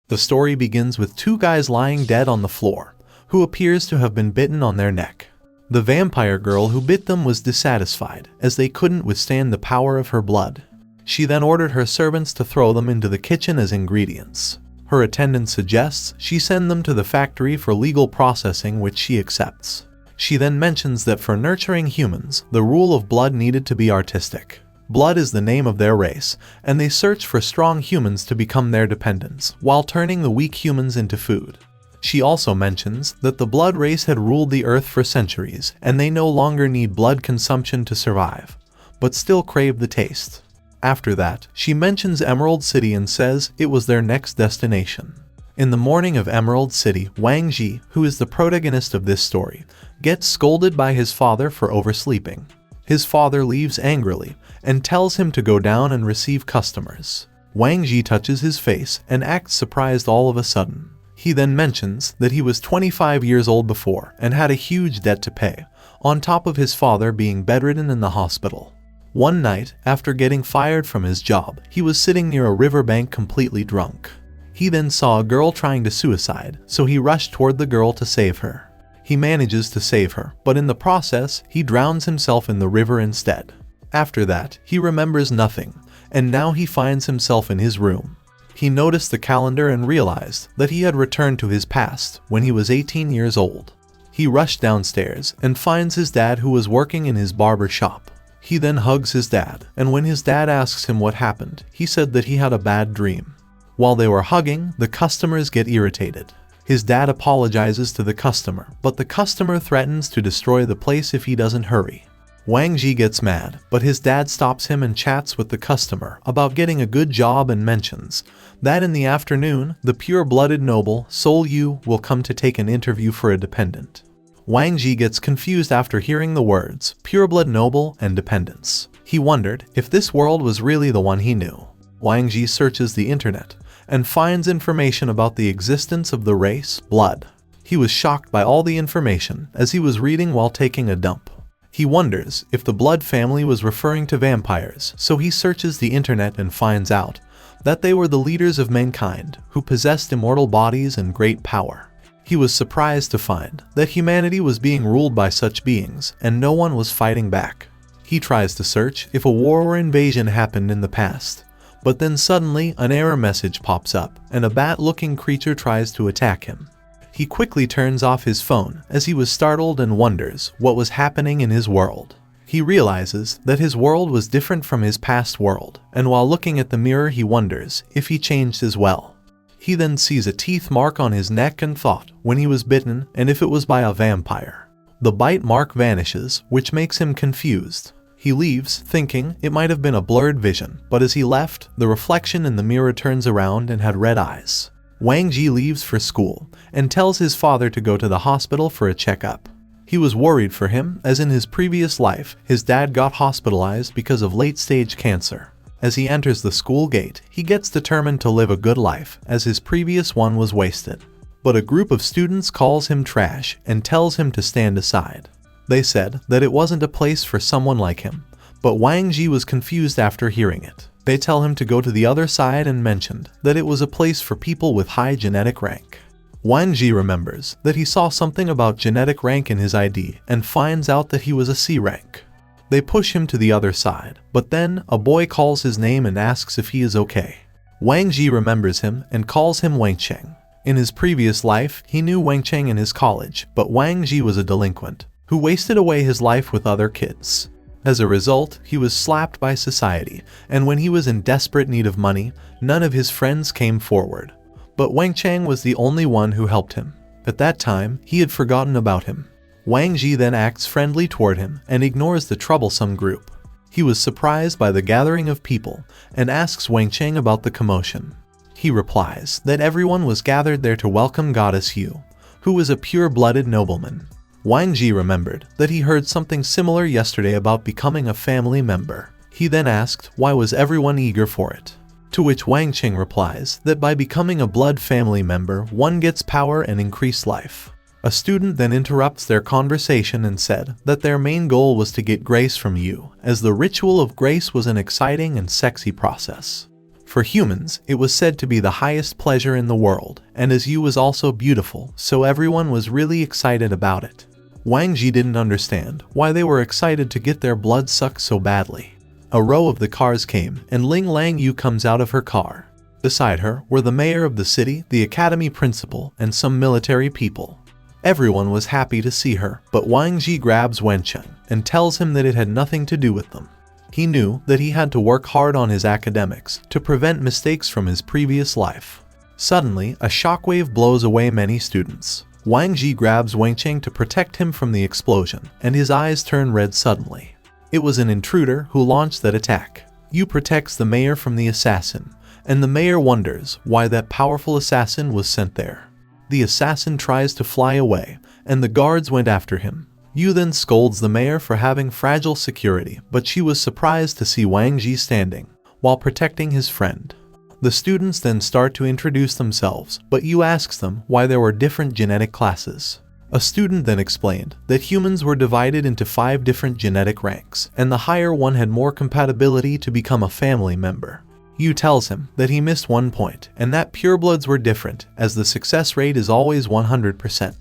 The story begins with two guys lying dead on the floor, who appears to have been bitten on their neck. The vampire girl who bit them was dissatisfied, as they couldn't withstand the power of her blood. She then ordered her servants to throw them into the kitchen as ingredients. Her attendant suggests she send them to the factory for legal processing, which she accepts. She then mentions that for nurturing humans, the rule of blood needed to be artistic. Blood is the name of their race, and they search for strong humans to become their dependents, while turning the weak humans into food. She also mentions that the blood race had ruled the earth for centuries, and they no longer need blood consumption to survive, but still crave the taste. After that, she mentions Emerald City and says it was their next destination. In the morning of Emerald City, Wang Zhe, who is the protagonist of this story, gets scolded by his father for oversleeping. His father leaves angrily and tells him to go down and receive customers. Wang Zhe touches his face and acts surprised all of a sudden. He then mentions that he was 25 years old before and had a huge debt to pay, on top of his father being bedridden in the hospital. One night, after getting fired from his job, he was sitting near a riverbank completely drunk. He then saw a girl trying to suicide, so he rushed toward the girl to save her. He manages to save her, but in the process, he drowns himself in the river instead. After that, he remembers nothing, and now he finds himself in his room. He noticed the calendar and realized that he had returned to his past when he was 18 years old. He rushed downstairs and finds his dad, who was working in his barber shop. He then hugs his dad, and when his dad asks him what happened, he said that he had a bad dream. While they were hugging, the customers get irritated. His dad apologizes to the customer, but the customer threatens to destroy the place if he doesn't hurry. Wang Zhe gets mad, but his dad stops him and chats with the customer about getting a good job and mentions that in the afternoon, the pure-blooded noble, Soul Yu, will come to take an interview for a dependent. Wang Zhe gets confused after hearing the words pureblood noble and dependence. He wondered if this world was really the one he knew. Wang Zhe searches the internet and finds information about the existence of the race, blood. He was shocked by all the information as he was reading while taking a dump. He wonders if the blood family was referring to vampires, so he searches the internet and finds out that they were the leaders of mankind who possessed immortal bodies and great power. He was surprised to find that humanity was being ruled by such beings and no one was fighting back. He tries to search if a war or invasion happened in the past, but then suddenly an error message pops up and a bat-looking creature tries to attack him. He quickly turns off his phone as he was startled and wonders what was happening in his world. He realizes that his world was different from his past world, and while looking at the mirror he wonders if he changed as well. He then sees a teeth mark on his neck and thought when he was bitten and if it was by a vampire. The bite mark vanishes, which makes him confused. He leaves, thinking it might have been a blurred vision, but as he left, the reflection in the mirror turns around and had red eyes. Wang Zhe leaves for school and tells his father to go to the hospital for a checkup. He was worried for him, as in his previous life, his dad got hospitalized because of late-stage cancer. As he enters the school gate, he gets determined to live a good life, as his previous one was wasted. But a group of students calls him trash and tells him to stand aside. They said that it wasn't a place for someone like him, but Wang Zhe was confused after hearing it. They tell him to go to the other side and mentioned that it was a place for people with high genetic rank. Wang Zhe remembers that he saw something about genetic rank in his ID and finds out that he was a C rank. They push him to the other side, but then a boy calls his name and asks if he is okay. Wang Zhe remembers him and calls him Wang Cheng. In his previous life, he knew Wang Cheng in his college, but Wang Zhe was a delinquent who wasted away his life with other kids. As a result, he was slapped by society, and when he was in desperate need of money, none of his friends came forward. But Wang Cheng was the only one who helped him. At that time, he had forgotten about him. Wang Zhe then acts friendly toward him and ignores the troublesome group. He was surprised by the gathering of people and asks Wang Cheng about the commotion. He replies that everyone was gathered there to welcome Goddess Yu, who was a pure-blooded nobleman. Wang Zhe remembered that he heard something similar yesterday about becoming a family member. He then asked why was everyone eager for it. To which Wang Cheng replies that by becoming a blood family member, one gets power and increased life. A student then interrupts their conversation and said that their main goal was to get grace from Yu, as the ritual of grace was an exciting and sexy process. For humans, it was said to be the highest pleasure in the world, and as Yu was also beautiful, so everyone was really excited about it. Wang Zhe didn't understand why they were excited to get their blood sucked so badly. A row of the cars came, and Ling Lang Yu comes out of her car. Beside her were the mayor of the city, the academy principal, and some military people. Everyone was happy to see her, but Wang Zhe grabs Wencheng and tells him that it had nothing to do with them. He knew that he had to work hard on his academics to prevent mistakes from his previous life. Suddenly, a shockwave blows away many students. Wang Zhe grabs Wencheng to protect him from the explosion, and his eyes turn red suddenly. It was an intruder who launched that attack. Yu protects the mayor from the assassin, and the mayor wonders why that powerful assassin was sent there. The assassin tries to fly away, and the guards went after him. Yu then scolds the mayor for having fragile security, but she was surprised to see Wang Zhe standing, while protecting his friend. The students then start to introduce themselves, but Yu asks them why there were different genetic classes. A student then explained that humans were divided into 5 different genetic ranks, and the higher one had more compatibility to become a family member. Yu tells him that he missed 1 point, and that purebloods were different, as the success rate is always 100%.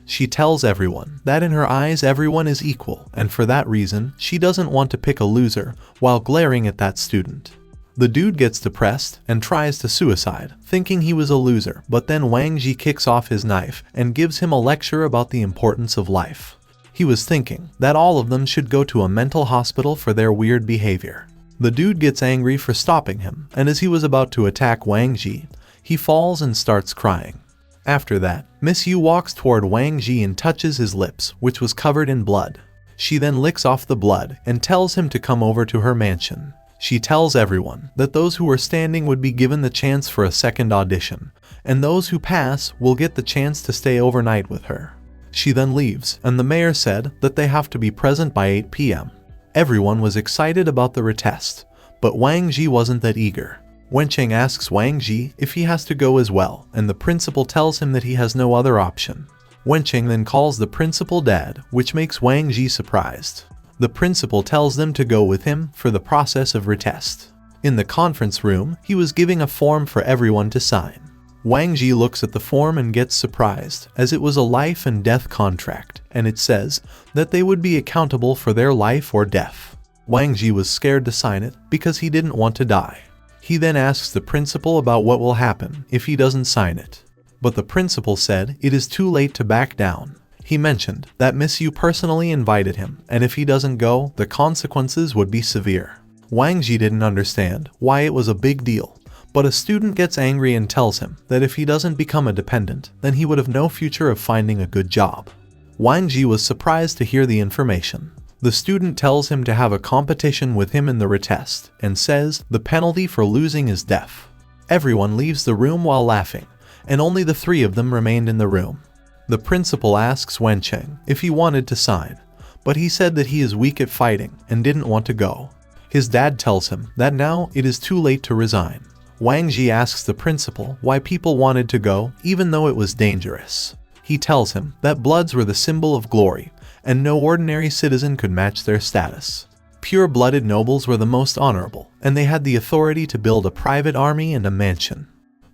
She tells everyone that in her eyes everyone is equal, and for that reason, she doesn't want to pick a loser, while glaring at that student. The dude gets depressed and tries to suicide, thinking he was a loser, but then Wang Zhe kicks off his knife and gives him a lecture about the importance of life. He was thinking that all of them should go to a mental hospital for their weird behavior. The dude gets angry for stopping him, and as he was about to attack Wang Zhe, he falls and starts crying. After that, Miss Yu walks toward Wang Zhe and touches his lips, which was covered in blood. She then licks off the blood and tells him to come over to her mansion. She tells everyone that those who were standing would be given the chance for a second audition, and those who pass will get the chance to stay overnight with her. She then leaves, and the mayor said that they have to be present by 8 p.m. Everyone was excited about the retest, but Wang Zhe wasn't that eager. Wencheng asks Wang Zhe if he has to go as well, and the principal tells him that he has no other option. Wencheng then calls the principal dad, which makes Wang Zhe surprised. The principal tells them to go with him for the process of retest. In the conference room, he was giving a form for everyone to sign. Wang Zhe looks at the form and gets surprised, as it was a life and death contract, and it says that they would be accountable for their life or death. Wang Zhe was scared to sign it because he didn't want to die. He then asks the principal about what will happen if he doesn't sign it. But the principal said it is too late to back down. He mentioned that Miss Yu personally invited him, and if he doesn't go, the consequences would be severe. Wang Zhe didn't understand why it was a big deal, but a student gets angry and tells him that if he doesn't become a dependent, then he would have no future of finding a good job. Wang Zhe was surprised to hear the information. The student tells him to have a competition with him in the retest, and says the penalty for losing is death. Everyone leaves the room while laughing, and only the 3 of them remained in the room. The principal asks Wencheng if he wanted to sign, but he said that he is weak at fighting and didn't want to go. His dad tells him that now it is too late to resign. Wang Zhe asks the principal why people wanted to go even though it was dangerous. He tells him that bloods were the symbol of glory, and no ordinary citizen could match their status. Pure-blooded nobles were the most honorable, and they had the authority to build a private army and a mansion.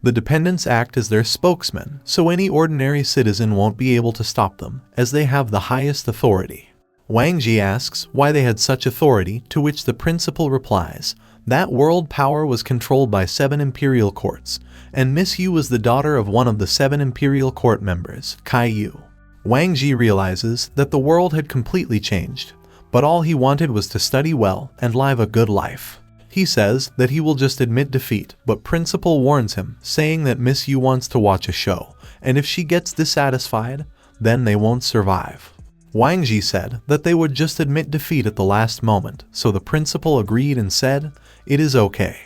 The dependents act as their spokesmen, so any ordinary citizen won't be able to stop them, as they have the highest authority. Wang Zhe asks why they had such authority, to which the principal replies that world power was controlled by 7 imperial courts, and Miss Yu was the daughter of one of the 7 imperial court members, Kai Yu. Wang Zhe realizes that the world had completely changed, but all he wanted was to study well and live a good life. He says that he will just admit defeat, but principal warns him, saying that Miss Yu wants to watch a show, and if she gets dissatisfied, then they won't survive. Wang Zhe said that they would just admit defeat at the last moment, so the principal agreed and said, "It is okay."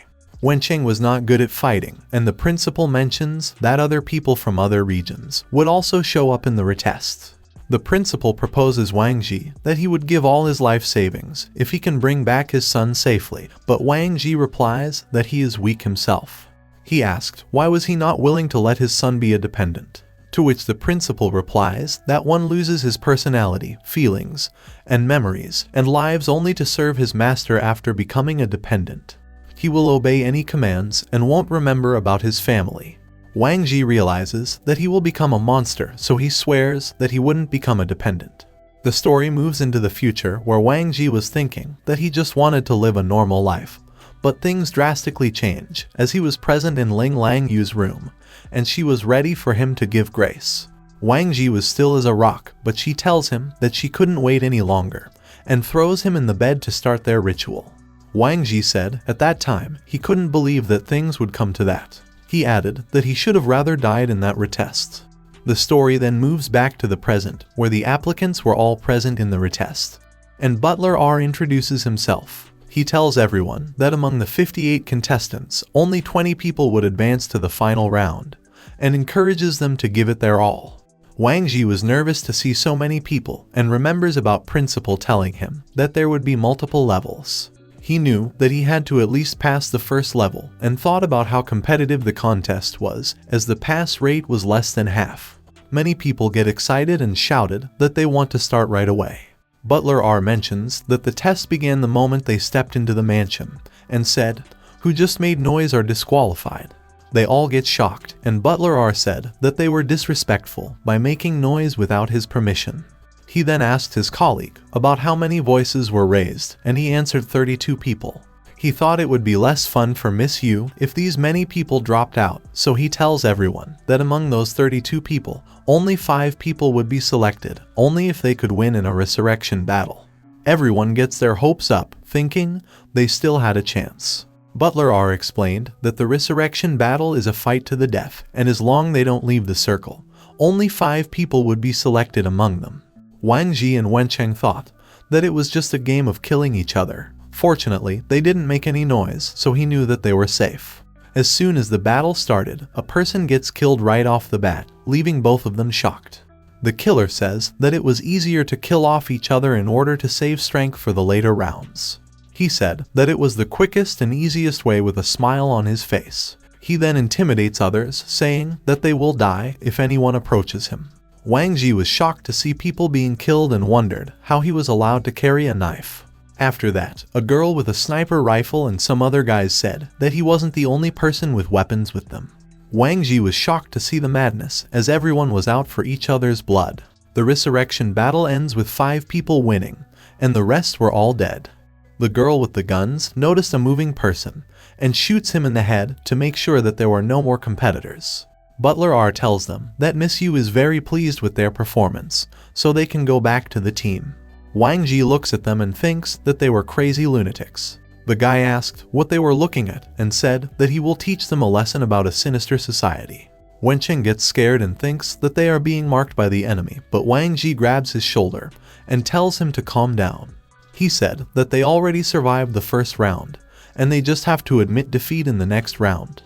Wencheng was not good at fighting, and the principal mentions that other people from other regions would also show up in the retest. The principal proposes Wang Zhe that he would give all his life savings if he can bring back his son safely, but Wang Zhe replies that he is weak himself. He asked why was he not willing to let his son be a dependent, to which the principal replies that one loses his personality, feelings, and memories, and lives only to serve his master after becoming a dependent. He will obey any commands and won't remember about his family. Wang Zhe realizes that he will become a monster, so he swears that he wouldn't become a dependent. The story moves into the future where Wang Zhe was thinking that he just wanted to live a normal life. But things drastically change as he was present in Ling Lang Yu's room, and she was ready for him to give grace. Wang Zhe was still as a rock, but she tells him that she couldn't wait any longer, and throws him in the bed to start their ritual. Wang Zhe said at that time he couldn't believe that things would come to that. He added that he should have rather died in that retest. The story then moves back to the present, where the applicants were all present in the retest. And Butler R introduces himself. He tells everyone that among the 58 contestants, only 20 people would advance to the final round, and encourages them to give it their all. Wang Zhe was nervous to see so many people, and remembers about Principal telling him that there would be multiple levels. He knew that he had to at least pass the first level, and thought about how competitive the contest was, as the pass rate was less than half. Many people get excited and shouted that they want to start right away. Butler R mentions that the test began the moment they stepped into the mansion, and said, "Who just made noise are disqualified." They all get shocked, and Butler R said that they were disrespectful by making noise without his permission. He then asked his colleague about how many voices were raised, and he answered 32 people. He thought it would be less fun for Miss Yu if these many people dropped out, so he tells everyone that among those 32 people, only 5 people would be selected, only if they could win in a resurrection battle. Everyone gets their hopes up, thinking they still had a chance. Butler R explained that the resurrection battle is a fight to the death, and as long they don't leave the circle, only 5 people would be selected among them. Wang Zhe and Wencheng thought that it was just a game of killing each other. Fortunately, they didn't make any noise, so he knew that they were safe. As soon as the battle started, a person gets killed right off the bat, leaving both of them shocked. The killer says that it was easier to kill off each other in order to save strength for the later rounds. He said that it was the quickest and easiest way with a smile on his face. He then intimidates others, saying that they will die if anyone approaches him. Wang Zhe was shocked to see people being killed and wondered how he was allowed to carry a knife. After that, a girl with a sniper rifle and some other guys said that he wasn't the only person with weapons with them. Wang Zhe was shocked to see the madness, as everyone was out for each other's blood. The resurrection battle ends with 5 people winning, and the rest were all dead. The girl with the guns noticed a moving person, and shoots him in the head to make sure that there were no more competitors. Butler R tells them that Miss Yu is very pleased with their performance, so they can go back to the team. Wang Zhe looks at them and thinks that they were crazy lunatics. The guy asked what they were looking at and said that he will teach them a lesson about a sinister society. Wencheng gets scared and thinks that they are being marked by the enemy, but Wang Zhe grabs his shoulder and tells him to calm down. He said that they already survived the first round, and they just have to admit defeat in the next round.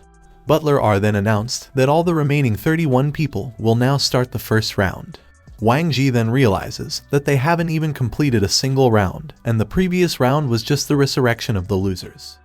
Butler R then announced that all the remaining 31 people will now start the first round. Wang Zhe then realizes that they haven't even completed a single round, and the previous round was just the resurrection of the losers.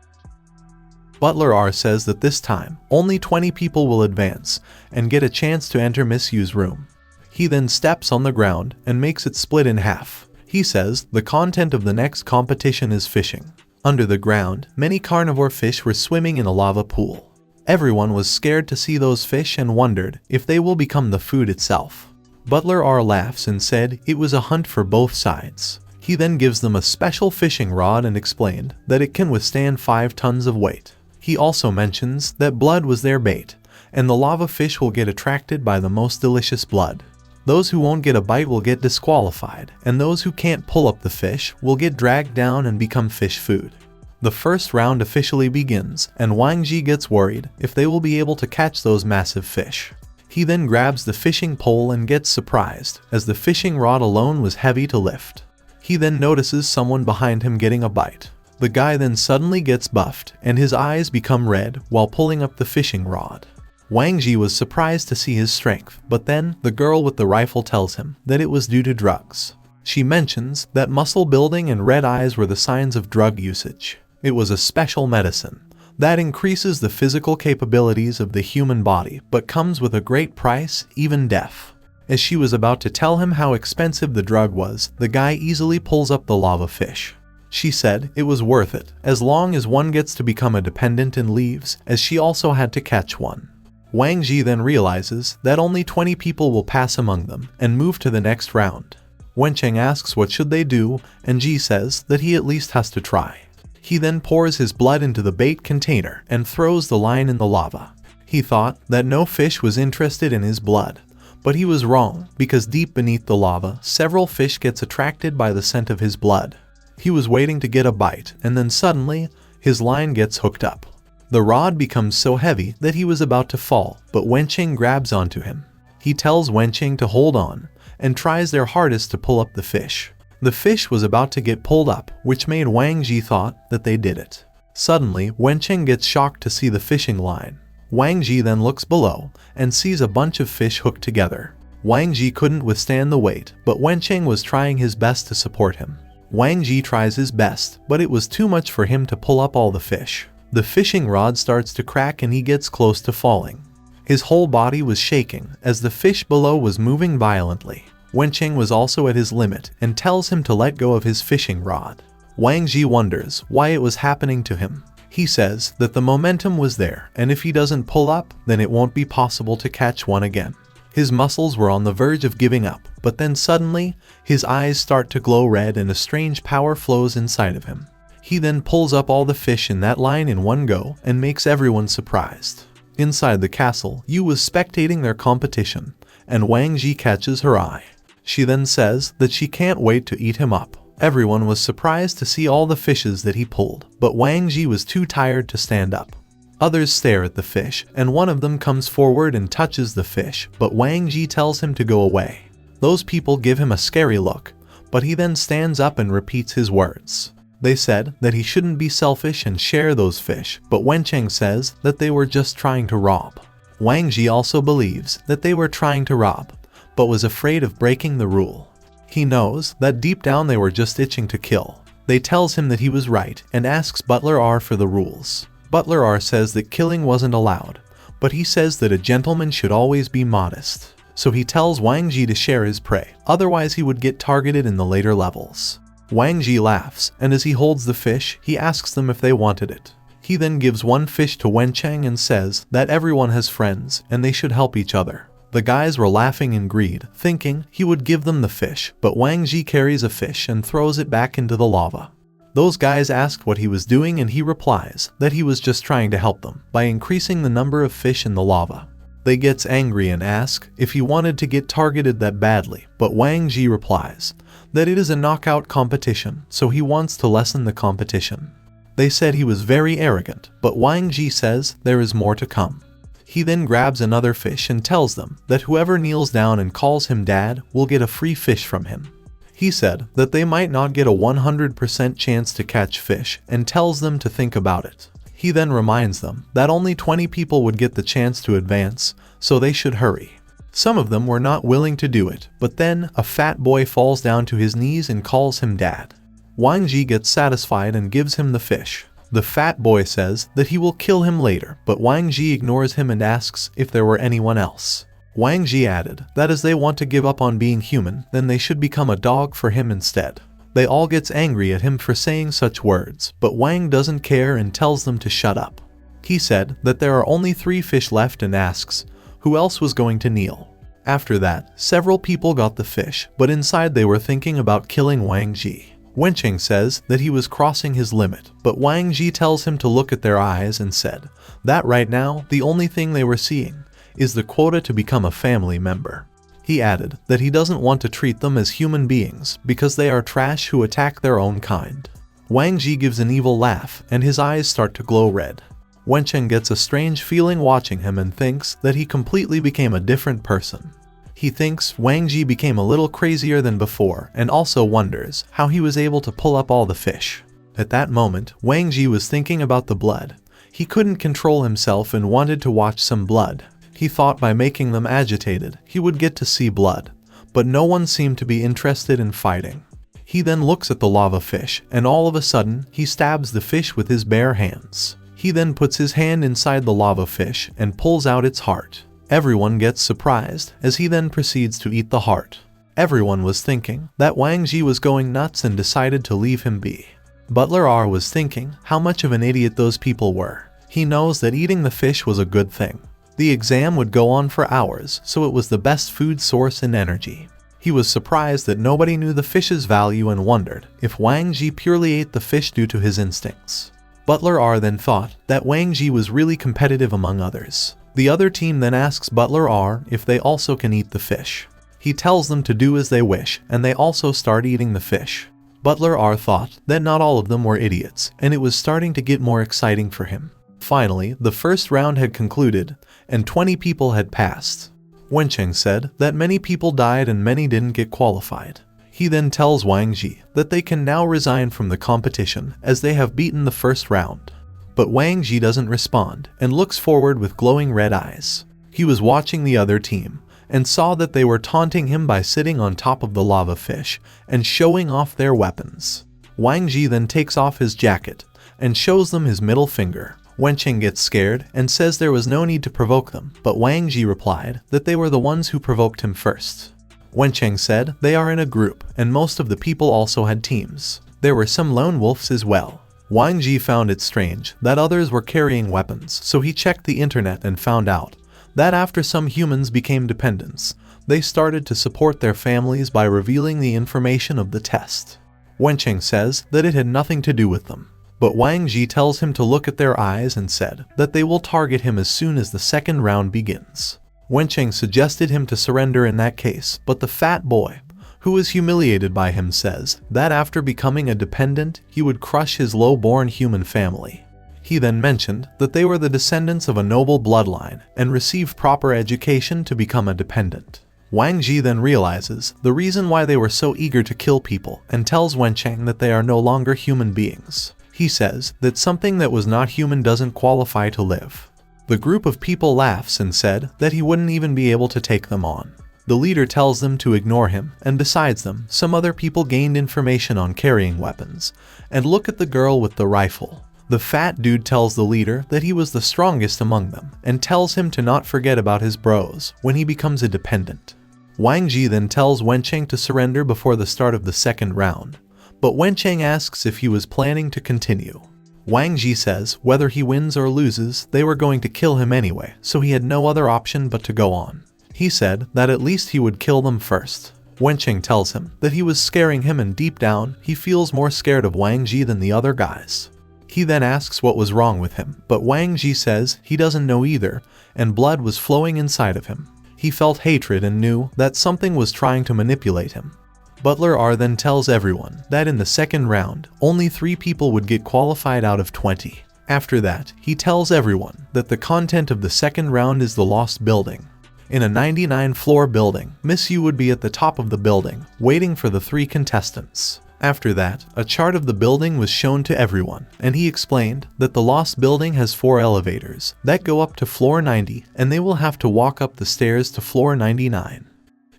Butler R says that this time, only 20 people will advance and get a chance to enter Miss Yu's room. He then steps on the ground and makes it split in half. He says the content of the next competition is fishing. Under the ground, many carnivore fish were swimming in a lava pool. Everyone was scared to see those fish and wondered if they will become the food itself. Butler R laughs and said it was a hunt for both sides. He then gives them a special fishing rod and explained that it can withstand 5 tons of weight. He also mentions that blood was their bait, and the lava fish will get attracted by the most delicious blood. Those who won't get a bite will get disqualified, and those who can't pull up the fish will get dragged down and become fish food. The first round officially begins, and Wang Zhe gets worried if they will be able to catch those massive fish. He then grabs the fishing pole and gets surprised, as the fishing rod alone was heavy to lift. He then notices someone behind him getting a bite. The guy then suddenly gets buffed, and his eyes become red while pulling up the fishing rod. Wang Zhe was surprised to see his strength, but then the girl with the rifle tells him that it was due to drugs. She mentions that muscle building and red eyes were the signs of drug usage. It was a special medicine that increases the physical capabilities of the human body, but comes with a great price, even death. As she was about to tell him how expensive the drug was, the guy easily pulls up the lava fish. She said it was worth it, as long as one gets to become a dependent and leaves, as she also had to catch one. Wang Zhe then realizes that only 20 people will pass among them and move to the next round. Wencheng asks what should they do, and Zhe says that he at least has to try. He then pours his blood into the bait container and throws the line in the lava. He thought that no fish was interested in his blood, but he was wrong, because deep beneath the lava, several fish gets attracted by the scent of his blood. He was waiting to get a bite, and then suddenly, his line gets hooked up. The rod becomes so heavy that he was about to fall, but Wencheng grabs onto him. He tells Wencheng to hold on, and tries their hardest to pull up the fish. The fish was about to get pulled up, which made Wang Zhe thought that they did it. Suddenly, Wencheng gets shocked to see the fishing line. Wang Zhe then looks below, and sees a bunch of fish hooked together. Wang Zhe couldn't withstand the weight, but Wencheng was trying his best to support him. Wang Zhe tries his best, but it was too much for him to pull up all the fish. The fishing rod starts to crack and he gets close to falling. His whole body was shaking, as the fish below was moving violently. Wencheng was also at his limit, and tells him to let go of his fishing rod. Wang Zhe wonders why it was happening to him. He says that the momentum was there, and if he doesn't pull up, then it won't be possible to catch one again. His muscles were on the verge of giving up, but then suddenly, his eyes start to glow red and a strange power flows inside of him. He then pulls up all the fish in that line in one go and makes everyone surprised. Inside the castle, Yu was spectating their competition, and Wang Zhe catches her eye. She then says that she can't wait to eat him up. Everyone was surprised to see all the fishes that he pulled, but Wang Zhe was too tired to stand up. Others stare at the fish, and one of them comes forward and touches the fish, but Wang Zhe tells him to go away. Those people give him a scary look, but he then stands up and repeats his words. They said that he shouldn't be selfish and share those fish, but Wencheng says that they were just trying to rob. Wang Zhe also believes that they were trying to rob, but was afraid of breaking the rule. He knows that deep down they were just itching to kill. They tells him that he was right and asks Butler R for the rules. Butler R says that killing wasn't allowed, but he says that a gentleman should always be modest. So he tells Wang Zhe to share his prey, otherwise he would get targeted in the later levels. Wang Zhe laughs, and as he holds the fish, he asks them if they wanted it. He then gives one fish to Wencheng and says that everyone has friends and they should help each other. The guys were laughing in greed, thinking he would give them the fish, but Wang Zhe carries a fish and throws it back into the lava. Those guys asked what he was doing and he replies that he was just trying to help them by increasing the number of fish in the lava. They gets angry and ask if he wanted to get targeted that badly, but Wang Zhe replies that it is a knockout competition, so he wants to lessen the competition. They said he was very arrogant, but Wang Zhe says there is more to come. He then grabs another fish and tells them that whoever kneels down and calls him dad will get a free fish from him. He said that they might not get a 100% chance to catch fish and tells them to think about it. He then reminds them that only 20 people would get the chance to advance, so they should hurry. Some of them were not willing to do it, but then a fat boy falls down to his knees and calls him dad. Wang Zhe gets satisfied and gives him the fish. The fat boy says that he will kill him later, but Wang Zhe ignores him and asks if there were anyone else. Wang Zhe added that as they want to give up on being human, then they should become a dog for him instead. They all gets angry at him for saying such words, but Wang doesn't care and tells them to shut up. He said that there are only 3 fish left and asks who else was going to kneel. After that, several people got the fish, but inside they were thinking about killing Wang Zhe. Wencheng says that he was crossing his limit, but Wang Zhe tells him to look at their eyes and said that right now the only thing they were seeing is the quota to become a family member. He added that he doesn't want to treat them as human beings because they are trash who attack their own kind. Wang Zhe gives an evil laugh and his eyes start to glow red. Wencheng gets a strange feeling watching him and thinks that he completely became a different person. He thinks Wang Zhe became a little crazier than before and also wonders how he was able to pull up all the fish. At that moment, Wang Zhe was thinking about the blood. He couldn't control himself and wanted to watch some blood. He thought by making them agitated, he would get to see blood, but no one seemed to be interested in fighting. He then looks at the lava fish, and all of a sudden, he stabs the fish with his bare hands. He then puts his hand inside the lava fish and pulls out its heart. Everyone gets surprised as he then proceeds to eat the heart. Everyone was thinking that Wang Zhe was going nuts and decided to leave him be. Butler R was thinking how much of an idiot those people were. He knows that eating the fish was a good thing. The exam would go on for hours, so it was the best food source and energy. He was surprised that nobody knew the fish's value and wondered if Wang Zhe purely ate the fish due to his instincts. Butler R then thought that Wang Zhe was really competitive among others. The other team then asks Butler R if they also can eat the fish. He tells them to do as they wish, and they also start eating the fish. Butler R thought that not all of them were idiots, and it was starting to get more exciting for him. Finally, the first round had concluded, and 20 people had passed. Wencheng said that many people died and many didn't get qualified. He then tells Wang Zhe that they can now resign from the competition as they have beaten the first round. But Wang Zhe doesn't respond and looks forward with glowing red eyes. He was watching the other team and saw that they were taunting him by sitting on top of the lava fish and showing off their weapons. Wang Zhe then takes off his jacket and shows them his middle finger. Wencheng gets scared and says there was no need to provoke them, but Wang Zhe replied that they were the ones who provoked him first. Wencheng said they are in a group and most of the people also had teams. There were some lone wolves as well. Wang Zhe found it strange that others were carrying weapons, so he checked the internet and found out that after some humans became dependents, they started to support their families by revealing the information of the test. Wencheng says that it had nothing to do with them. But Wang Zhe tells him to look at their eyes and said that they will target him as soon as the second round begins. Wencheng suggested him to surrender in that case, but the fat boy, who was humiliated by him, says that after becoming a dependent, he would crush his low-born human family. He then mentioned that they were the descendants of a noble bloodline and received proper education to become a dependent. Wang Zhe then realizes the reason why they were so eager to kill people and tells Wencheng that they are no longer human beings. He says that something that was not human doesn't qualify to live. The group of people laughs and said that he wouldn't even be able to take them on. The leader tells them to ignore him, and besides them, some other people gained information on carrying weapons. And look at the girl with the rifle. The fat dude tells the leader that he was the strongest among them, and tells him to not forget about his bros when he becomes a dependent. Wang Zhe then tells Wencheng to surrender before the start of the second round. But Wencheng asks if he was planning to continue. Wang Zhe says whether he wins or loses, they were going to kill him anyway, so he had no other option but to go on. He said that at least he would kill them first. Wencheng tells him that he was scaring him and deep down, he feels more scared of Wang Zhe than the other guys. He then asks what was wrong with him, but Wang Zhe says he doesn't know either, and blood was flowing inside of him. He felt hatred and knew that something was trying to manipulate him. Butler R then tells everyone that in the second round, only 3 people would get qualified out of 20. After that, he tells everyone that the content of the second round is the lost building. In a 99-floor building, Miss Yu would be at the top of the building, waiting for the 3 contestants. After that, a chart of the building was shown to everyone, and he explained that the lost building has 4 elevators that go up to floor 90, and they will have to walk up the stairs to floor 99.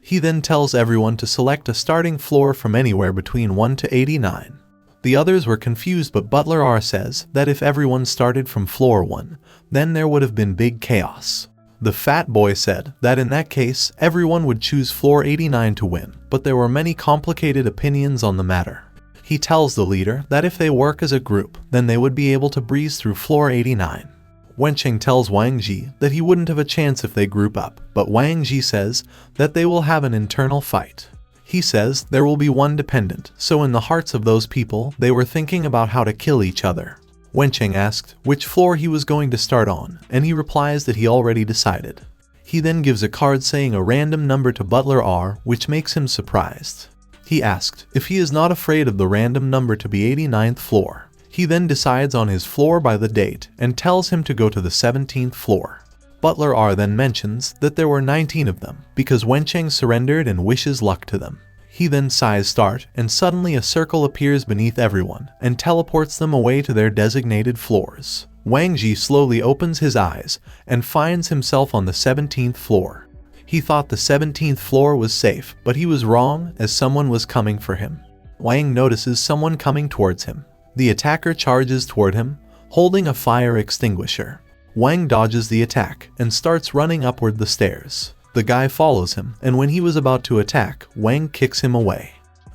He then tells everyone to select a starting floor from anywhere between 1 to 89. The others were confused, but Butler R says that if everyone started from floor 1, then there would have been big chaos. The fat boy said that in that case, everyone would choose floor 89 to win, but there were many complicated opinions on the matter. He tells the leader that if they work as a group, then they would be able to breeze through floor 89. Wencheng tells Wang Zhe that he wouldn't have a chance if they group up, but Wang Zhe says that they will have an internal fight. He says there will be one dependent, so in the hearts of those people, they were thinking about how to kill each other. Wencheng asked which floor he was going to start on, and he replies that he already decided. He then gives a card saying a random number to Butler R, which makes him surprised. He asked if he is not afraid of the random number to be 89th floor. He then decides on his floor by the date and tells him to go to the 17th floor. Butler R then mentions that there were 19 of them because Wencheng surrendered and wishes luck to them. He then sighs start and suddenly a circle appears beneath everyone and teleports them away to their designated floors. Wang Zhe slowly opens his eyes and finds himself on the 17th floor. He thought the 17th floor was safe, but he was wrong as someone was coming for him. Wang notices someone coming towards him. The attacker charges toward him, holding a fire extinguisher. Wang dodges the attack and starts running upward the stairs. The guy follows him, and when he was about to attack, Wang kicks him away.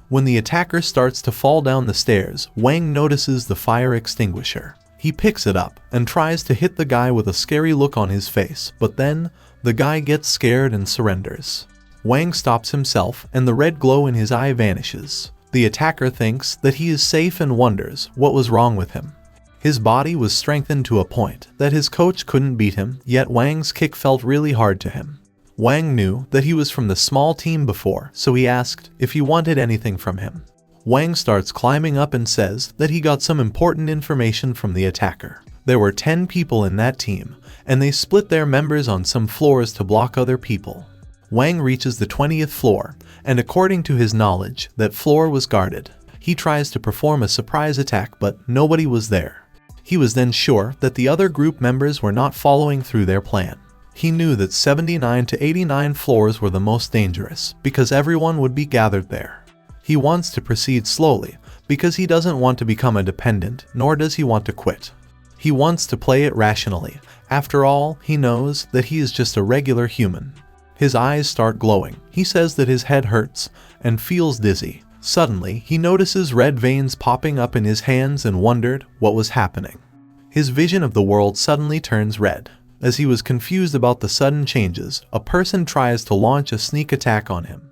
When the attacker starts to fall down the stairs, Wang notices the fire extinguisher. He picks it up and tries to hit the guy with a scary look on his face, but then the guy gets scared and surrenders. Wang stops himself and the red glow in his eye vanishes. The attacker thinks that he is safe and wonders what was wrong with him. His body was strengthened to a point that his coach couldn't beat him, yet Wang's kick felt really hard to him. Wang knew that he was from the small team before, so he asked if he wanted anything from him. Wang starts climbing up and says that he got some important information from the attacker. There were 10 people in that team, and they split their members on some floors to block other people. Wang reaches the 20th floor, and according to his knowledge, that floor was guarded. He tries to perform a surprise attack, but nobody was there. He was then sure that the other group members were not following through their plan. He knew that 79 to 89 floors were the most dangerous, because everyone would be gathered there. He wants to proceed slowly, because he doesn't want to become a dependent, nor does he want to quit. He wants to play it rationally. After all, he knows that he is just a regular human. His eyes start glowing. He says that his head hurts and feels dizzy. Suddenly, he notices red veins popping up in his hands and wondered what was happening. His vision of the world suddenly turns red. As he was confused about the sudden changes, a person tries to launch a sneak attack on him.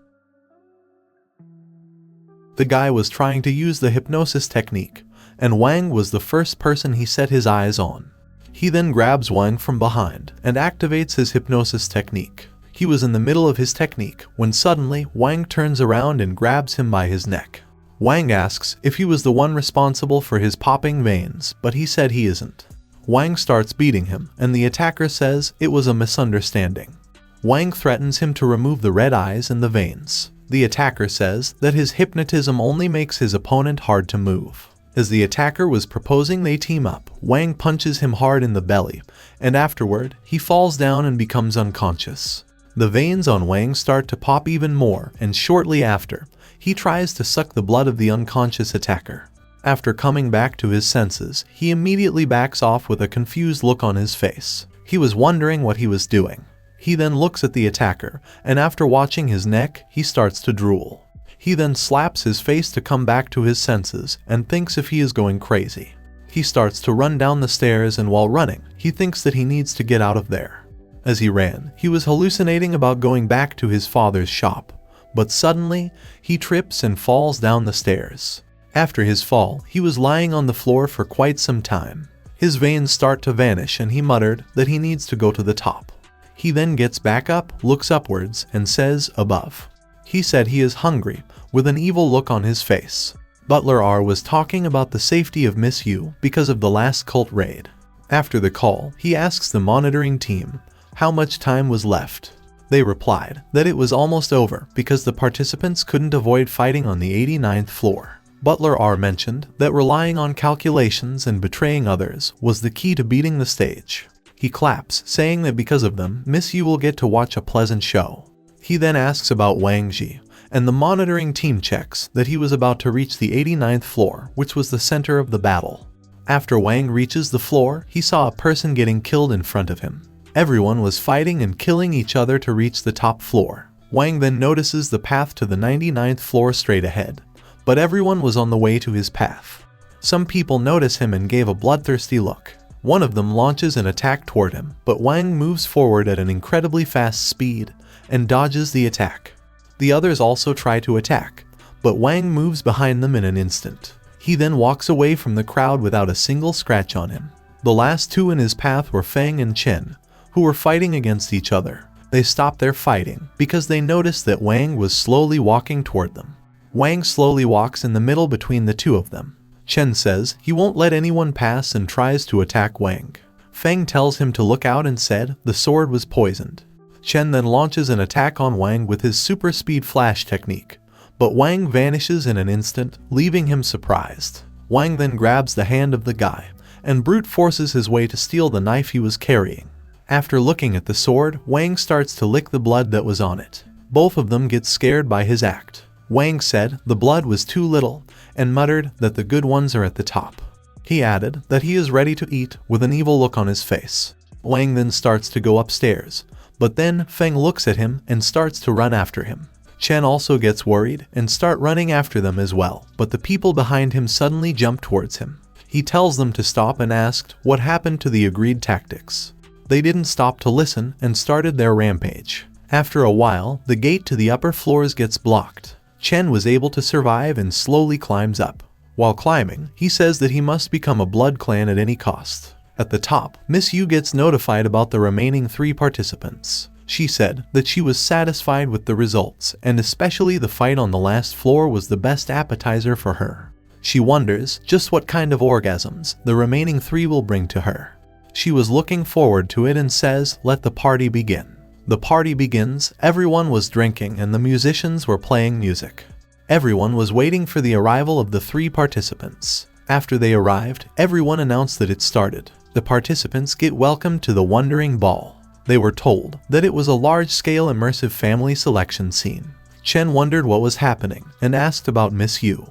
The guy was trying to use the hypnosis technique, and Wang was the first person he set his eyes on. He then grabs Wang from behind and activates his hypnosis technique. He was in the middle of his technique when suddenly Wang turns around and grabs him by his neck. Wang asks if he was the one responsible for his popping veins, but he said he isn't. Wang starts beating him, and the attacker says it was a misunderstanding. Wang threatens him to remove the red eyes and the veins. The attacker says that his hypnotism only makes his opponent hard to move. As the attacker was proposing they team up, Wang punches him hard in the belly, and afterward, he falls down and becomes unconscious. The veins on Wang start to pop even more, and shortly after, he tries to suck the blood of the unconscious attacker. After coming back to his senses, he immediately backs off with a confused look on his face. He was wondering what he was doing. He then looks at the attacker, and after watching his neck, he starts to drool. He then slaps his face to come back to his senses and thinks if he is going crazy. He starts to run down the stairs, and while running, he thinks that he needs to get out of there. As he ran, he was hallucinating about going back to his father's shop, but suddenly, he trips and falls down the stairs. After his fall, he was lying on the floor for quite some time. His veins start to vanish, and he muttered that he needs to go to the top. He then gets back up, looks upwards, and says, "Above." He said he is hungry, with an evil look on his face. Butler R was talking about the safety of Miss Yu because of the last cult raid. After the call, he asks the monitoring team how much time was left. They replied that it was almost over because the participants couldn't avoid fighting on the 89th floor. Butler R mentioned that relying on calculations and betraying others was the key to beating the stage. He claps, saying that because of them, Miss Yu will get to watch a pleasant show. He then asks about Wang Zhe, and the monitoring team checks that he was about to reach the 89th floor, which was the center of the battle. After Wang reaches the floor, he saw a person getting killed in front of him. Everyone was fighting and killing each other to reach the top floor. Wang then notices the path to the 99th floor straight ahead, but everyone was on the way to his path. Some people notice him and gave a bloodthirsty look. One of them launches an attack toward him, but Wang moves forward at an incredibly fast speed and dodges the attack. The others also try to attack, but Wang moves behind them in an instant. He then walks away from the crowd without a single scratch on him. The last two in his path were Feng and Chen, who were fighting against each other. They stopped their fighting because they noticed that Wang was slowly walking toward them. Wang slowly walks in the middle between the two of them. Chen says he won't let anyone pass and tries to attack Wang. Feng tells him to look out and said the sword was poisoned. Chen then launches an attack on Wang with his super speed flash technique, but Wang vanishes in an instant, leaving him surprised. Wang then grabs the hand of the guy and brute forces his way to steal the knife he was carrying. After looking at the sword, Wang starts to lick the blood that was on it. Both of them get scared by his act. Wang said the blood was too little and muttered that the good ones are at the top. He added that he is ready to eat with an evil look on his face. Wang then starts to go upstairs, but then Feng looks at him and starts to run after him. Chen also gets worried and start running after them as well, but the people behind him suddenly jump towards him. He tells them to stop and asked what happened to the agreed tactics. They didn't stop to listen and started their rampage. After a while, the gate to the upper floors gets blocked. Chen was able to survive and slowly climbs up. While climbing, he says that he must become a blood clan at any cost. At the top, Miss Yu gets notified about the remaining 3 participants. She said that she was satisfied with the results, and especially the fight on the last floor was the best appetizer for her. She wonders just what kind of orgasms the remaining 3 will bring to her. She was looking forward to it and says, "Let the party begin." The party begins, everyone was drinking and the musicians were playing music. Everyone was waiting for the arrival of the 3 participants. After they arrived, everyone announced that it started. The participants get welcomed to the Wandering Ball. They were told that it was a large-scale immersive family selection scene. Chen wondered what was happening and asked about Miss Yu.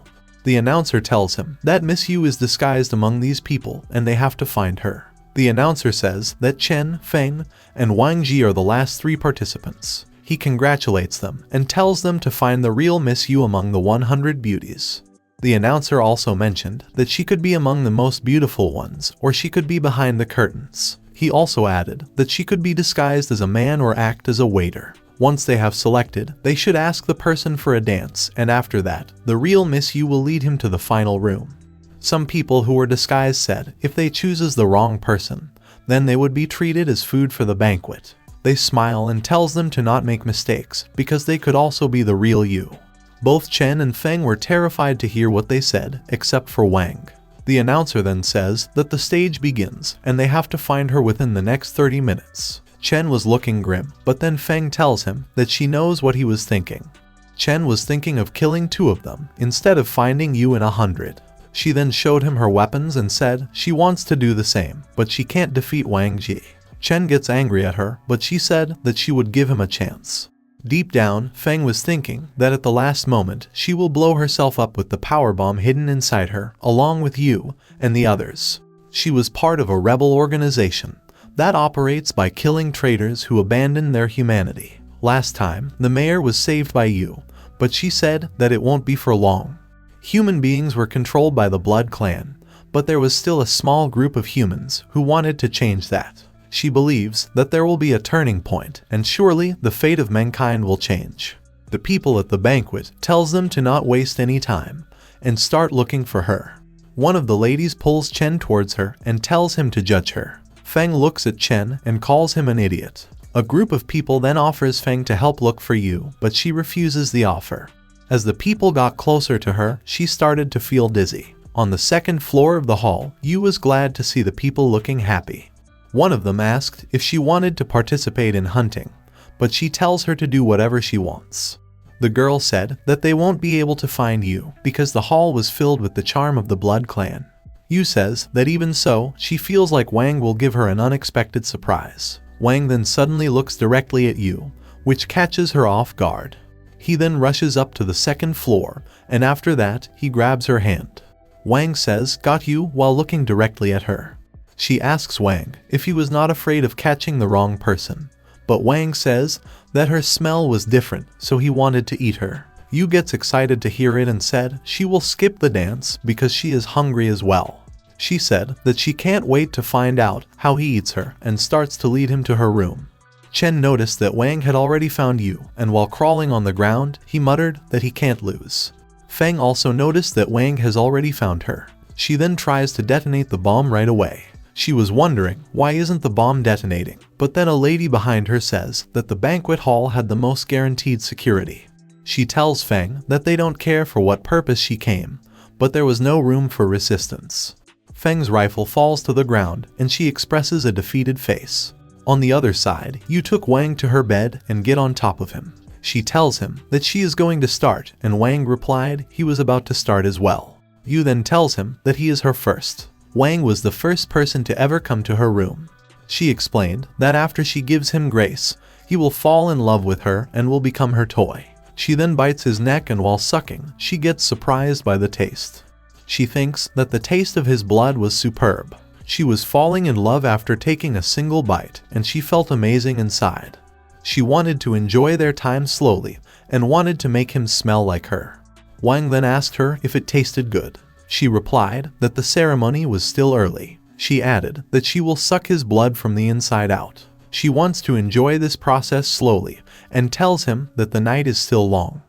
The announcer tells him that Miss Yu is disguised among these people and they have to find her. The announcer says that Chen, Feng, and Wang Zhe are the last 3 participants. He congratulates them and tells them to find the real Miss Yu among the 100 beauties. The announcer also mentioned that she could be among the most beautiful ones, or she could be behind the curtains. He also added that she could be disguised as a man or act as a waiter. Once they have selected, they should ask the person for a dance, and after that, the real Miss Yu will lead him to the final room. Some people who were disguised said if they chooses the wrong person, then they would be treated as food for the banquet. They smile and tells them to not make mistakes, because they could also be the real Yu. Both Chen and Feng were terrified to hear what they said, except for Wang. The announcer then says that the stage begins, and they have to find her within the next 30 minutes. Chen was looking grim, but then Feng tells him that she knows what he was thinking. Chen was thinking of killing 2 of them, instead of finding Yu in 100. She then showed him her weapons and said she wants to do the same, but she can't defeat Wang Zhe. Chen gets angry at her, but she said that she would give him a chance. Deep down, Feng was thinking that at the last moment, she will blow herself up with the power bomb hidden inside her, along with Yu and the others. She was part of a rebel organization that operates by killing traitors who abandon their humanity. Last time, the mayor was saved by Yu, but she said that it won't be for long. Human beings were controlled by the Blood Clan, but there was still a small group of humans who wanted to change that. She believes that there will be a turning point, and surely the fate of mankind will change. The people at the banquet tells them to not waste any time and start looking for her. One of the ladies pulls Chen towards her and tells him to judge her. Feng looks at Chen and calls him an idiot. A group of people then offers Feng to help look for Yu, but she refuses the offer. As the people got closer to her, she started to feel dizzy. On the 2nd floor of the hall, Yu was glad to see the people looking happy. One of them asked if she wanted to participate in hunting, but she tells her to do whatever she wants. The girl said that they won't be able to find Yu because the hall was filled with the charm of the Blood Clan. Yu says that even so, she feels like Wang will give her an unexpected surprise. Wang then suddenly looks directly at Yu, which catches her off guard. He then rushes up to the 2nd floor, and after that, he grabs her hand. Wang says, "Got you," while looking directly at her. She asks Wang if he was not afraid of catching the wrong person, but Wang says that her smell was different, so he wanted to eat her. Yu gets excited to hear it and said she will skip the dance because she is hungry as well. She said that she can't wait to find out how he eats her and starts to lead him to her room. Chen noticed that Wang had already found Yu, and while crawling on the ground, he muttered that he can't lose. Feng also noticed that Wang has already found her. She then tries to detonate the bomb right away. She was wondering why isn't the bomb detonating, but then a lady behind her says that the banquet hall had the most guaranteed security. She tells Feng that they don't care for what purpose she came, but there was no room for resistance. Feng's rifle falls to the ground and she expresses a defeated face. On the other side, Yu took Wang to her bed and get on top of him. She tells him that she is going to start, and Wang replied he was about to start as well. Yu then tells him that he is her first. Wang was the first person to ever come to her room. She explained that after she gives him grace, he will fall in love with her and will become her toy. She then bites his neck, and while sucking, she gets surprised by the taste. She thinks that the taste of his blood was superb. She was falling in love after taking a single bite, and she felt amazing inside. She wanted to enjoy their time slowly and wanted to make him smell like her. Wang then asked her if it tasted good. She replied that the ceremony was still early. She added that she will suck his blood from the inside out. She wants to enjoy this process slowly and tells him that the night is still long.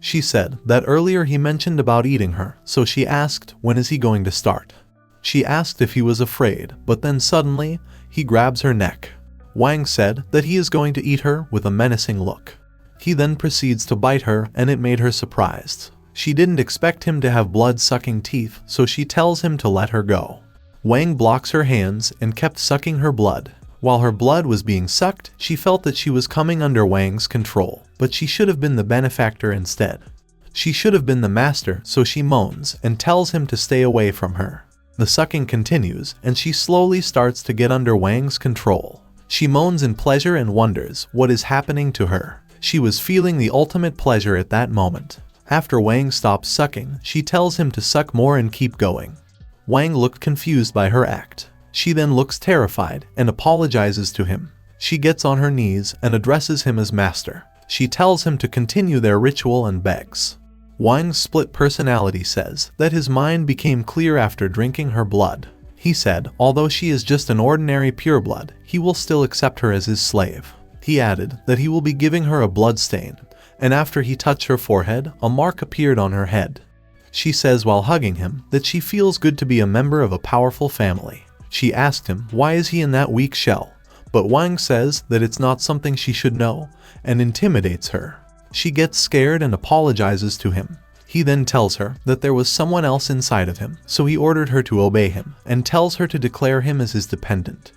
She said that earlier he mentioned about eating her, so she asked when is he going to start. She asked if he was afraid, but then suddenly he grabs her neck. Wang said that he is going to eat her with a menacing look. He then proceeds to bite her and it made her surprised. She didn't expect him to have blood-sucking teeth, so she tells him to let her go. Wang blocks her hands and kept sucking her blood. While her blood was being sucked, she felt that she was coming under Wang's control, but she should have been the benefactor instead. She should have been the master, so she moans and tells him to stay away from her. The sucking continues, and she slowly starts to get under Wang's control. She moans in pleasure and wonders what is happening to her. She was feeling the ultimate pleasure at that moment. After Wang stops sucking, she tells him to suck more and keep going. Wang looked confused by her act. She then looks terrified and apologizes to him. She gets on her knees and addresses him as master. She tells him to continue their ritual and begs. Wang's split personality says that his mind became clear after drinking her blood. He said, although she is just an ordinary pureblood, he will still accept her as his slave. He added that he will be giving her a blood stain, and after he touched her forehead, a mark appeared on her head. She says while hugging him that she feels good to be a member of a powerful family. She asked him why is he in that weak shell, but Wang says that it's not something she should know and intimidates her. She gets scared and apologizes to him. He then tells her that there was someone else inside of him, so he ordered her to obey him and tells her to declare him as his dependent.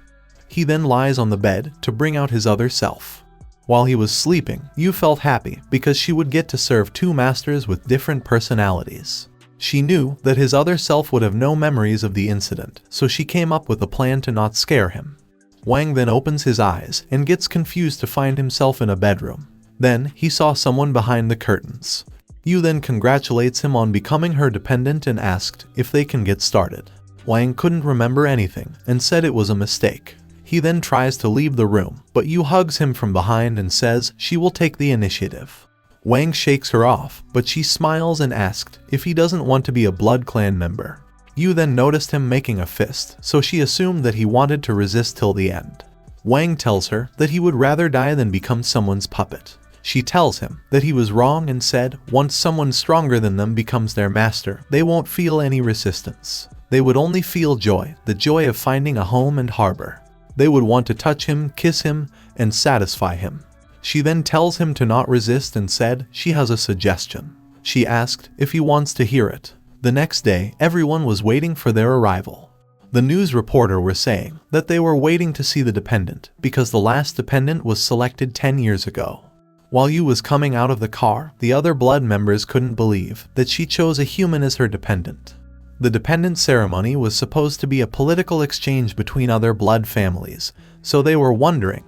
He then lies on the bed to bring out his other self. While he was sleeping, Yu felt happy because she would get to serve two masters with different personalities. She knew that his other self would have no memories of the incident, so she came up with a plan to not scare him. Wang then opens his eyes and gets confused to find himself in a bedroom. Then he saw someone behind the curtains. Yu then congratulates him on becoming her dependent and asked if they can get started. Wang couldn't remember anything and said it was a mistake. He then tries to leave the room, but Yu hugs him from behind and says she will take the initiative. Wang shakes her off, but she smiles and asked if he doesn't want to be a blood clan member. Yu then noticed him making a fist, so she assumed that he wanted to resist till the end. Wang tells her that he would rather die than become someone's puppet. She tells him that he was wrong and said once someone stronger than them becomes their master, they won't feel any resistance. They would only feel joy, the joy of finding a home and harbor. They would want to touch him, kiss him, and satisfy him. She then tells him to not resist and said she has a suggestion. She asked if he wants to hear it. The next day, everyone was waiting for their arrival. The news reporter were saying that they were waiting to see the dependent because the last dependent was selected 10 years ago. While Yu was coming out of the car, the other blood members couldn't believe that she chose a human as her dependent. The dependent ceremony was supposed to be a political exchange between other blood families, so they were wondering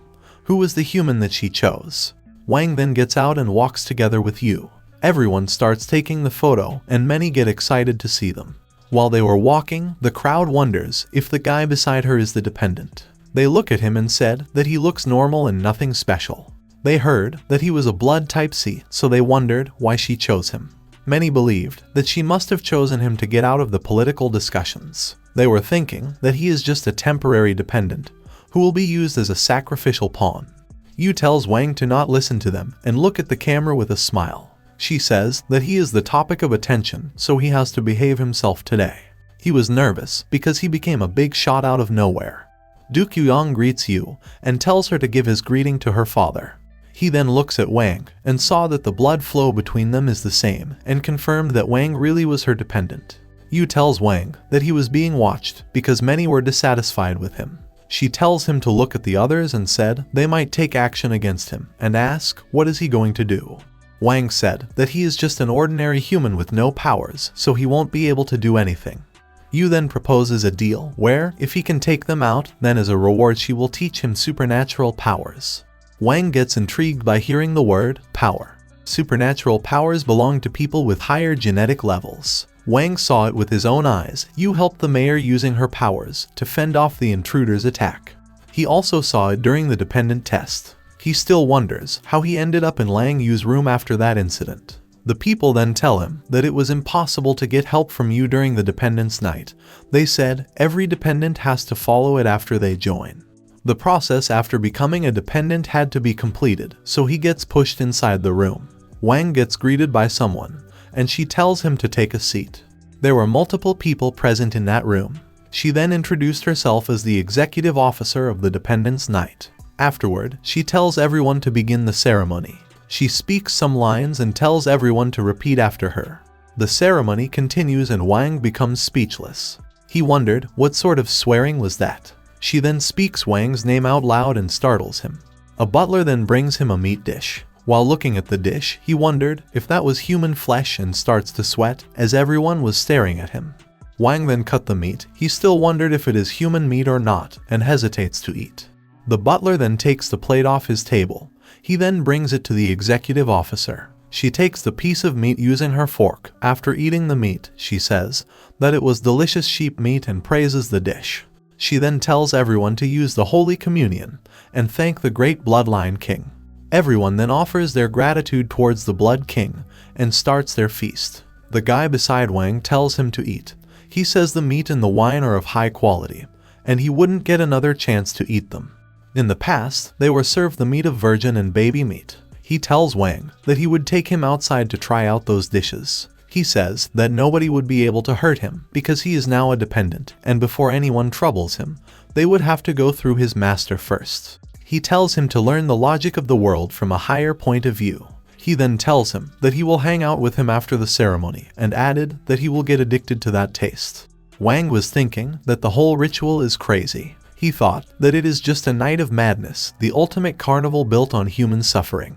who was the human that she chose. Wang then gets out and walks together with Yu. Everyone starts taking the photo and many get excited to see them. While they were walking, the crowd wonders if the guy beside her is the dependent. They look at him and said that he looks normal and nothing special. They heard that he was a blood type C, so they wondered why she chose him. Many believed that she must have chosen him to get out of the political discussions. They were thinking that he is just a temporary dependent who will be used as a sacrificial pawn. Yu tells Wang to not listen to them and look at the camera with a smile. She says that he is the topic of attention, so he has to behave himself today. He was nervous because he became a big shot out of nowhere. Du Qiyang greets Yu and tells her to give his greeting to her father. He then looks at Wang and saw that the blood flow between them is the same and confirmed that Wang really was her dependent. Yu tells Wang that he was being watched because many were dissatisfied with him. She tells him to look at the others and said they might take action against him and ask what is he going to do. Wang said that he is just an ordinary human with no powers, so he won't be able to do anything. Yu then proposes a deal where if he can take them out, then as a reward she will teach him supernatural powers. Wang gets intrigued by hearing the word power. Supernatural powers belong to people with higher genetic levels. Wang saw it with his own eyes. Yu helped the mayor using her powers to fend off the intruder's attack. He also saw it during the dependent test. He still wonders how he ended up in Lang Yu's room after that incident. The people then tell him that it was impossible to get help from Yu during the dependence night. They said every dependent has to follow it after they join. The process after becoming a dependent had to be completed, so he gets pushed inside the room. Wang gets greeted by someone, and she tells him to take a seat. There were multiple people present in that room. She then introduced herself as the executive officer of the dependence night. Afterward, she tells everyone to begin the ceremony. She speaks some lines and tells everyone to repeat after her. The ceremony continues and Wang becomes speechless. He wondered what sort of swearing was that. She then speaks Wang's name out loud and startles him. A butler then brings him a meat dish. While looking at the dish, he wondered if that was human flesh and starts to sweat as everyone was staring at him. Wang then cut the meat. He still wondered if it is human meat or not and hesitates to eat. The butler then takes the plate off his table. He then brings it to the executive officer. She takes the piece of meat using her fork. After eating the meat, she says that it was delicious sheep meat and praises the dish. She then tells everyone to use the Holy Communion and thank the great Bloodline King. Everyone then offers their gratitude towards the Blood King and starts their feast. The guy beside Wang tells him to eat. He says the meat and the wine are of high quality, and he wouldn't get another chance to eat them. In the past, they were served the meat of virgin and baby meat. He tells Wang that he would take him outside to try out those dishes. He says that nobody would be able to hurt him because he is now a dependent, and before anyone troubles him, they would have to go through his master first. He tells him to learn the logic of the world from a higher point of view. He then tells him that he will hang out with him after the ceremony and added that he will get addicted to that taste. Wang was thinking that the whole ritual is crazy. He thought that it is just a night of madness, the ultimate carnival built on human suffering.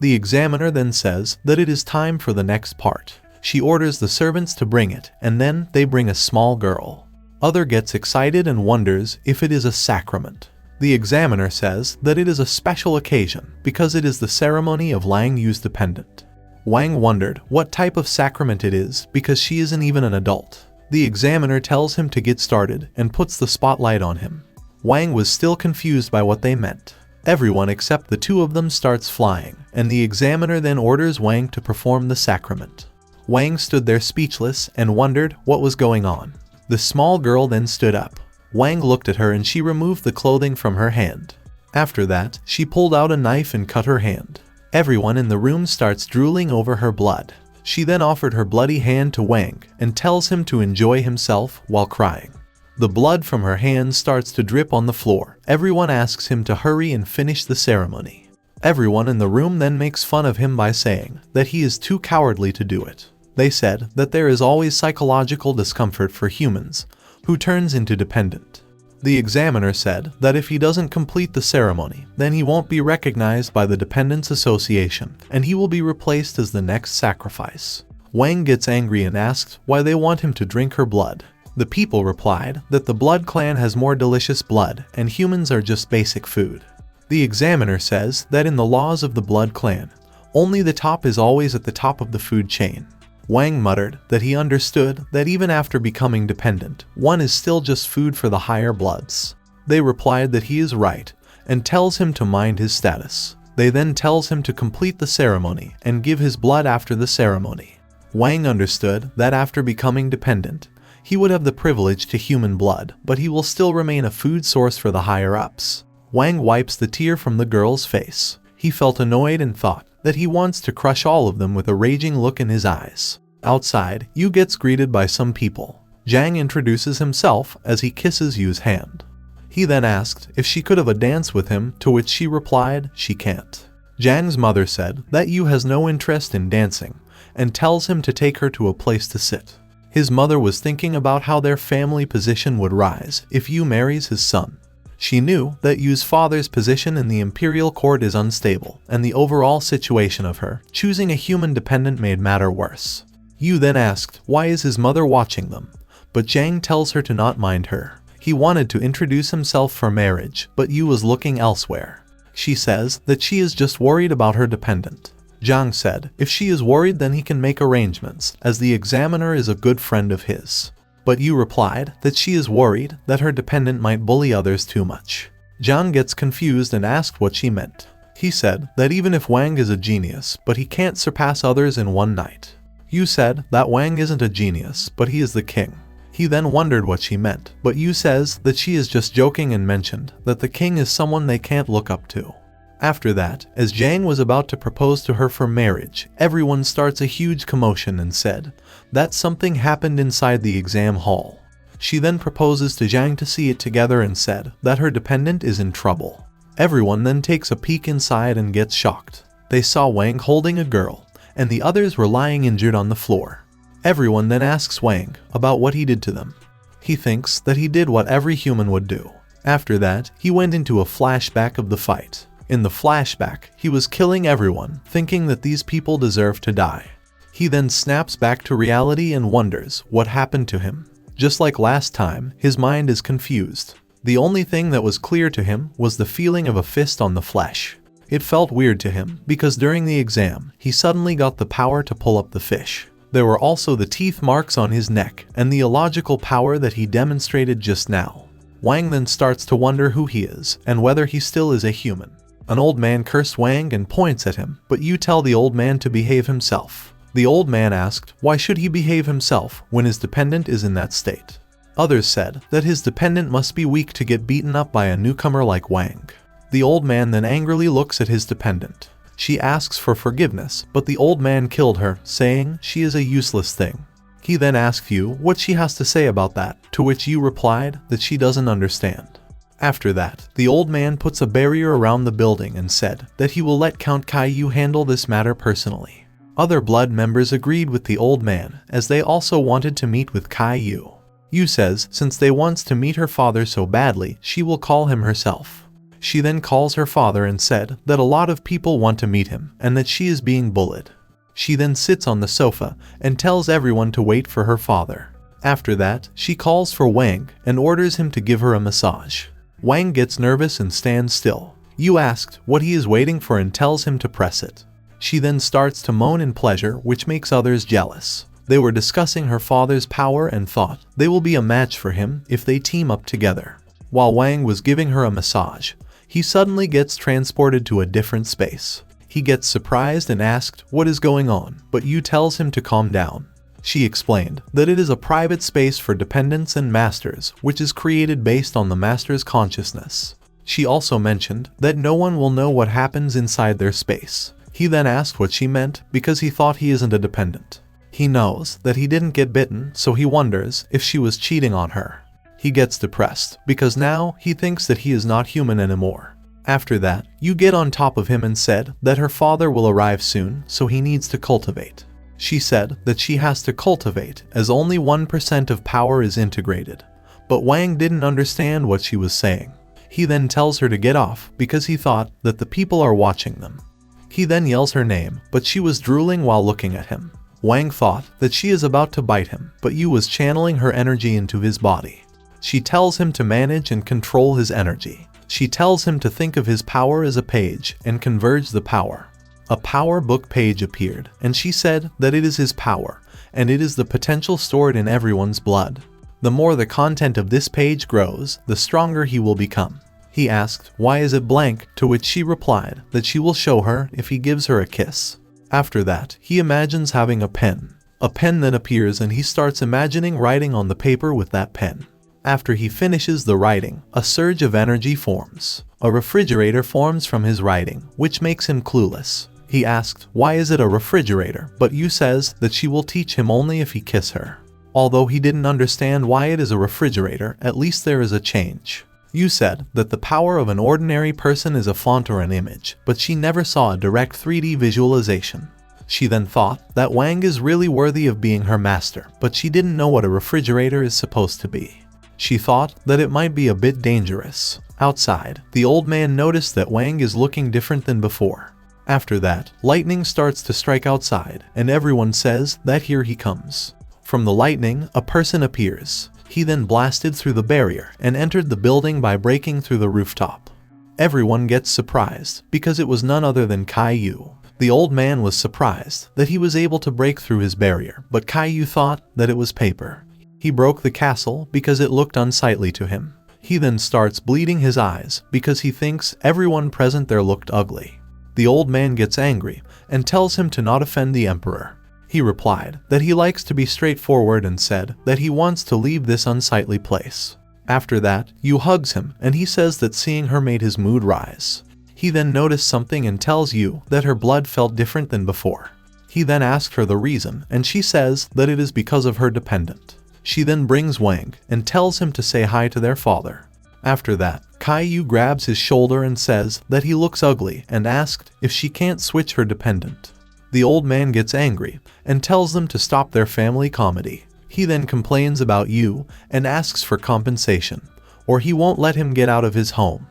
The examiner then says that it is time for the next part. She orders the servants to bring it, and then they bring a small girl. Other gets excited and wonders if it is a sacrament. The examiner says that it is a special occasion because it is the ceremony of Lang Yu's dependent. Wang wondered what type of sacrament it is because she isn't even an adult. The examiner tells him to get started and puts the spotlight on him. Wang was still confused by what they meant. Everyone except the two of them starts flying, and the examiner then orders Wang to perform the sacrament. Wang stood there speechless and wondered what was going on. The small girl then stood up. Wang looked at her and she removed the clothing from her hand. After that, she pulled out a knife and cut her hand. Everyone in the room starts drooling over her blood. She then offered her bloody hand to Wang and tells him to enjoy himself while crying. The blood from her hand starts to drip on the floor. Everyone asks him to hurry and finish the ceremony. Everyone in the room then makes fun of him by saying that he is too cowardly to do it. They said that there is always psychological discomfort for humans who turns into dependent. The examiner said that if he doesn't complete the ceremony, then he won't be recognized by the Dependents Association and he will be replaced as the next sacrifice. Wang gets angry and asks why they want him to drink her blood. The people replied that the Blood Clan has more delicious blood and humans are just basic food. The examiner says that in the laws of the Blood Clan, only the top is always at the top of the food chain. Wang muttered that he understood that even after becoming dependent, one is still just food for the higher bloods. They replied that he is right and tells him to mind his status. They then tells him to complete the ceremony and give his blood after the ceremony. Wang understood that after becoming dependent, he would have the privilege to human blood, but he will still remain a food source for the higher-ups. Wang wipes the tear from the girl's face. He felt annoyed and thought that he wants to crush all of them with a raging look in his eyes. Outside, Yu gets greeted by some people. Zhang introduces himself as he kisses Yu's hand. He then asked if she could have a dance with him, to which she replied she can't. Zhang's mother said that Yu has no interest in dancing and tells him to take her to a place to sit. His mother was thinking about how their family position would rise if Yu marries his son. She knew that Yu's father's position in the imperial court is unstable, and the overall situation of her choosing a human dependent made matter worse. Yu then asked why is his mother watching them, but Zhang tells her to not mind her. He wanted to introduce himself for marriage, but Yu was looking elsewhere. She says that she is just worried about her dependent. Zhang said if she is worried then he can make arrangements, as the examiner is a good friend of his. But Yu replied that she is worried that her dependent might bully others too much. Zhang gets confused and asked what she meant. He said that even if Wang is a genius, but he can't surpass others in one night. Yu said that Wang isn't a genius, but he is the king. He then wondered what she meant, but Yu says that she is just joking and mentioned that the king is someone they can't look up to. After that, as Zhang was about to propose to her for marriage, everyone starts a huge commotion and said that something happened inside the exam hall. She then proposes to Zhang to see it together and said that her dependent is in trouble. Everyone then takes a peek inside and gets shocked. They saw Wang holding a girl, and the others were lying injured on the floor. Everyone then asks Wang about what he did to them. He thinks that he did what every human would do. After that, he went into a flashback of the fight. In the flashback, he was killing everyone, thinking that these people deserve to die. He then snaps back to reality and wonders what happened to him. Just like last time, his mind is confused. The only thing that was clear to him was the feeling of a fist on the flesh. It felt weird to him because during the exam, he suddenly got the power to pull up the fish. There were also the teeth marks on his neck and the illogical power that he demonstrated just now. Wang then starts to wonder who he is and whether he still is a human. An old man cursed Wang and points at him, but you tell the old man to behave himself. The old man asked why should he behave himself when his dependent is in that state. Others said that his dependent must be weak to get beaten up by a newcomer like Wang. The old man then angrily looks at his dependent. She asks for forgiveness, but the old man killed her, saying she is a useless thing. He then asked Yu what she has to say about that, to which Yu replied that she doesn't understand. After that, the old man puts a barrier around the building and said that he will let Count Kai-Yu handle this matter personally. Other blood members agreed with the old man, as they also wanted to meet with Kai-Yu. Yu says since they wants to meet her father so badly, she will call him herself. She then calls her father and said that a lot of people want to meet him and that she is being bullied. She then sits on the sofa and tells everyone to wait for her father. After that, she calls for Wang and orders him to give her a massage. Wang gets nervous and stands still. Yu asked what he is waiting for and tells him to press it. She then starts to moan in pleasure, which makes others jealous. They were discussing her father's power and thought they will be a match for him if they team up together. While Wang was giving her a massage, he suddenly gets transported to a different space. He gets surprised and asked what is going on, but Yu tells him to calm down. She explained that it is a private space for dependents and masters, which is created based on the master's consciousness. She also mentioned that no one will know what happens inside their space. He then asked what she meant because he thought he isn't a dependent. He knows that he didn't get bitten, so he wonders if she was cheating on her. He gets depressed because now he thinks that he is not human anymore. After that, you get on top of him and said that her father will arrive soon, so he needs to cultivate. She said that she has to cultivate as only 1% of power is integrated. But Wang didn't understand what she was saying. He then tells her to get off because he thought that the people are watching them. He then yells her name, but she was drooling while looking at him. Wang thought that she is about to bite him, but Yu was channeling her energy into his body. She tells him to manage and control his energy. She tells him to think of his power as a page and converge the power. A power book page appeared, and she said that it is his power, and it is the potential stored in everyone's blood. The more the content of this page grows, the stronger he will become. He asked, why is it blank, to which she replied that she will show her if he gives her a kiss. After that, he imagines having a pen. A pen then appears and he starts imagining writing on the paper with that pen. After he finishes the writing, a surge of energy forms. A refrigerator forms from his writing, which makes him clueless. He asked, why is it a refrigerator, but Yu says that she will teach him only if he kiss her. Although he didn't understand why it is a refrigerator, at least there is a change. Yu said that the power of an ordinary person is a font or an image, but she never saw a direct 3D visualization. She then thought that Wang is really worthy of being her master, but she didn't know what a refrigerator is supposed to be. She thought that it might be a bit dangerous. Outside, the old man noticed that Wang is looking different than before. After that, lightning starts to strike outside, and everyone says that here he comes. From the lightning, a person appears. He then blasted through the barrier and entered the building by breaking through the rooftop. Everyone gets surprised because it was none other than Kai-Yu. The old man was surprised that he was able to break through his barrier, but Kai-Yu thought that it was paper. He broke the castle because it looked unsightly to him. He then starts bleeding his eyes because he thinks everyone present there looked ugly. The old man gets angry and tells him to not offend the emperor. He replied that he likes to be straightforward and said that he wants to leave this unsightly place. After that, Yu hugs him and he says that seeing her made his mood rise. He then noticed something and tells Yu that her blood felt different than before. He then asked her the reason and she says that it is because of her dependent. She then brings Wang and tells him to say hi to their father. After that, Yu grabs his shoulder and says that he looks ugly and asked if she can't switch her dependent. The old man gets angry and tells them to stop their family comedy. He then complains about Yu and asks for compensation, or he won't let him get out of his home.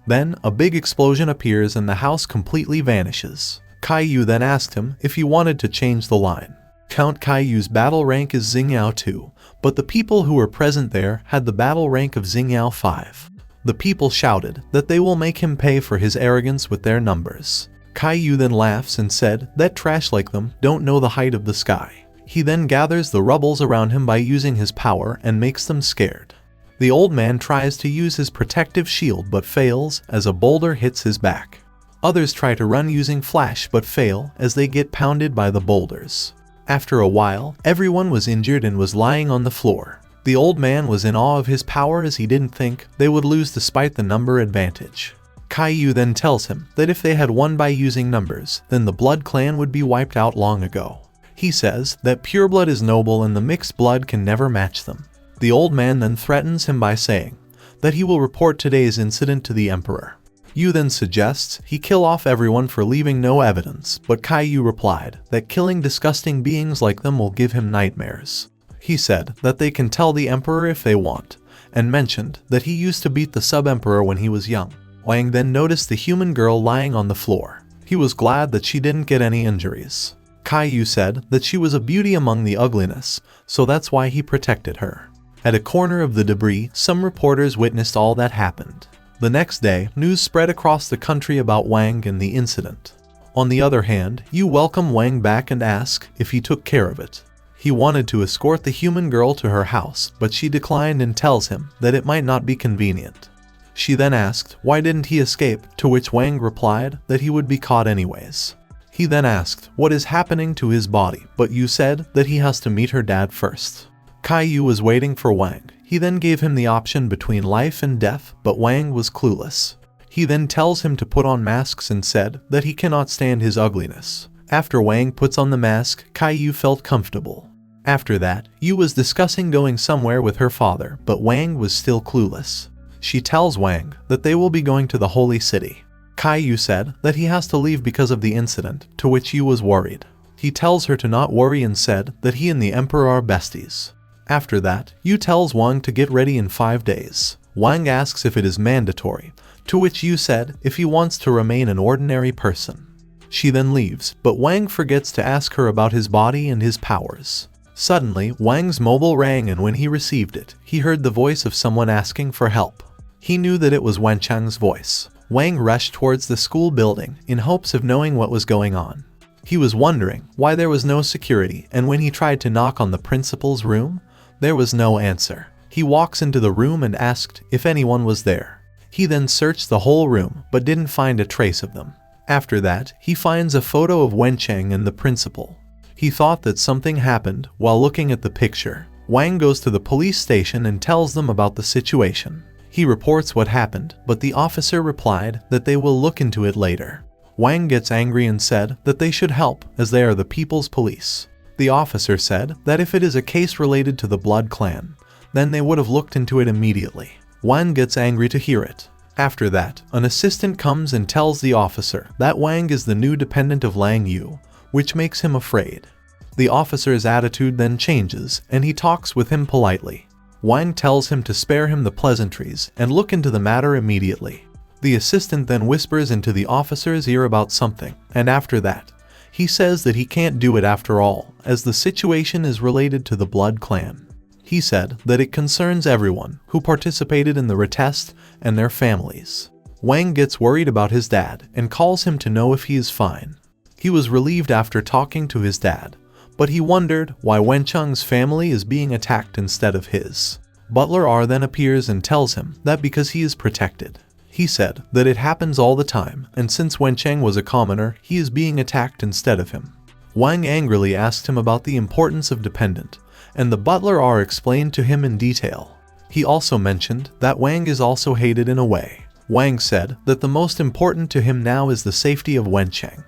Then, a big explosion appears and the house completely vanishes. Yu then asked him if he wanted to change the line. Count Yu's battle rank is Xingyao 2, but the people who were present there had the battle rank of Xingyao 5. The people shouted that they will make him pay for his arrogance with their numbers. Yu then laughs and said that trash like them don't know the height of the sky. He then gathers the rebels around him by using his power and makes them scared. The old man tries to use his protective shield but fails as a boulder hits his back. Others try to run using flash but fail as they get pounded by the boulders. After a while, everyone was injured and was lying on the floor. The old man was in awe of his power as he didn't think they would lose despite the number advantage. Yu then tells him that if they had won by using numbers, then the blood clan would be wiped out long ago. He says that pure blood is noble and the mixed blood can never match them. The old man then threatens him by saying that he will report today's incident to the emperor. Yu then suggests he kill off everyone for leaving no evidence, but Yu replied that killing disgusting beings like them will give him nightmares. He said that they can tell the emperor if they want, and mentioned that he used to beat the sub-emperor when he was young. Wang then noticed the human girl lying on the floor. He was glad that she didn't get any injuries. Yu said that she was a beauty among the ugliness, so that's why he protected her. At a corner of the debris, some reporters witnessed all that happened. The next day, news spread across the country about Wang and the incident. On the other hand, Yu welcomed Wang back and asked if he took care of it. He wanted to escort the human girl to her house, but she declined and tells him that it might not be convenient. She then asked why didn't he escape, to which Wang replied that he would be caught anyways. He then asked what is happening to his body, but Yu said that he has to meet her dad first. Yu was waiting for Wang. He then gave him the option between life and death, but Wang was clueless. He then tells him to put on masks and said that he cannot stand his ugliness. After Wang puts on the mask, Yu felt comfortable. After that, Yu was discussing going somewhere with her father, but Wang was still clueless. She tells Wang that they will be going to the holy city. Yu said that he has to leave because of the incident, to which Yu was worried. He tells her to not worry and said that he and the emperor are besties. After that, Yu tells Wang to get ready in 5 days. Wang asks if it is mandatory, to which Yu said if he wants to remain an ordinary person. She then leaves, but Wang forgets to ask her about his body and his powers. Suddenly, Wang's mobile rang and when he received it, he heard the voice of someone asking for help. He knew that it was Wenchang's voice. Wang rushed towards the school building in hopes of knowing what was going on. He was wondering why there was no security, and when he tried to knock on the principal's room, there was no answer. He walks into the room and asked if anyone was there. He then searched the whole room but didn't find a trace of them. After that, he finds a photo of Wenchang and the principal. He thought that something happened while looking at the picture. Wang goes to the police station and tells them about the situation. He reports what happened, but the officer replied that they will look into it later. Wang gets angry and said that they should help as they are the people's police. The officer said that if it is a case related to the blood clan, then they would have looked into it immediately. Wang gets angry to hear it. After that, an assistant comes and tells the officer that Wang is the new dependent of Lang Yu, which makes him afraid. The officer's attitude then changes and he talks with him politely. Wang tells him to spare him the pleasantries and look into the matter immediately. The assistant then whispers into the officer's ear about something, and after that, he says that he can't do it after all, as the situation is related to the blood clan. He said that it concerns everyone who participated in the retest and their families. Wang gets worried about his dad and calls him to know if he is fine. He was relieved after talking to his dad, but he wondered why Wenchang's family is being attacked instead of his. Butler R then appears and tells him that because he is protected, He said that it happens all the time, and since Wencheng was a commoner, he is being attacked instead of him. Wang angrily asked him about the importance of dependent, and the butler R explained to him in detail. He also mentioned that Wang is also hated in a way. Wang said that the most important to him now is the safety of Wencheng.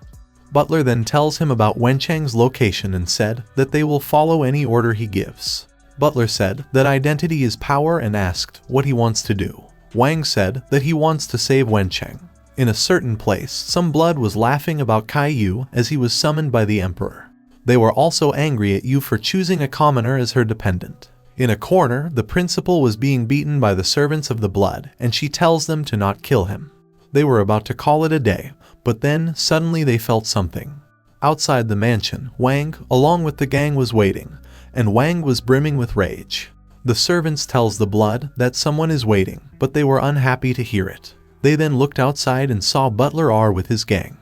Butler then tells him about Wencheng's location and said that they will follow any order he gives. Butler said that identity is power and asked what he wants to do. Wang said that he wants to save Wencheng. In a certain place, some blood was laughing about Kai Yu as he was summoned by the emperor. They were also angry at Yu for choosing a commoner as her dependent. In a corner, the principal was being beaten by the servants of the blood, and she tells them to not kill him. They were about to call it a day, but then suddenly they felt something. Outside the mansion, Wang, along with the gang, was waiting, and Wang was brimming with rage. The servants tells the blood that someone is waiting, but they were unhappy to hear it. They then looked outside and saw Butler R with his gang.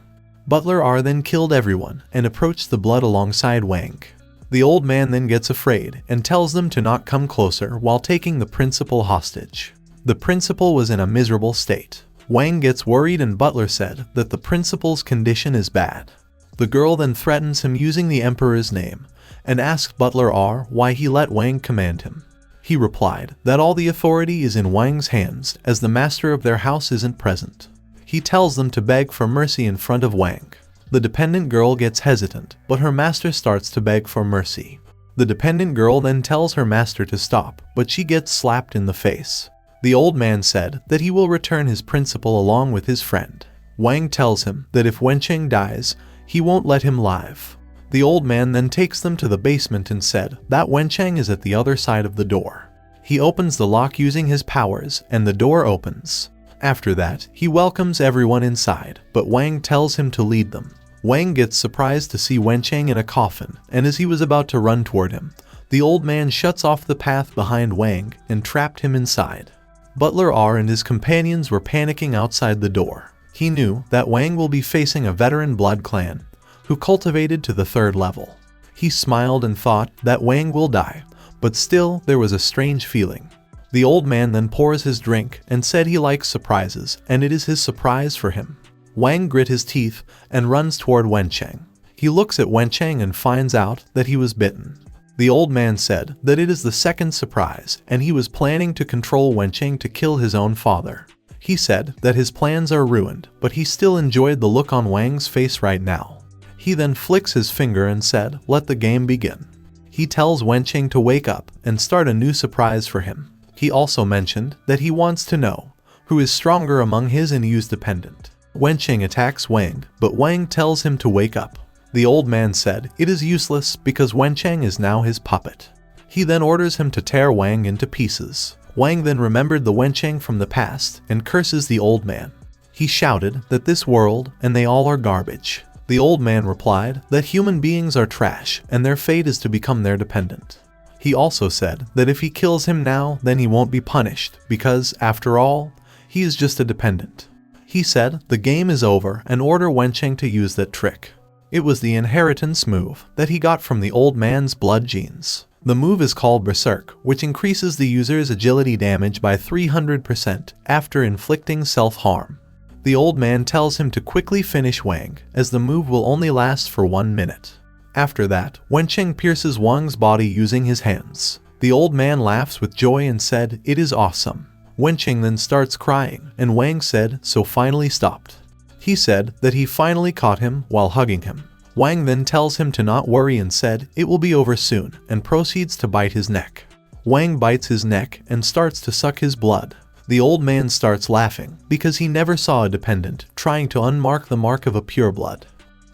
Butler R then killed everyone and approached the blood alongside Wang. The old man then gets afraid and tells them to not come closer while taking the principal hostage. The principal was in a miserable state. Wang gets worried and Butler said that the principal's condition is bad. The girl then threatens him using the emperor's name and asked Butler R why he let Wang command him. He replied that all the authority is in Wang's hands as the master of their house isn't present. He tells them to beg for mercy in front of Wang. The dependent girl gets hesitant, but her master starts to beg for mercy. The dependent girl then tells her master to stop, but she gets slapped in the face. The old man said that he will return his principal along with his friend. Wang tells him that if Wencheng dies, he won't let him live. The old man then takes them to the basement and said that Wencheng is at the other side of the door. He opens the lock using his powers, and the door opens. After that, he welcomes everyone inside, but Wang tells him to lead them. Wang gets surprised to see Wencheng in a coffin, and as he was about to run toward him, the old man shuts off the path behind Wang and trapped him inside. Butler R and his companions were panicking outside the door. He knew that Wang will be facing a veteran blood clan, who cultivated to the 3rd level. He smiled and thought that Wang will die, but still there was a strange feeling. The old man then pours his drink and said he likes surprises, and it is his surprise for him. Wang grit his teeth and runs toward Wencheng. He looks at Wencheng and finds out that he was bitten. The old man said that it is the 2nd surprise, and he was planning to control Wencheng to kill his own father. He said that his plans are ruined, but he still enjoyed the look on Wang's face right now. He then flicks his finger and said, "Let the game begin." He tells Wencheng to wake up and start a new surprise for him. He also mentioned that he wants to know who is stronger among his and Yu's dependent. Wencheng attacks Wang, but Wang tells him to wake up. The old man said it is useless because Wencheng is now his puppet. He then orders him to tear Wang into pieces. Wang then remembered the Wencheng from the past and curses the old man. He shouted that this world and they all are garbage. The old man replied that human beings are trash and their fate is to become their dependent. He also said that if he kills him now, then he won't be punished because, after all, he is just a dependent. He said the game is over and order Wencheng to use that trick. It was the inheritance move that he got from the old man's blood genes. The move is called Berserk, which increases the user's agility damage by 300% after inflicting self-harm. The old man tells him to quickly finish Wang, as the move will only last for 1 minute. After that, Wencheng pierces Wang's body using his hands. The old man laughs with joy and said, "It is awesome." Wencheng then starts crying, and Wang said, "So finally stopped." He said that he finally caught him while hugging him. Wang then tells him to not worry and said, "It will be over soon," and proceeds to bite his neck. Wang bites his neck and starts to suck his blood. The old man starts laughing because he never saw a dependent trying to unmark the mark of a pureblood.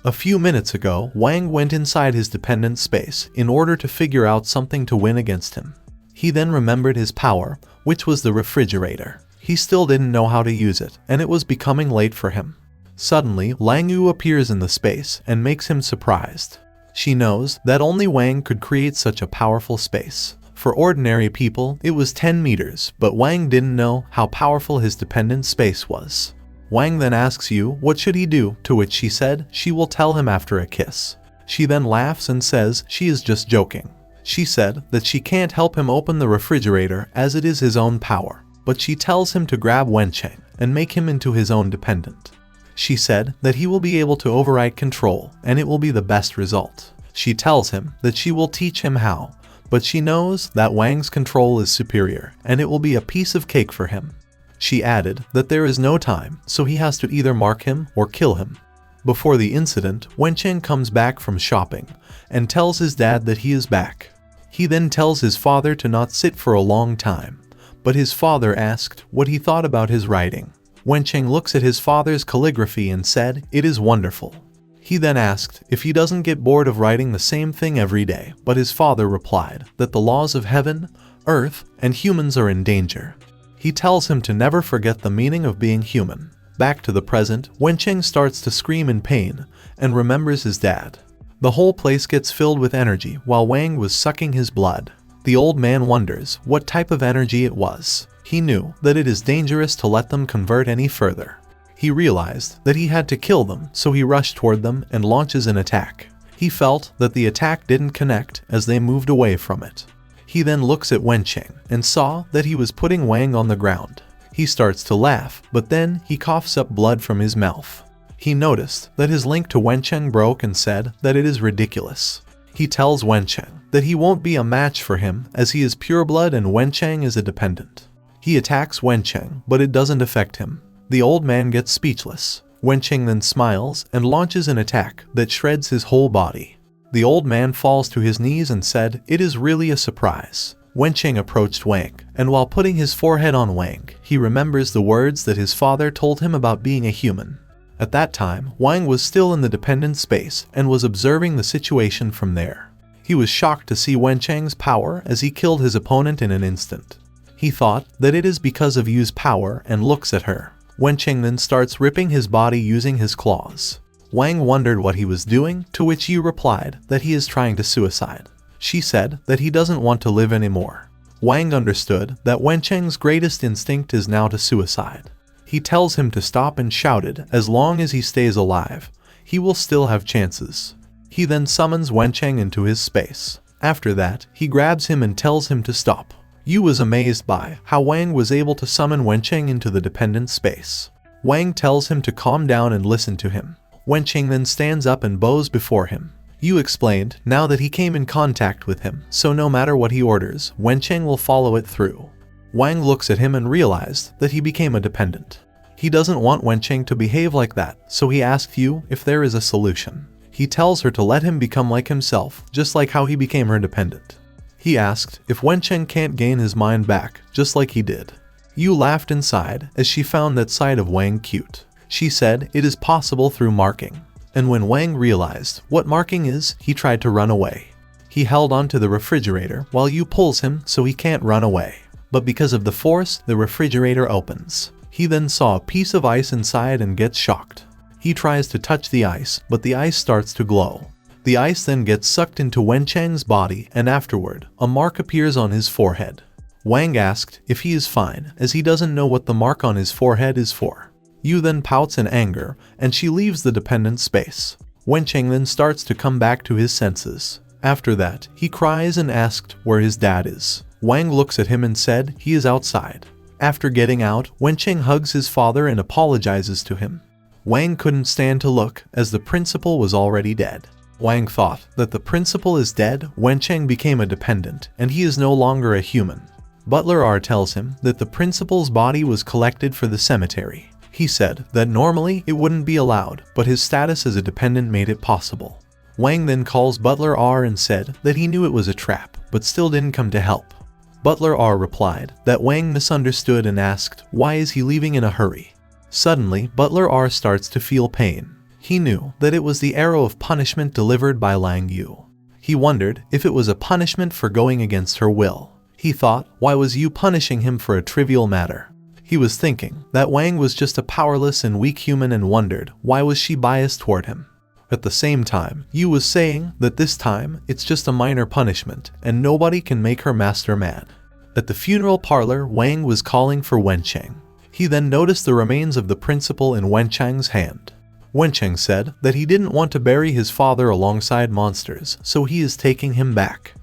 A few minutes ago, Wang went inside his dependent's space in order to figure out something to win against him. He then remembered his power, which was the refrigerator. He still didn't know how to use it, and it was becoming late for him. Suddenly, Lang Yu appears in the space and makes him surprised. She knows that only Wang could create such a powerful space. For ordinary people, it was 10 meters, but Wang didn't know how powerful his dependent space was. Wang then asks Yu what should he do, to which she said she will tell him after a kiss. She then laughs and says she is just joking. She said that she can't help him open the refrigerator as it is his own power, but she tells him to grab Wencheng and make him into his own dependent. She said that he will be able to override control and it will be the best result. She tells him that she will teach him how, but she knows that Wang's control is superior and it will be a piece of cake for him. She added that there is no time, so he has to either mark him or kill him. Before the incident, Wencheng comes back from shopping and tells his dad that he is back. He then tells his father to not sit for a long time, but his father asked what he thought about his writing. Wencheng looks at his father's calligraphy and said, "It is wonderful." He then asked if he doesn't get bored of writing the same thing every day, but his father replied that the laws of heaven, earth, and humans are in danger. He tells him to never forget the meaning of being human. Back to the present, Wencheng starts to scream in pain and remembers his dad. The whole place gets filled with energy while Wang was sucking his blood. The old man wonders what type of energy it was. He knew that it is dangerous to let them convert any further. He realized that he had to kill them, so he rushed toward them and launches an attack. He felt that the attack didn't connect as they moved away from it. He then looks at Wencheng and saw that he was putting Wang on the ground. He starts to laugh, but then he coughs up blood from his mouth. He noticed that his link to Wencheng broke and said that it is ridiculous. He tells Wencheng that he won't be a match for him as he is pure blood and Wencheng is a dependent. He attacks Wencheng, but it doesn't affect him. The old man gets speechless. Wencheng then smiles and launches an attack that shreds his whole body. The old man falls to his knees and said, "It is really a surprise." Wencheng approached Wang, and while putting his forehead on Wang, he remembers the words that his father told him about being a human. At that time, Wang was still in the dependent space and was observing the situation from there. He was shocked to see Wencheng's power as he killed his opponent in an instant. He thought that it is because of Yu's power and looks at her. Wencheng then starts ripping his body using his claws. Wang wondered what he was doing, to which Yu replied that he is trying to suicide. She said that he doesn't want to live anymore. Wang understood that Wencheng's greatest instinct is now to suicide. He tells him to stop and shouted, as long as he stays alive, he will still have chances. He then summons Wencheng into his space. After that, he grabs him and tells him to stop. Yu was amazed by how Wang was able to summon Wencheng into the dependent space. Wang tells him to calm down and listen to him. Wencheng then stands up and bows before him. Yu explained now that he came in contact with him, so no matter what he orders, Wencheng will follow it through. Wang looks at him and realized that he became a dependent. He doesn't want Wencheng to behave like that, so he asked Yu if there is a solution. He tells her to let him become like himself, just like how he became her dependent. He asked if Wencheng can't gain his mind back, just like he did. Yu laughed inside as she found that side of Wang cute. She said it is possible through marking. And when Wang realized what marking is, he tried to run away. He held onto the refrigerator while Yu pulls him so he can't run away. But because of the force, the refrigerator opens. He then saw a piece of ice inside and gets shocked. He tries to touch the ice, but the ice starts to glow. The ice then gets sucked into Wencheng's body, and afterward, a mark appears on his forehead. Wang asked if he is fine, as he doesn't know what the mark on his forehead is for. Yu then pouts in anger, and she leaves the dependent space. Wencheng then starts to come back to his senses. After that, he cries and asked where his dad is. Wang looks at him and said he is outside. After getting out, Wencheng hugs his father and apologizes to him. Wang couldn't stand to look, as the principal was already dead. Wang thought that the principal is dead. Wencheng became a dependent, and he is no longer a human. Butler R tells him that the principal's body was collected for the cemetery. He said that normally it wouldn't be allowed, but his status as a dependent made it possible. Wang then calls Butler R and said that he knew it was a trap, but still didn't come to help. Butler R replied that Wang misunderstood and asked why is he leaving in a hurry. Suddenly, Butler R starts to feel pain. He knew that it was the arrow of punishment delivered by Lang Yu. He wondered if it was a punishment for going against her will. He thought, why was Yu punishing him for a trivial matter? He was thinking that Wang was just a powerless and weak human and wondered why was she biased toward him. At the same time, Yu was saying that this time it's just a minor punishment and nobody can make her master mad. At the funeral parlor, Wang was calling for Wencheng. He then noticed the remains of the principal in Wencheng's hand. Wencheng said that he didn't want to bury his father alongside monsters, so he is taking him back.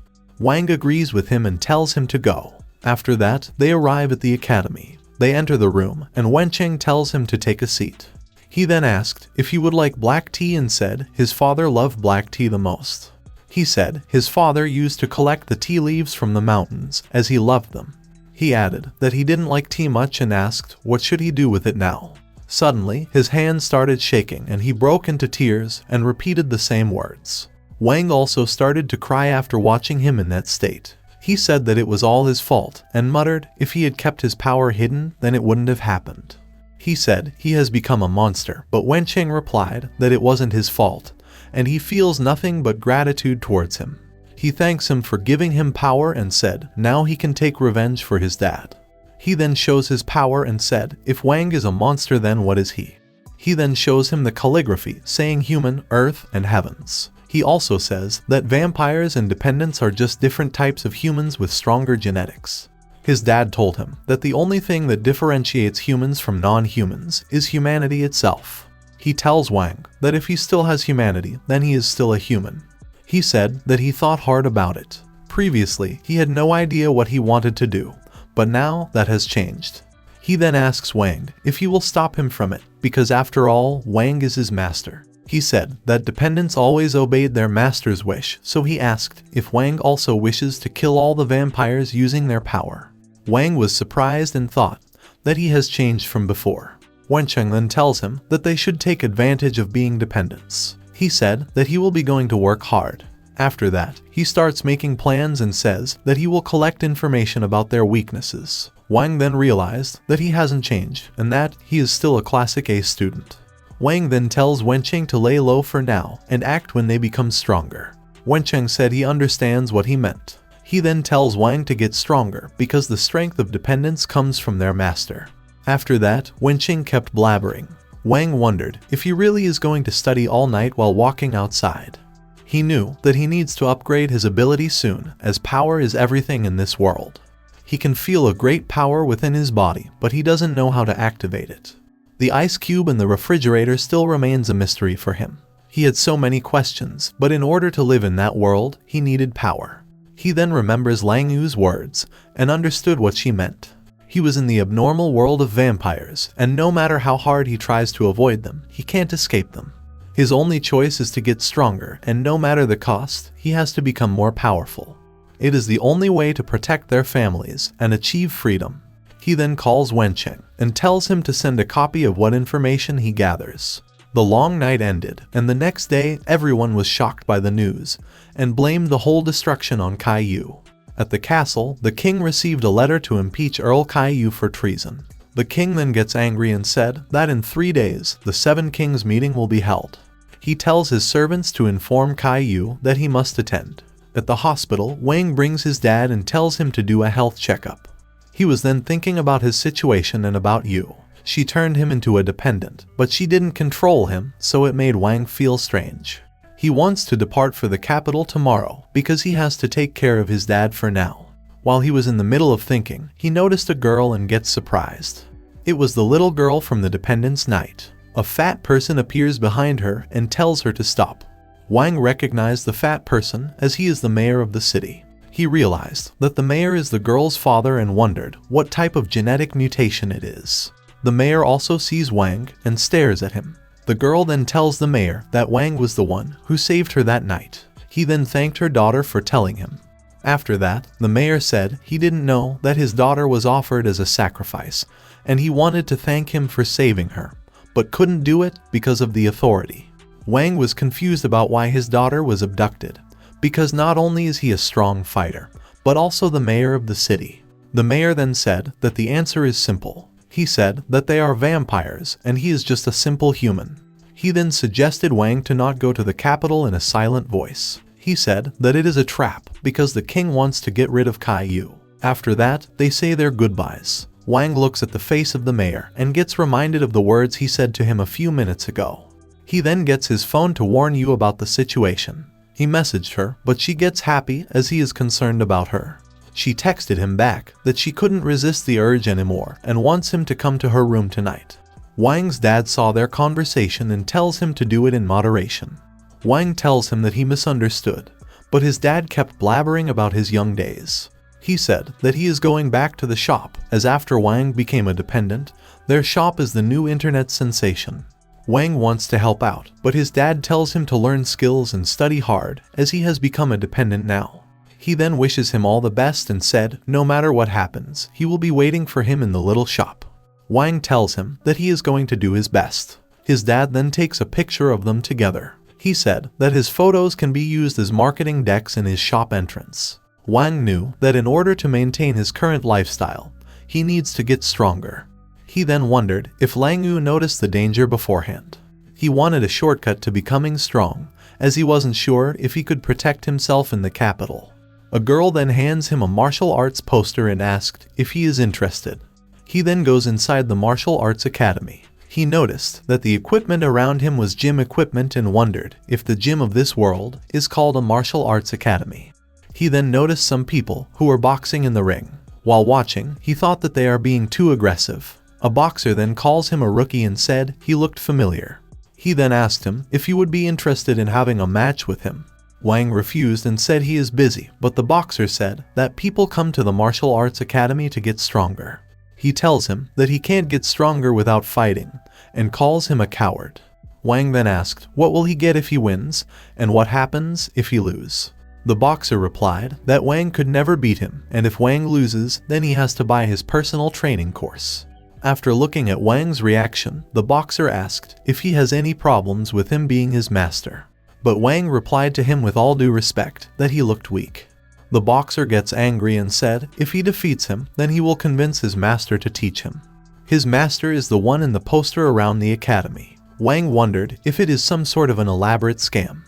Wang agrees with him and tells him to go. After that, they arrive at the academy. They enter the room, and Wencheng tells him to take a seat. He then asked if he would like black tea and said his father loved black tea the most. He said his father used to collect the tea leaves from the mountains as he loved them. He added that he didn't like tea much and asked what should he do with it now. Suddenly, his hands started shaking and he broke into tears and repeated the same words. Wang also started to cry after watching him in that state. He said that it was all his fault and muttered if he had kept his power hidden, then it wouldn't have happened. He said he has become a monster, but Wencheng replied that it wasn't his fault, and he feels nothing but gratitude towards him. He thanks him for giving him power and said now he can take revenge for his dad. He then shows his power and said if Wang is a monster then what is he? He then shows him the calligraphy saying human, earth, and heavens. He also says that vampires and dependents are just different types of humans with stronger genetics. His dad told him that the only thing that differentiates humans from non-humans is humanity itself. He tells Wang that if he still has humanity, then he is still a human. He said that he thought hard about it. Previously, he had no idea what he wanted to do, but now that has changed. He then asks Wang if he will stop him from it, because after all, Wang is his master. He said that dependents always obeyed their master's wish, so he asked if Wang also wishes to kill all the vampires using their power. Wang was surprised and thought that he has changed from before. Wencheng then tells him that they should take advantage of being dependents. He said that he will be going to work hard. After that, he starts making plans and says that he will collect information about their weaknesses. Wang then realized that he hasn't changed and that he is still a classic A student. Wang then tells Wencheng to lay low for now and act when they become stronger. Wencheng said he understands what he meant. He then tells Wang to get stronger because the strength of dependence comes from their master. After that, Wencheng kept blabbering. Wang wondered if he really is going to study all night while walking outside. He knew that he needs to upgrade his ability soon, as power is everything in this world. He can feel a great power within his body, but he doesn't know how to activate it. The ice cube in the refrigerator still remains a mystery for him. He had so many questions, but in order to live in that world, he needed power. He then remembers Lang Yu's words and understood what she meant. He was in the abnormal world of vampires, and no matter how hard he tries to avoid them, he can't escape them. His only choice is to get stronger, and no matter the cost, he has to become more powerful. It is the only way to protect their families and achieve freedom. He then calls Wencheng and tells him to send a copy of what information he gathers. The long night ended, and the next day everyone was shocked by the news and blamed the whole destruction on Caillou. At the castle, the king received a letter to impeach Earl Caillou for treason. The king then gets angry and said that in 3 days, the 7 kings meeting will be held. He tells his servants to inform Caillou that he must attend. At the hospital, Wang brings his dad and tells him to do a health checkup. He was then thinking about his situation and about Yu. She turned him into a dependent, but she didn't control him, so it made Wang feel strange. He wants to depart for the capital tomorrow because he has to take care of his dad for now. While he was in the middle of thinking, he noticed a girl and gets surprised. It was the little girl from the dependent's night. A fat person appears behind her and tells her to stop. Wang recognized the fat person as he is the mayor of the city. He realized that the mayor is the girl's father and wondered what type of genetic mutation it is. The mayor also sees Wang and stares at him. The girl then tells the mayor that Wang was the one who saved her that night. He then thanked her daughter for telling him. After that, the mayor said he didn't know that his daughter was offered as a sacrifice, and he wanted to thank him for saving her, but couldn't do it because of the authority. Wang was confused about why his daughter was abducted, because not only is he a strong fighter, but also the mayor of the city. The mayor then said that the answer is simple. He said that they are vampires and he is just a simple human. He then suggested Wang to not go to the capital in a silent voice. He said that it is a trap because the king wants to get rid of Caillou. After that, they say their goodbyes. Wang looks at the face of the mayor and gets reminded of the words he said to him a few minutes ago. He then gets his phone to warn Yu about the situation. He messaged her, but she gets happy as he is concerned about her. She texted him back that she couldn't resist the urge anymore and wants him to come to her room tonight. Wang's dad saw their conversation and tells him to do it in moderation. Wang tells him that he misunderstood, but his dad kept blabbering about his young days. He said that he is going back to the shop, as after Wang became a dependent, their shop is the new internet sensation. Wang wants to help out, but his dad tells him to learn skills and study hard, as he has become a dependent now. He then wishes him all the best and said, no matter what happens, he will be waiting for him in the little shop. Wang tells him that he is going to do his best. His dad then takes a picture of them together. He said that his photos can be used as marketing decks in his shop entrance. Wang knew that in order to maintain his current lifestyle, he needs to get stronger. He then wondered if Lang Yu noticed the danger beforehand. He wanted a shortcut to becoming strong, as he wasn't sure if he could protect himself in the capital. A girl then hands him a martial arts poster and asked if he is interested. He then goes inside the martial arts academy. He noticed that the equipment around him was gym equipment and wondered if the gym of this world is called a martial arts academy. He then noticed some people who were boxing in the ring. While watching, he thought that they are being too aggressive. A boxer then calls him a rookie and said he looked familiar. He then asked him if he would be interested in having a match with him. Wang refused and said he is busy, but the boxer said that people come to the martial arts academy to get stronger. He tells him that he can't get stronger without fighting, and calls him a coward. Wang then asked what will he get if he wins, and what happens if he loses. The boxer replied that Wang could never beat him, and if Wang loses, then he has to buy his personal training course. After looking at Wang's reaction, the boxer asked if he has any problems with him being his master. But Wang replied to him with all due respect that he looked weak. The boxer gets angry and said if he defeats him, then he will convince his master to teach him. His master is the one in the poster around the academy. Wang wondered if it is some sort of an elaborate scam.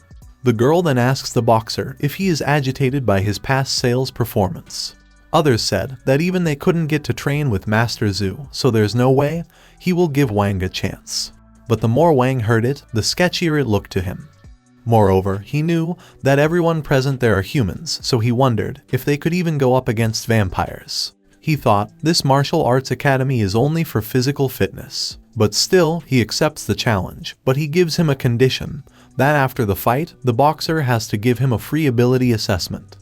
The girl then asks the boxer if he is agitated by his past sales performance. Others said that even they couldn't get to train with Master Zhu, so there's no way he will give Wang a chance. But the more Wang heard it, the sketchier it looked to him. Moreover, he knew that everyone present there are humans, so he wondered if they could even go up against vampires. He thought this martial arts academy is only for physical fitness. But still, he accepts the challenge, but he gives him a condition that after the fight, the boxer has to give him a free ability assessment.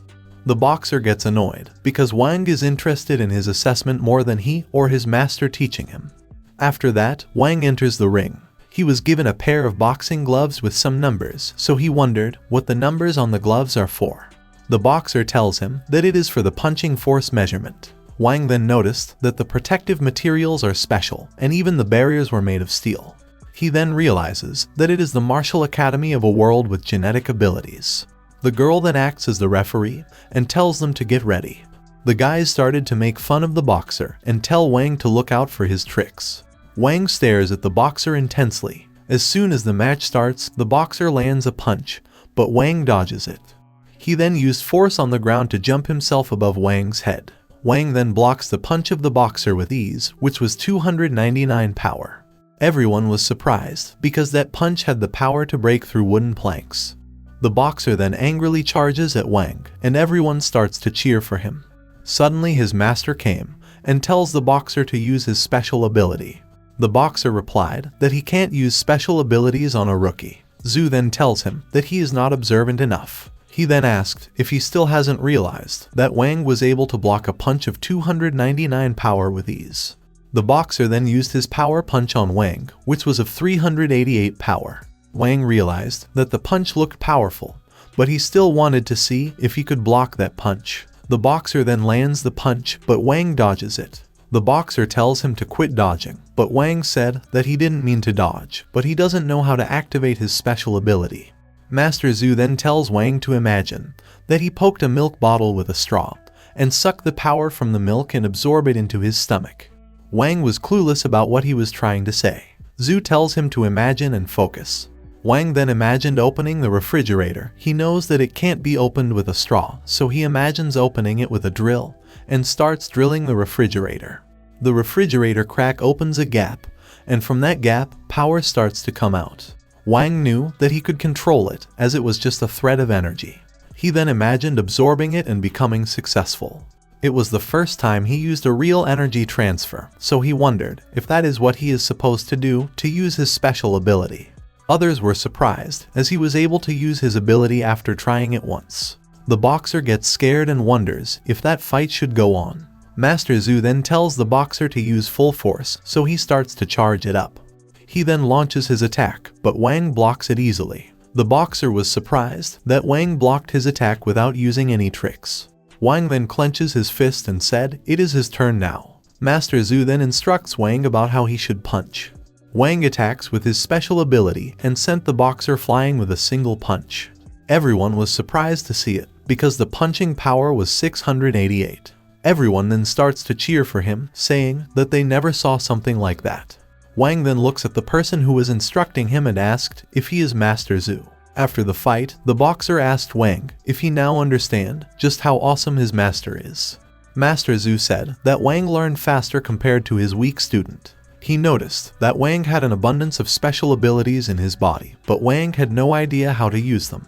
The boxer gets annoyed because Wang is interested in his assessment more than he or his master teaching him. After that, Wang enters the ring. He was given a pair of boxing gloves with some numbers, so he wondered what the numbers on the gloves are for. The boxer tells him that it is for the punching force measurement. Wang then noticed that the protective materials are special, and even the barriers were made of steel. He then realizes that it is the martial academy of a world with genetic abilities. The girl then acts as the referee and tells them to get ready. The guys started to make fun of the boxer and tell Wang to look out for his tricks. Wang stares at the boxer intensely. As soon as the match starts, the boxer lands a punch, but Wang dodges it. He then used force on the ground to jump himself above Wang's head. Wang then blocks the punch of the boxer with ease, which was 299 power. Everyone was surprised because that punch had the power to break through wooden planks. The boxer then angrily charges at Wang, and everyone starts to cheer for him. Suddenly his master came and tells the boxer to use his special ability. The boxer replied that he can't use special abilities on a rookie. Zhu then tells him that he is not observant enough. He then asked if he still hasn't realized that Wang was able to block a punch of 299 power with ease. The boxer then used his power punch on Wang, which was of 388 power. Wang realized that the punch looked powerful, but he still wanted to see if he could block that punch. The boxer then lands the punch, but Wang dodges it. The boxer tells him to quit dodging, but Wang said that he didn't mean to dodge, but he doesn't know how to activate his special ability. Master Zhu then tells Wang to imagine that he poked a milk bottle with a straw and sucked the power from the milk and absorb it into his stomach. Wang was clueless about what he was trying to say. Zhu tells him to imagine and focus. Wang then imagined opening the refrigerator. He knows that it can't be opened with a straw, so he imagines opening it with a drill and starts drilling the refrigerator. The refrigerator crack opens a gap, and from that gap, power starts to come out. Wang knew that he could control it, as it was just a thread of energy. He then imagined absorbing it and becoming successful. It was the first time he used a real energy transfer, so he wondered if that is what he is supposed to do to use his special ability. Others were surprised, as he was able to use his ability after trying it once. The boxer gets scared and wonders if that fight should go on. Master Zhu then tells the boxer to use full force, so he starts to charge it up. He then launches his attack, but Wang blocks it easily. The boxer was surprised that Wang blocked his attack without using any tricks. Wang then clenches his fist and said, "It is his turn now." Master Zhu then instructs Wang about how he should punch. Wang attacks with his special ability and sent the boxer flying with a single punch. Everyone was surprised to see it, because the punching power was 688. Everyone then starts to cheer for him, saying that they never saw something like that. Wang then looks at the person who was instructing him and asked if he is Master Zhu. After the fight, the boxer asked Wang if he now understand just how awesome his master is. Master Zhu said that Wang learned faster compared to his weak student. He noticed that Wang had an abundance of special abilities in his body, but Wang had no idea how to use them.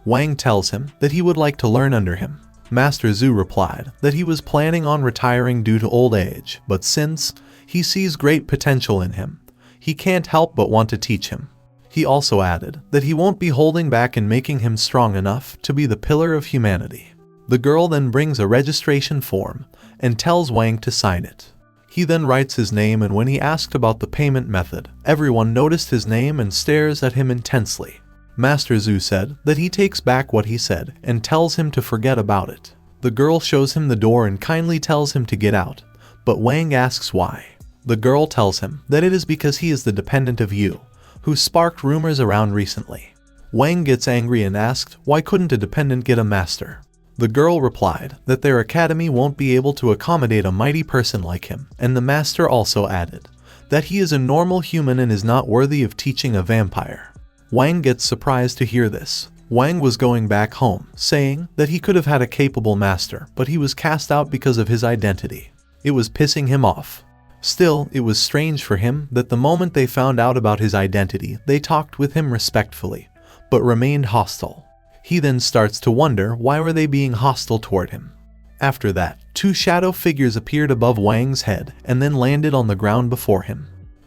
Wang tells him that he would like to learn under him. Master Zhu replied that he was planning on retiring due to old age, but since he sees great potential in him, he can't help but want to teach him. He also added that he won't be holding back in making him strong enough to be the pillar of humanity. The girl then brings a registration form and tells Wang to sign it. He then writes his name, and when he asked about the payment method, everyone noticed his name and stares at him intensely. Master Zhu said that he takes back what he said and tells him to forget about it. The girl shows him the door and kindly tells him to get out, but Wang asks why. The girl tells him that it is because he is the dependent of Yu, who sparked rumors around recently. Wang gets angry and asked why couldn't a dependent get a master. The girl replied that their academy won't be able to accommodate a mighty person like him, and the master also added that he is a normal human and is not worthy of teaching a vampire. Wang gets surprised to hear this. Wang was going back home, saying that he could have had a capable master, but he was cast out because of his identity. It was pissing him off. Still, it was strange for him that the moment they found out about his identity, they talked with him respectfully, but remained hostile. He then starts to wonder why were they being hostile toward him. After that, two shadow figures appeared above Wang's head and then landed on the ground before him.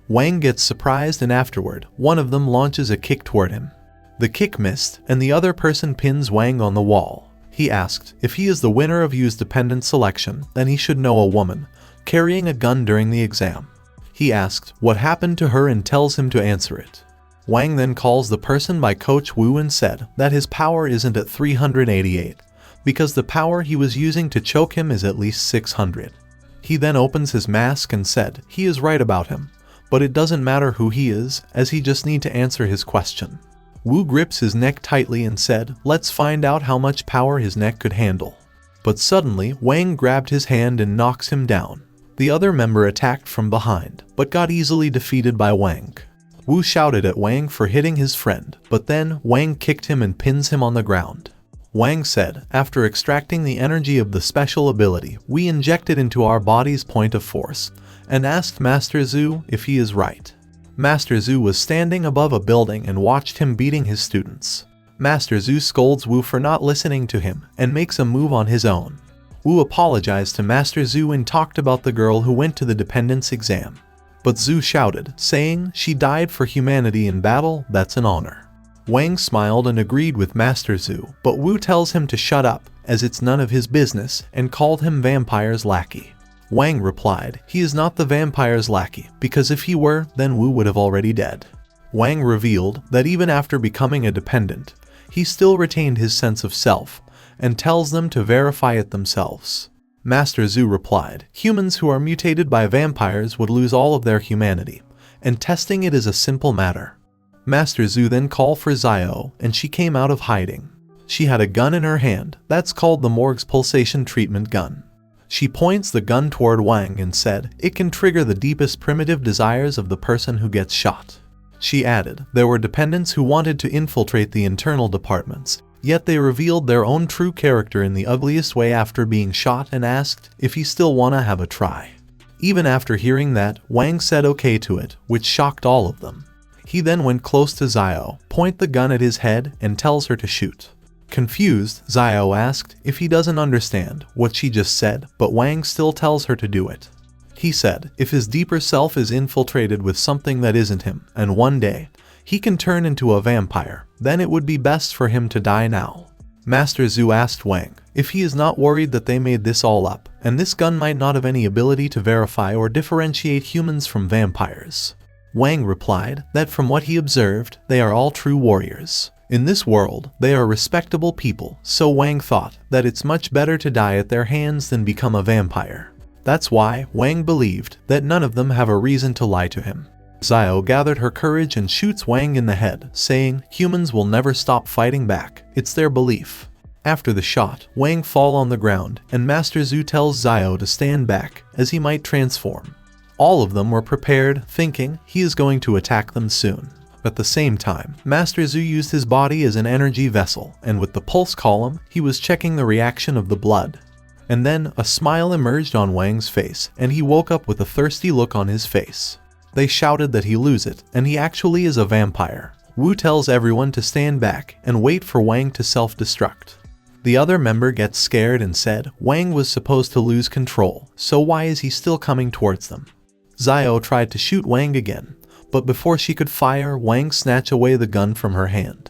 Wang gets surprised, and afterward, one of them launches a kick toward him. The kick missed, and the other person pins Wang on the wall. He asked if he is the winner of Yu's dependent selection, then he should know a woman carrying a gun during the exam. He asked what happened to her and tells him to answer it. Wang then calls the person by Coach Wu and said that his power isn't at 388, because the power he was using to choke him is at least 600. He then opens his mask and said he is right about him, but it doesn't matter who he is, as he just need to answer his question. Wu grips his neck tightly and said, let's find out how much power his neck could handle. But suddenly, Wang grabbed his hand and knocks him down. The other member attacked from behind, but got easily defeated by Wang. Wu shouted at Wang for hitting his friend, but then Wang kicked him and pins him on the ground. Wang said, after extracting the energy of the special ability, we inject it into our body's point of force, and asked Master Zhu if he is right. Master Zhu was standing above a building and watched him beating his students. Master Zhu scolds Wu for not listening to him and makes a move on his own. Wu apologized to Master Zhu and talked about the girl who went to the dependence exam. But Zhu shouted, saying she died for humanity in battle, that's an honor. Wang smiled and agreed with Master Zhu, but Wu tells him to shut up, as it's none of his business, and called him vampire's lackey. Wang replied, he is not the vampire's lackey, because if he were, then Wu would have already dead. Wang revealed that even after becoming a dependent, he still retained his sense of self, and tells them to verify it themselves. Master Zhu replied, humans who are mutated by vampires would lose all of their humanity, and testing it is a simple matter. Master Zhu then called for Xiao, and she came out of hiding. She had a gun in her hand, that's called the Morg's pulsation treatment gun. She points the gun toward Wang and said it can trigger the deepest primitive desires of the person who gets shot. She added, there were dependents who wanted to infiltrate the internal departments, yet they revealed their own true character in the ugliest way after being shot and asked if he still wanna have a try. Even after hearing that, Wang said okay to it, which shocked all of them. He then went close to Xiao, point the gun at his head, and tells her to shoot. Confused, Xiao asked if he doesn't understand what she just said, but Wang still tells her to do it. He said if his deeper self is infiltrated with something that isn't him, and one day he can turn into a vampire, then it would be best for him to die now. Master Zhu asked Wang if he is not worried that they made this all up, and this gun might not have any ability to verify or differentiate humans from vampires. Wang replied that from what he observed, they are all true warriors. In this world, they are respectable people, so Wang thought that it's much better to die at their hands than become a vampire. That's why Wang believed that none of them have a reason to lie to him. Zio gathered her courage and shoots Wang in the head, saying, "Humans will never stop fighting back, it's their belief." After the shot, Wang falls on the ground, and Master Zhu tells Zio to stand back, as he might transform. All of them were prepared, thinking he is going to attack them soon. At the same time, Master Zhu used his body as an energy vessel, and with the pulse column, he was checking the reaction of the blood. And then, a smile emerged on Wang's face, and he woke up with a thirsty look on his face. They shouted that he lose it, and he actually is a vampire. Wu tells everyone to stand back and wait for Wang to self-destruct. The other member gets scared and said Wang was supposed to lose control, so why is he still coming towards them? Zio tried to shoot Wang again, but before she could fire, Wang snatched away the gun from her hand.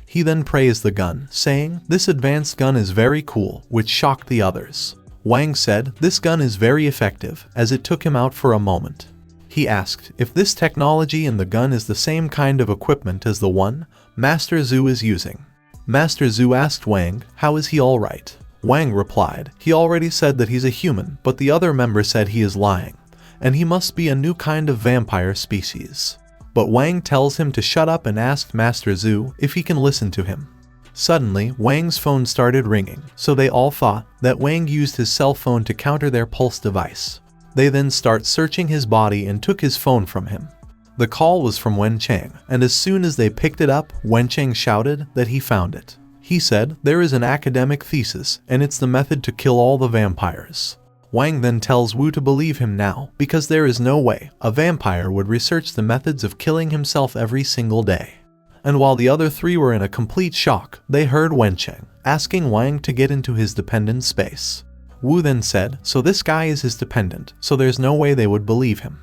He then praised the gun, saying, "This advanced gun is very cool," which shocked the others. Wang said this gun is very effective, as it took him out for a moment. He asked if this technology in the gun is the same kind of equipment as the one Master Zhu is using. Master Zhu asked Wang, how is he alright? Wang replied, he already said that he's a human, but the other member said he is lying, and he must be a new kind of vampire species. But Wang tells him to shut up and asked Master Zhu if he can listen to him. Suddenly, Wang's phone started ringing, so they all thought that Wang used his cell phone to counter their pulse device. They then start searching his body and took his phone from him. The call was from Wen Cheng, and as soon as they picked it up, Wen Cheng shouted that he found it. He said, there is an academic thesis, and it's the method to kill all the vampires. Wang then tells Wu to believe him now, because there is no way a vampire would research the methods of killing himself every single day. And while the other three were in a complete shock, they heard Wen Cheng asking Wang to get into his dependent space. Wu then said, so this guy is his dependent, so there's no way they would believe him.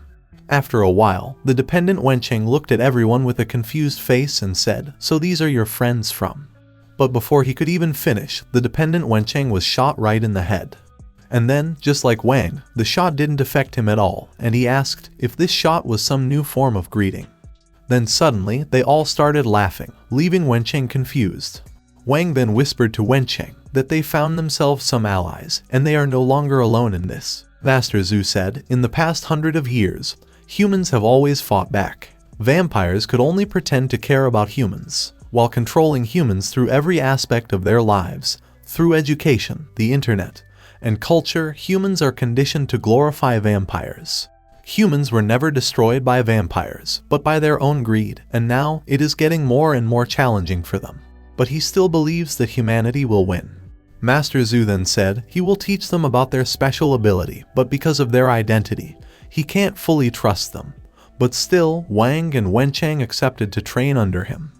After a while, the dependent Wen Cheng looked at everyone with a confused face and said, so these are your friends from? But before he could even finish, the dependent Wen Cheng was shot right in the head. And then, just like Wang, the shot didn't affect him at all, and he asked if this shot was some new form of greeting. Then suddenly, they all started laughing, leaving Wen Cheng confused. Wang then whispered to Wen Cheng that they found themselves some allies, and they are no longer alone in this. Master Zhu said, in the past 100 of years, humans have always fought back. Vampires could only pretend to care about humans, while controlling humans through every aspect of their lives. Through education, the internet, and culture, humans are conditioned to glorify vampires. Humans were never destroyed by vampires, but by their own greed, and now it is getting more and more challenging for them. But he still believes that humanity will win. Master Zhu then said he will teach them about their special ability, but because of their identity, he can't fully trust them. But still, Wang and Wen Cheng accepted to train under him.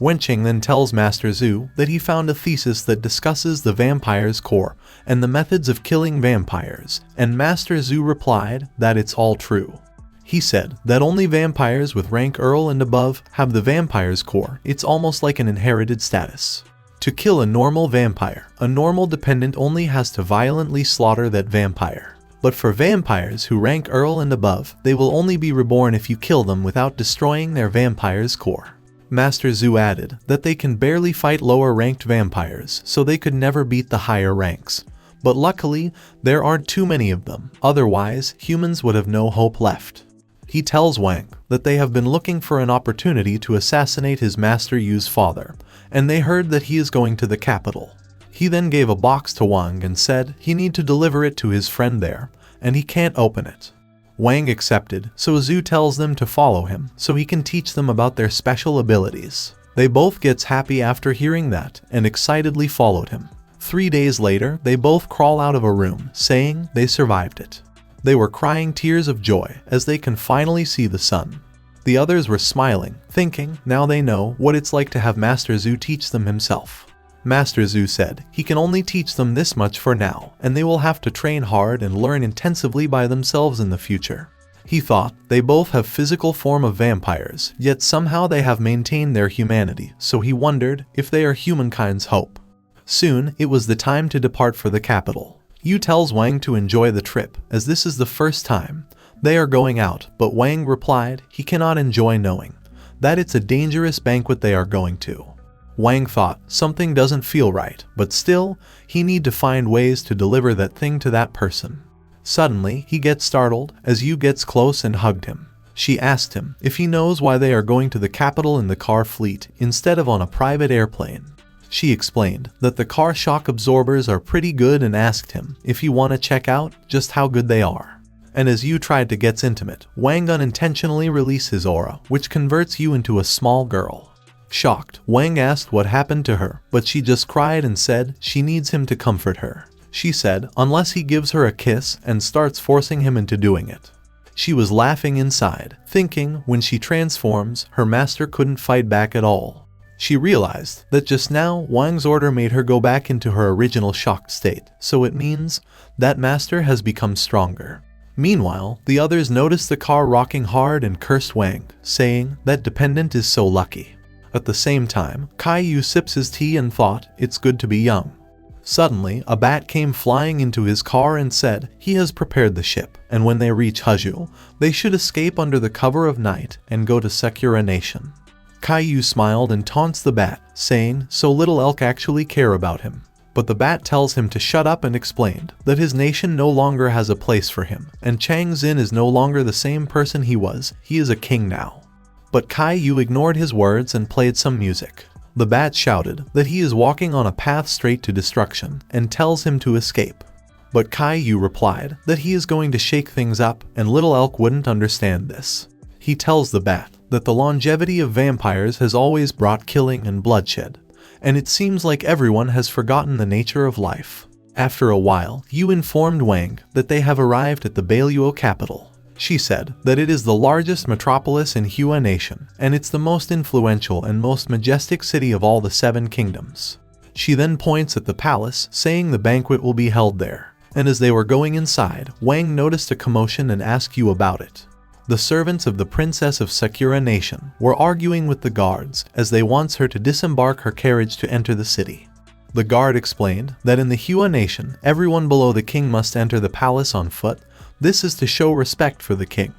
Wen Cheng then tells Master Zhu that he found a thesis that discusses the vampire's core and the methods of killing vampires, and Master Zhu replied that it's all true. He said that only vampires with rank Earl and above have the vampire's core. It's almost like an inherited status. To kill a normal vampire, a normal dependent only has to violently slaughter that vampire. But for vampires who rank Earl and above, they will only be reborn if you kill them without destroying their vampire's core. Master Zhu added that they can barely fight lower-ranked vampires, so they could never beat the higher ranks. But luckily, there aren't too many of them, otherwise humans would have no hope left. He tells Wang that they have been looking for an opportunity to assassinate his Master Yu's father, and they heard that he is going to the capital. He then gave a box to Wang and said he need to deliver it to his friend there, and he can't open it. Wang accepted, so Zhu tells them to follow him so he can teach them about their special abilities. They both gets happy after hearing that and excitedly followed him. 3 days later, they both crawl out of a room, saying they survived it. They were crying tears of joy as they can finally see the sun. The others were smiling, thinking now they know what it's like to have Master Zhu teach them himself. Master Zhu said he can only teach them this much for now, and they will have to train hard and learn intensively by themselves in the future. He thought they both have physical form of vampires, yet somehow they have maintained their humanity, so he wondered if they are humankind's hope. Soon, it was the time to depart for the capital. Yu tells Wang to enjoy the trip, as this is the first time they are going out, but Wang replied he cannot enjoy knowing that it's a dangerous banquet they are going to. Wang thought something doesn't feel right, but still, he need to find ways to deliver that thing to that person. Suddenly, he gets startled as Yu gets close and hugged him. She asked him if he knows why they are going to the capital in the car fleet instead of on a private airplane. She explained that the car shock absorbers are pretty good and asked him if he want to check out just how good they are. And as Yu tried to get intimate, Wang unintentionally released his aura, which converts Yu into a small girl. Shocked, Wang asked what happened to her, but she just cried and said she needs him to comfort her. She said unless he gives her a kiss and starts forcing him into doing it. She was laughing inside, thinking when she transforms, her master couldn't fight back at all. She realized that just now Wang's order made her go back into her original shocked state, so it means that master has become stronger. Meanwhile, the others noticed the car rocking hard and cursed Wang, saying that dependent is so lucky. At the same time, Kai-Yu sips his tea and thought it's good to be young. Suddenly, a bat came flying into his car and said he has prepared the ship, and when they reach Haju, they should escape under the cover of night and go to Sakura Nation. Kai-Yu smiled and taunts the bat, saying so little elk actually care about him. But the bat tells him to shut up and explained that his nation no longer has a place for him, and Chang Xin is no longer the same person he was, he is a king now. But Kai-Yu ignored his words and played some music. The bat shouted that he is walking on a path straight to destruction and tells him to escape. But Kai-Yu replied that he is going to shake things up, and little elk wouldn't understand this. He tells the bat that the longevity of vampires has always brought killing and bloodshed, and it seems like everyone has forgotten the nature of life. After a while, Yu informed Wang that they have arrived at the Bailuo capital. She said that it is the largest metropolis in Hua Nation, and it's the most influential and most majestic city of all the 7 kingdoms. She then points at the palace, saying the banquet will be held there, and as they were going inside, Wang noticed a commotion and asked Yu about it. The servants of the princess of Sakura Nation were arguing with the guards as they wants her to disembark her carriage to enter the city. The guard explained that in the Hua Nation, everyone below the king must enter the palace on foot. This is to show respect for the king.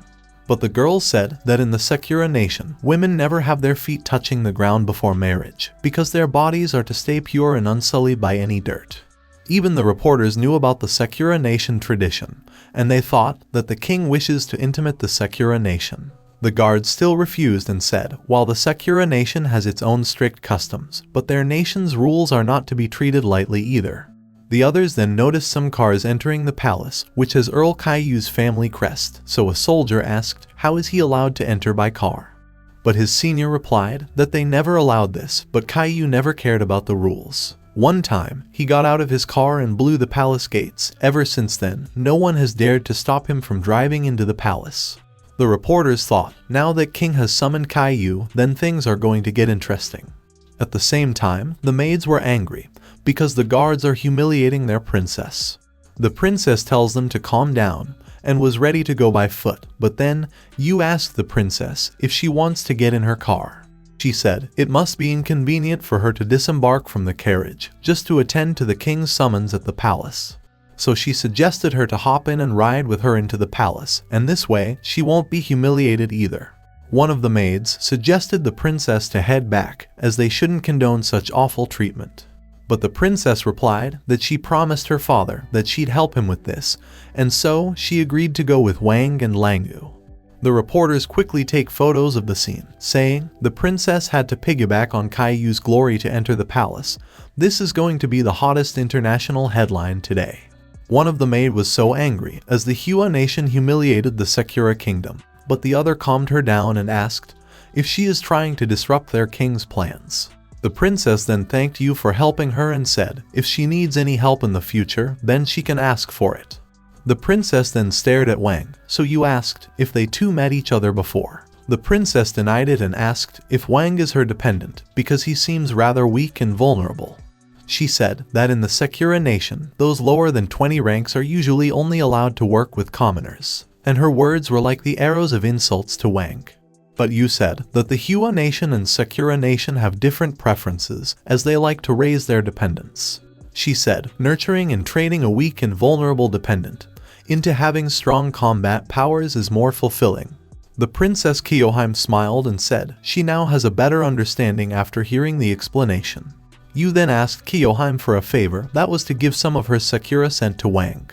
But the girls said that in the Sakura Nation, women never have their feet touching the ground before marriage, because their bodies are to stay pure and unsullied by any dirt. Even the reporters knew about the Sakura Nation tradition, and they thought that the king wishes to intimate the Sakura Nation. The guards still refused and said, while the Sakura Nation has its own strict customs, but their nation's rules are not to be treated lightly either. The others then noticed some cars entering the palace, which has Earl Kai-Yu's family crest, so a soldier asked how is he allowed to enter by car. But his senior replied that they never allowed this, but Kai-Yu never cared about the rules. One time, he got out of his car and blew the palace gates. Ever since then, no one has dared to stop him from driving into the palace. The reporters thought, now that King has summoned Kai-Yu, then things are going to get interesting. At the same time, the maids were angry, because the guards are humiliating their princess. The princess tells them to calm down, and was ready to go by foot, but then, Yu asked the princess if she wants to get in her car. She said it must be inconvenient for her to disembark from the carriage, just to attend to the king's summons at the palace. So she suggested her to hop in and ride with her into the palace, and this way, she won't be humiliated either. One of the maids suggested the princess to head back, as they shouldn't condone such awful treatment. But the princess replied that she promised her father that she'd help him with this, and so she agreed to go with Wang and Langu. The reporters quickly take photos of the scene, saying the princess had to piggyback on Kai-Yu's glory to enter the palace. This is going to be the hottest international headline today. One of the maid was so angry as the Hua Nation humiliated the Sakura Kingdom, but the other calmed her down and asked if she is trying to disrupt their king's plans. The princess then thanked Yu for helping her and said if she needs any help in the future, then she can ask for it. The princess then stared at Wang, so Yu asked if they two met each other before. The princess denied it and asked if Wang is her dependent, because he seems rather weak and vulnerable. She said that in the Sakura Nation, those lower than 20 ranks are usually only allowed to work with commoners, and her words were like the arrows of insults to Wang. But Yu said that the Hua nation and Sakura nation have different preferences as they like to raise their dependents. She said, nurturing and training a weak and vulnerable dependent into having strong combat powers is more fulfilling. The Princess Kyoheim smiled and said she now has a better understanding after hearing the explanation. Yu then asked Kyoheim for a favor that was to give some of her Sakura scent to Wang.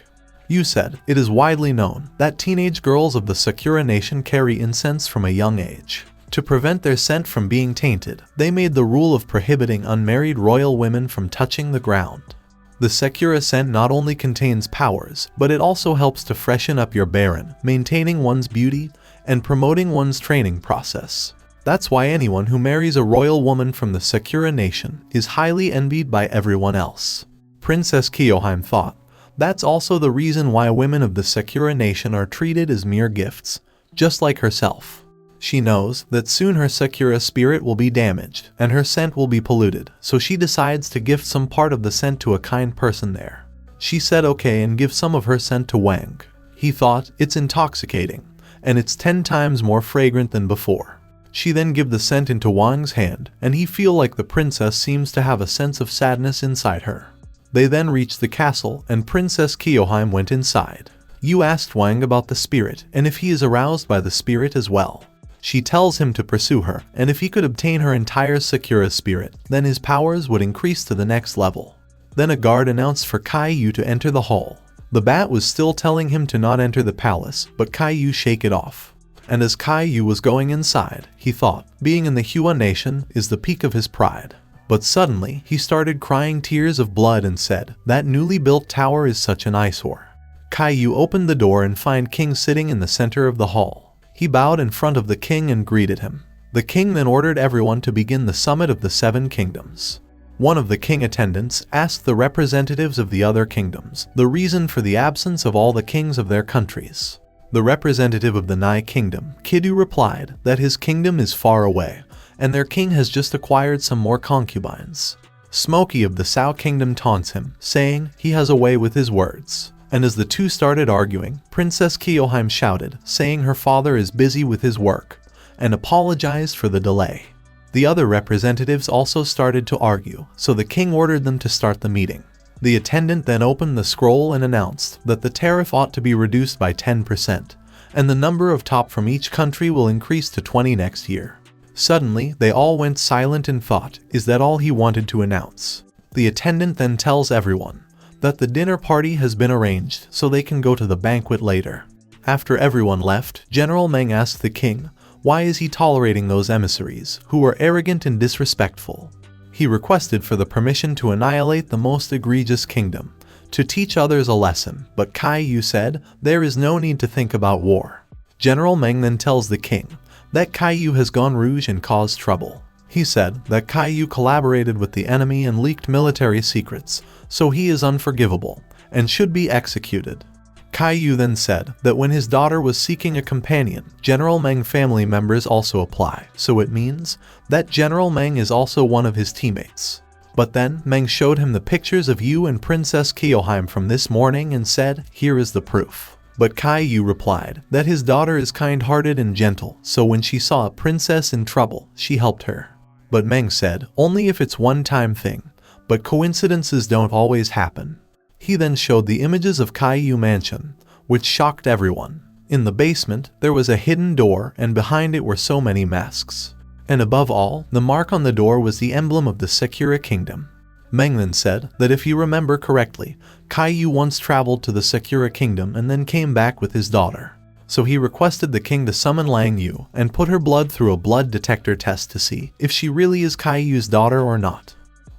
Yu said, it is widely known that teenage girls of the Sakura nation carry incense from a young age. To prevent their scent from being tainted, they made the rule of prohibiting unmarried royal women from touching the ground. The Sakura scent not only contains powers, but it also helps to freshen up your Baron, maintaining one's beauty and promoting one's training process. That's why anyone who marries a royal woman from the Sakura nation is highly envied by everyone else. Princess Kyoheim thought, that's also the reason why women of the Sakura nation are treated as mere gifts, just like herself. She knows that soon her Sakura spirit will be damaged and her scent will be polluted, so she decides to gift some part of the scent to a kind person there. She said okay and give some of her scent to Wang. He thought, it's intoxicating, and it's 10 times more fragrant than before. She then give the scent into Wang's hand, and he feel like the princess seems to have a sense of sadness inside her. They then reached the castle, and Princess Kyoheim went inside. Yu asked Wang about the spirit, and if he is aroused by the spirit as well. She tells him to pursue her, and if he could obtain her entire Sakura spirit, then his powers would increase to the next level. Then a guard announced for Kai-Yu to enter the hall. The bat was still telling him to not enter the palace, but Kai-Yu shake it off. And as Kai-Yu was going inside, he thought, being in the Hua nation is the peak of his pride. But suddenly, he started crying tears of blood and said, that newly built tower is such an eyesore. Kai-Yu opened the door and found King sitting in the center of the hall. He bowed in front of the king and greeted him. The king then ordered everyone to begin the summit of the 7 kingdoms. One of the king attendants asked the representatives of the other kingdoms the reason for the absence of all the kings of their countries. The representative of the Nai kingdom, Kidu, replied that his kingdom is far away, and their king has just acquired some more concubines. Smoky of the Sao kingdom taunts him, saying he has a way with his words. And as the two started arguing, Princess Kyoheim shouted, saying her father is busy with his work, and apologized for the delay. The other representatives also started to argue, so the king ordered them to start the meeting. The attendant then opened the scroll and announced that the tariff ought to be reduced by 10%, and the number of top from each country will increase to 20 next year. Suddenly, they all went silent and thought, is that all he wanted to announce? The attendant then tells everyone that the dinner party has been arranged so they can go to the banquet later. After everyone left, General Meng asked the king, why is he tolerating those emissaries who are arrogant and disrespectful? He requested for the permission to annihilate the most egregious kingdom, to teach others a lesson, but Kai-Yu said, there is no need to think about war. General Meng then tells the king that Kai-Yu has gone rouge and caused trouble. He said that Kai-Yu collaborated with the enemy and leaked military secrets, so he is unforgivable and should be executed. Kai-Yu then said that when his daughter was seeking a companion, General Meng family members also apply, so it means that General Meng is also one of his teammates. But then Meng showed him the pictures of Yu and Princess Kyoheim from this morning and said, here is the proof. But Kai-Yu replied that his daughter is kind-hearted and gentle, so when she saw a princess in trouble, she helped her. But Meng said, only if it's one-time thing, but coincidences don't always happen. He then showed the images of Kai-Yu mansion, which shocked everyone. In the basement, there was a hidden door and behind it were so many masks. And above all, the mark on the door was the emblem of the Sakura kingdom. Meng then said that if you remember correctly, Kai-Yu once traveled to the Sakura kingdom and then came back with his daughter. So he requested the king to summon Lang Yu and put her blood through a blood detector test to see if she really is Kai-Yu's daughter or not.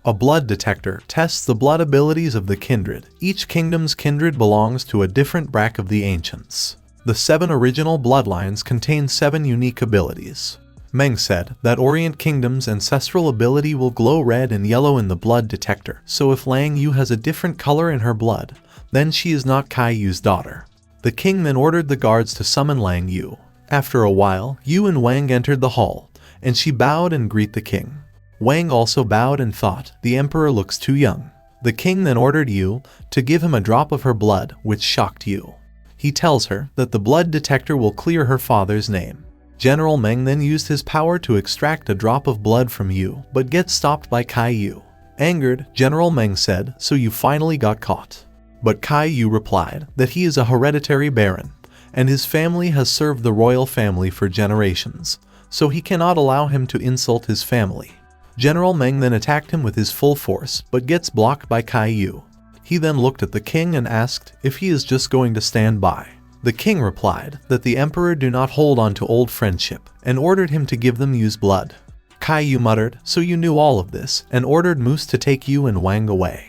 A blood detector tests the blood abilities of the kindred. Each kingdom's kindred belongs to a different branch of the ancients. The 7 original bloodlines contain 7 unique abilities. Meng said that Orient Kingdom's ancestral ability will glow red and yellow in the blood detector, so if Lang Yu has a different color in her blood, then she is not Kai-Yu's daughter. The king then ordered the guards to summon Lang Yu. After a while, Yu and Wang entered the hall, and she bowed and greeted the king. Wang also bowed and thought, the emperor looks too young. The king then ordered Yu to give him a drop of her blood, which shocked Yu. He tells her that the blood detector will clear her father's name. General Meng then used his power to extract a drop of blood from Yu, but gets stopped by Kai Yu. Angered, General Meng said, "So you finally got caught." But Kai Yu replied that he is a hereditary baron, and his family has served the royal family for generations, so he cannot allow him to insult his family. General Meng then attacked him with his full force, but gets blocked by Kai Yu. He then looked at the king and asked if he is just going to stand by. The king replied that the emperor do not hold on to old friendship, and ordered him to give them Yu's blood. Kai Yu muttered, "So you knew all of this," and ordered Moose to take Yu and Wang away.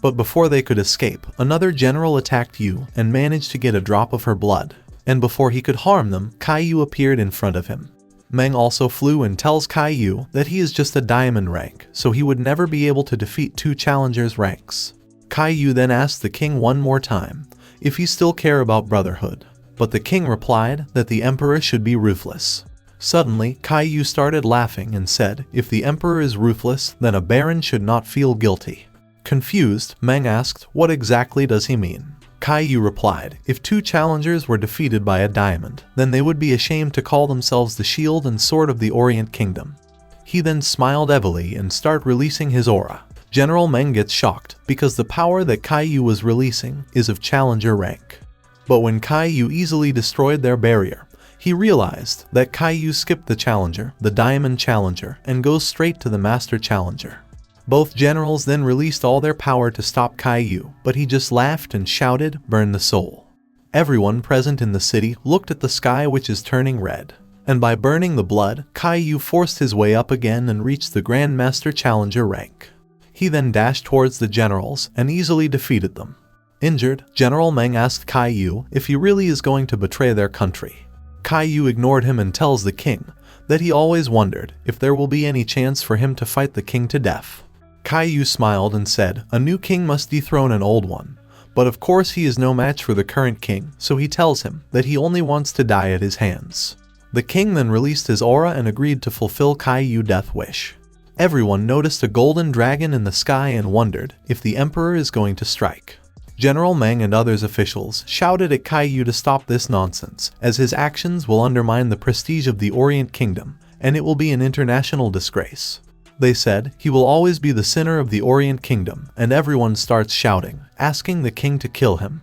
But before they could escape, another general attacked Yu and managed to get a drop of her blood. And before he could harm them, Kai Yu appeared in front of him. Meng also flew and tells Kai Yu that he is just a diamond rank, so he would never be able to defeat two challengers' ranks. Kai Yu then asked the king one more time if he still care about brotherhood, but the king replied that the emperor should be ruthless. Suddenly, Kai Yu started laughing and said, "If the emperor is ruthless, then a baron should not feel guilty." Confused, Meng asked, "What exactly does he mean?" Kai Yu replied, "If two challengers were defeated by a diamond, then they would be ashamed to call themselves the shield and sword of the Orient Kingdom." He then smiled heavily and started releasing his aura. General Meng gets shocked because the power that Kai Yu was releasing is of challenger rank. But when Kai Yu easily destroyed their barrier, he realized that Kai Yu skipped the challenger, the diamond challenger, and goes straight to the master challenger. Both generals then released all their power to stop Kai Yu, but he just laughed and shouted, "Burn the soul." Everyone present in the city looked at the sky, which is turning red. And by burning the blood, Kai Yu forced his way up again and reached the Grand Master Challenger rank. He then dashed towards the generals and easily defeated them. Injured, General Meng asked Kai Yu if he really is going to betray their country. Kai Yu ignored him and tells the king that he always wondered if there will be any chance for him to fight the king to death. Kai Yu smiled and said, "A new king must dethrone an old one. But of course he is no match for the current king, so he tells him that he only wants to die at his hands." The king then released his aura and agreed to fulfill Kai Yu's death wish. Everyone noticed a golden dragon in the sky and wondered if the emperor is going to strike. General Meng and others officials shouted at Kai Yu to stop this nonsense, as his actions will undermine the prestige of the Orient Kingdom, and it will be an international disgrace. They said he will always be the center of the Orient Kingdom, and everyone starts shouting, asking the king to kill him.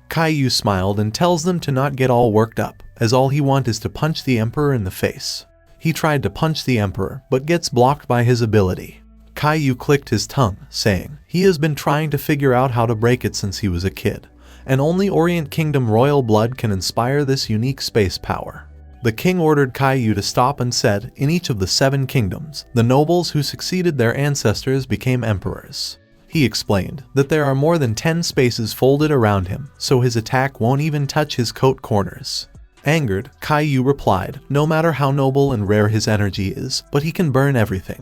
Kai Yu smiled and tells them to not get all worked up, as all he wants is to punch the emperor in the face. He tried to punch the emperor, but gets blocked by his ability. Kai Yu clicked his tongue, saying he has been trying to figure out how to break it since he was a kid, and only Orient Kingdom royal blood can inspire this unique space power. The king ordered Kai Yu to stop and said, in each of the 7 kingdoms, the nobles who succeeded their ancestors became emperors. He explained that there are more than 10 spaces folded around him, so his attack won't even touch his coat corners. Angered, Kai Yu replied, no matter how noble and rare his energy is, but he can burn everything.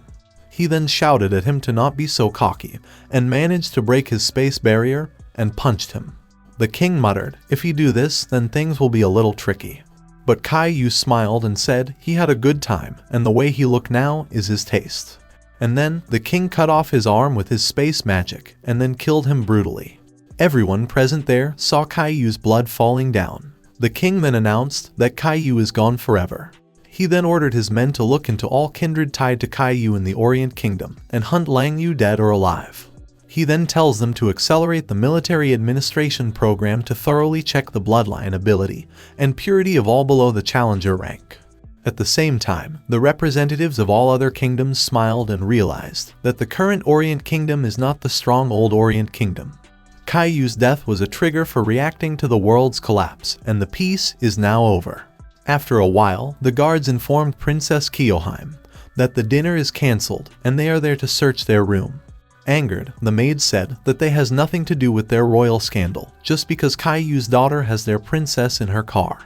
He then shouted at him to not be so cocky, and managed to break his space barrier, and punched him. The king muttered, if he do this, then things will be a little tricky. But Kai Yu smiled and said he had a good time, and the way he looked now is his taste. And then, the king cut off his arm with his space magic, and then killed him brutally. Everyone present there saw Kai Yu's blood falling down. The king then announced that Kai Yu is gone forever. He then ordered his men to look into all kindred tied to Kai Yu in the Orient Kingdom, and hunt Lang Yu dead or alive. He then tells them to accelerate the military administration program to thoroughly check the bloodline ability and purity of all below the challenger rank. At the same time, the representatives of all other kingdoms smiled and realized that the current Orient Kingdom is not the strong old Orient Kingdom. Kai Yu's death was a trigger for reacting to the world's collapse, and the peace is now over. After a while, the guards informed Princess Kyoheim that the dinner is cancelled and they are there to search their room. Angered, the maid said that they has nothing to do with their royal scandal, just because Kai Yu's daughter has their princess in her car.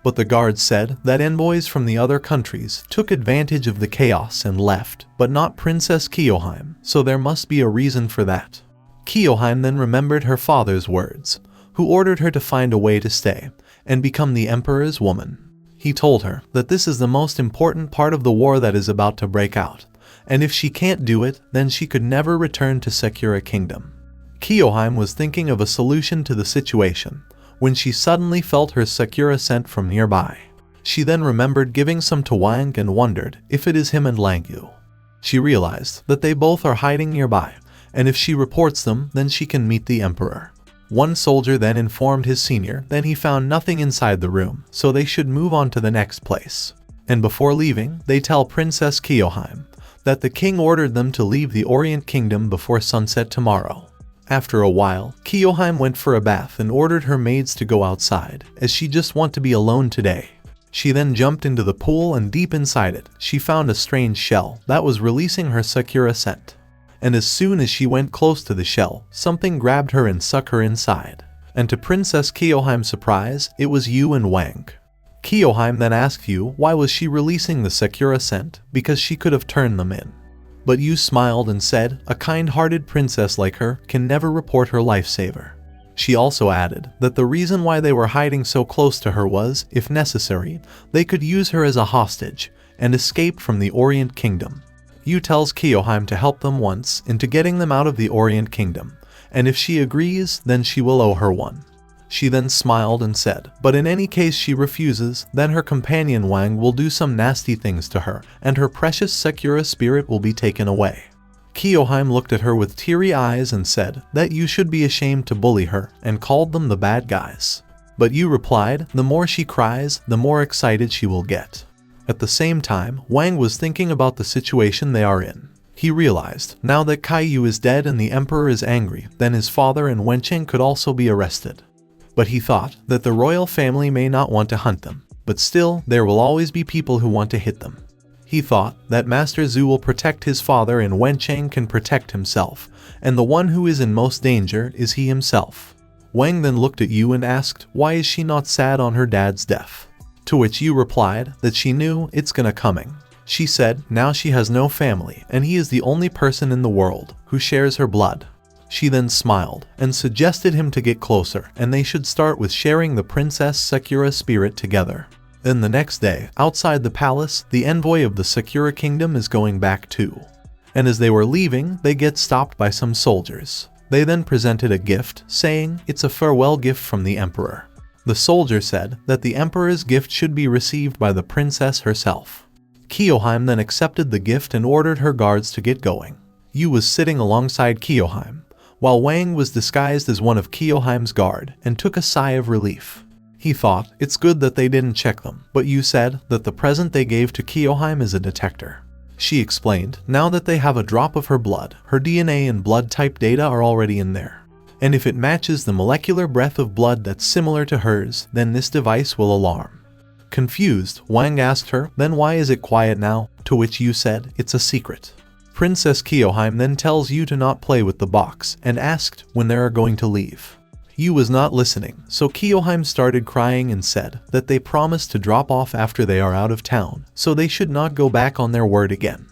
But the guards said that envoys from the other countries took advantage of the chaos and left, but not Princess Kyoheim, so there must be a reason for that. Kyoheim then remembered her father's words, who ordered her to find a way to stay and become the emperor's woman. He told her that this is the most important part of the war that is about to break out, and if she can't do it, then she could never return to Sakura Kingdom. Kyoheim was thinking of a solution to the situation when she suddenly felt her Sakura scent from nearby. She then remembered giving some to Wang and wondered if it is him and Lang Yu. She realized that they both are hiding nearby, and if she reports them, then she can meet the emperor. One soldier then informed his senior that he found nothing inside the room, so they should move on to the next place. And before leaving, they tell Princess Kyoheim that the king ordered them to leave the Orient Kingdom before sunset tomorrow. After a while, Kyoheim went for a bath and ordered her maids to go outside, as she just wanted to be alone today. She then jumped into the pool, and deep inside it, she found a strange shell that was releasing her Sakura scent. And as soon as she went close to the shell, something grabbed her and sucked her inside. And to Princess Kyoheim's surprise, it was Yu and Wang. Kyoheim then asked Yu why was she releasing the Sakura scent, because she could have turned them in. But Yu smiled and said a kind-hearted princess like her can never report her lifesaver. She also added that the reason why they were hiding so close to her was, if necessary, they could use her as a hostage and escape from the Orient Kingdom. Yu tells Kyoheim to help them once into getting them out of the Orient Kingdom, and if she agrees, then she will owe her one. She then smiled and said, but in any case she refuses, then her companion Wang will do some nasty things to her, and her precious Sakura spirit will be taken away. Kyoheim looked at her with teary eyes and said that Yu should be ashamed to bully her, and called them the bad guys. But Yu replied, the more she cries, the more excited she will get. At the same time, Wang was thinking about the situation they are in. He realized, now that Kaiyu is dead and the emperor is angry, then his father and Wencheng could also be arrested. But he thought that the royal family may not want to hunt them, but still, there will always be people who want to hit them. He thought that Master Zhu will protect his father and Wencheng can protect himself, and the one who is in most danger is he himself. Wang then looked at Yu and asked, why is she not sad on her dad's death? To which Yu replied that she knew it's gonna coming. She said now she has no family and he is the only person in the world who shares her blood. She then smiled and suggested him to get closer and they should start with sharing the Princess Sakura spirit together. Then the next day, outside the palace, the envoy of the Sakura Kingdom is going back too. And as they were leaving, they get stopped by some soldiers. They then presented a gift, saying it's a farewell gift from the emperor. The soldier said that the emperor's gift should be received by the princess herself. Kyoheim then accepted the gift and ordered her guards to get going. Yu was sitting alongside Kyoheim, while Wang was disguised as one of Kyoheim's guard and took a sigh of relief. He thought it's good that they didn't check them, but Yu said that the present they gave to Kyoheim is a detector. She explained, now that they have a drop of her blood, her DNA and blood type data are already in there. And if it matches the molecular breath of blood that's similar to hers, then this device will alarm. Confused, Wang asked her, then why is it quiet now? To which Yu said, it's a secret. Princess Kyoheim then tells Yu to not play with the box and asked when they are going to leave. Yu was not listening, so Kyoheim started crying and said that they promised to drop off after they are out of town, so they should not go back on their word again.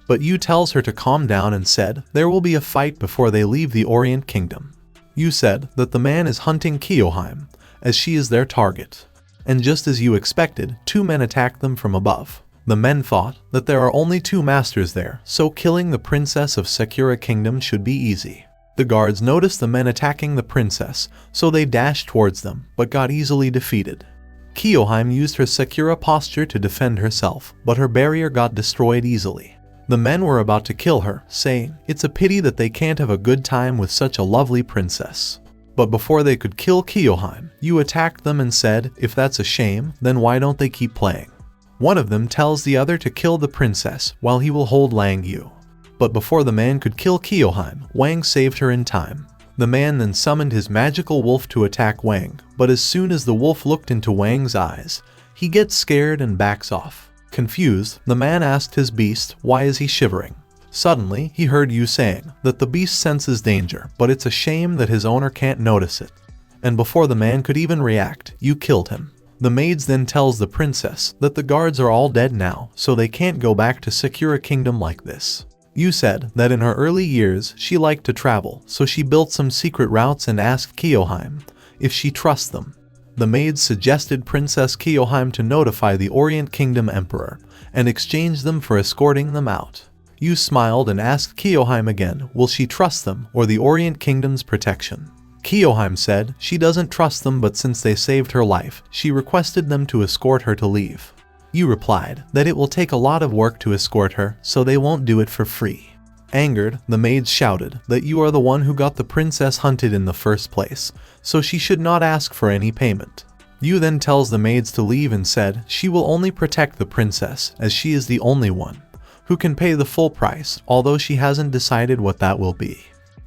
But Yu tells her to calm down and said there will be a fight before they leave the Orient Kingdom. Yu said that the man is hunting Kyoheim, as she is their target. And just as Yu expected, two men attacked them from above. The men thought that there are only two masters there, so killing the princess of Sakura Kingdom should be easy. The guards noticed the men attacking the princess, so they dashed towards them, but got easily defeated. Kyoheim used her Sakura posture to defend herself, but her barrier got destroyed easily. The men were about to kill her, saying, it's a pity that they can't have a good time with such a lovely princess. But before they could kill Kyoheim, Yu attacked them and said, if that's a shame, then why don't they keep playing? One of them tells the other to kill the princess, while he will hold Lang Yu. But before the man could kill Kyoheim, Wang saved her in time. The man then summoned his magical wolf to attack Wang, but as soon as the wolf looked into Wang's eyes, he gets scared and backs off. Confused, the man asked his beast, why is he shivering? Suddenly, he heard Yu saying that the beast senses danger, but it's a shame that his owner can't notice it. And before the man could even react, Yu killed him. The maids then tells the princess that the guards are all dead now, so they can't go back to Sakura Kingdom like this. Yu said that in her early years, she liked to travel, so she built some secret routes and asked Kyoheim if she trusts them. The maids suggested Princess Kyoheim to notify the Orient Kingdom Emperor and exchange them for escorting them out. Yu smiled and asked Kyoheim again, will she trust them or the Orient Kingdom's protection? Kyoheim said she doesn't trust them, but since they saved her life, she requested them to escort her to leave. Yu replied that it will take a lot of work to escort her, so they won't do it for free. Angered, the maids shouted that you are the one who got the princess hunted in the first place, so she should not ask for any payment. Yu then tells the maids to leave and said she will only protect the princess as she is the only one who can pay the full price, although she hasn't decided what that will be.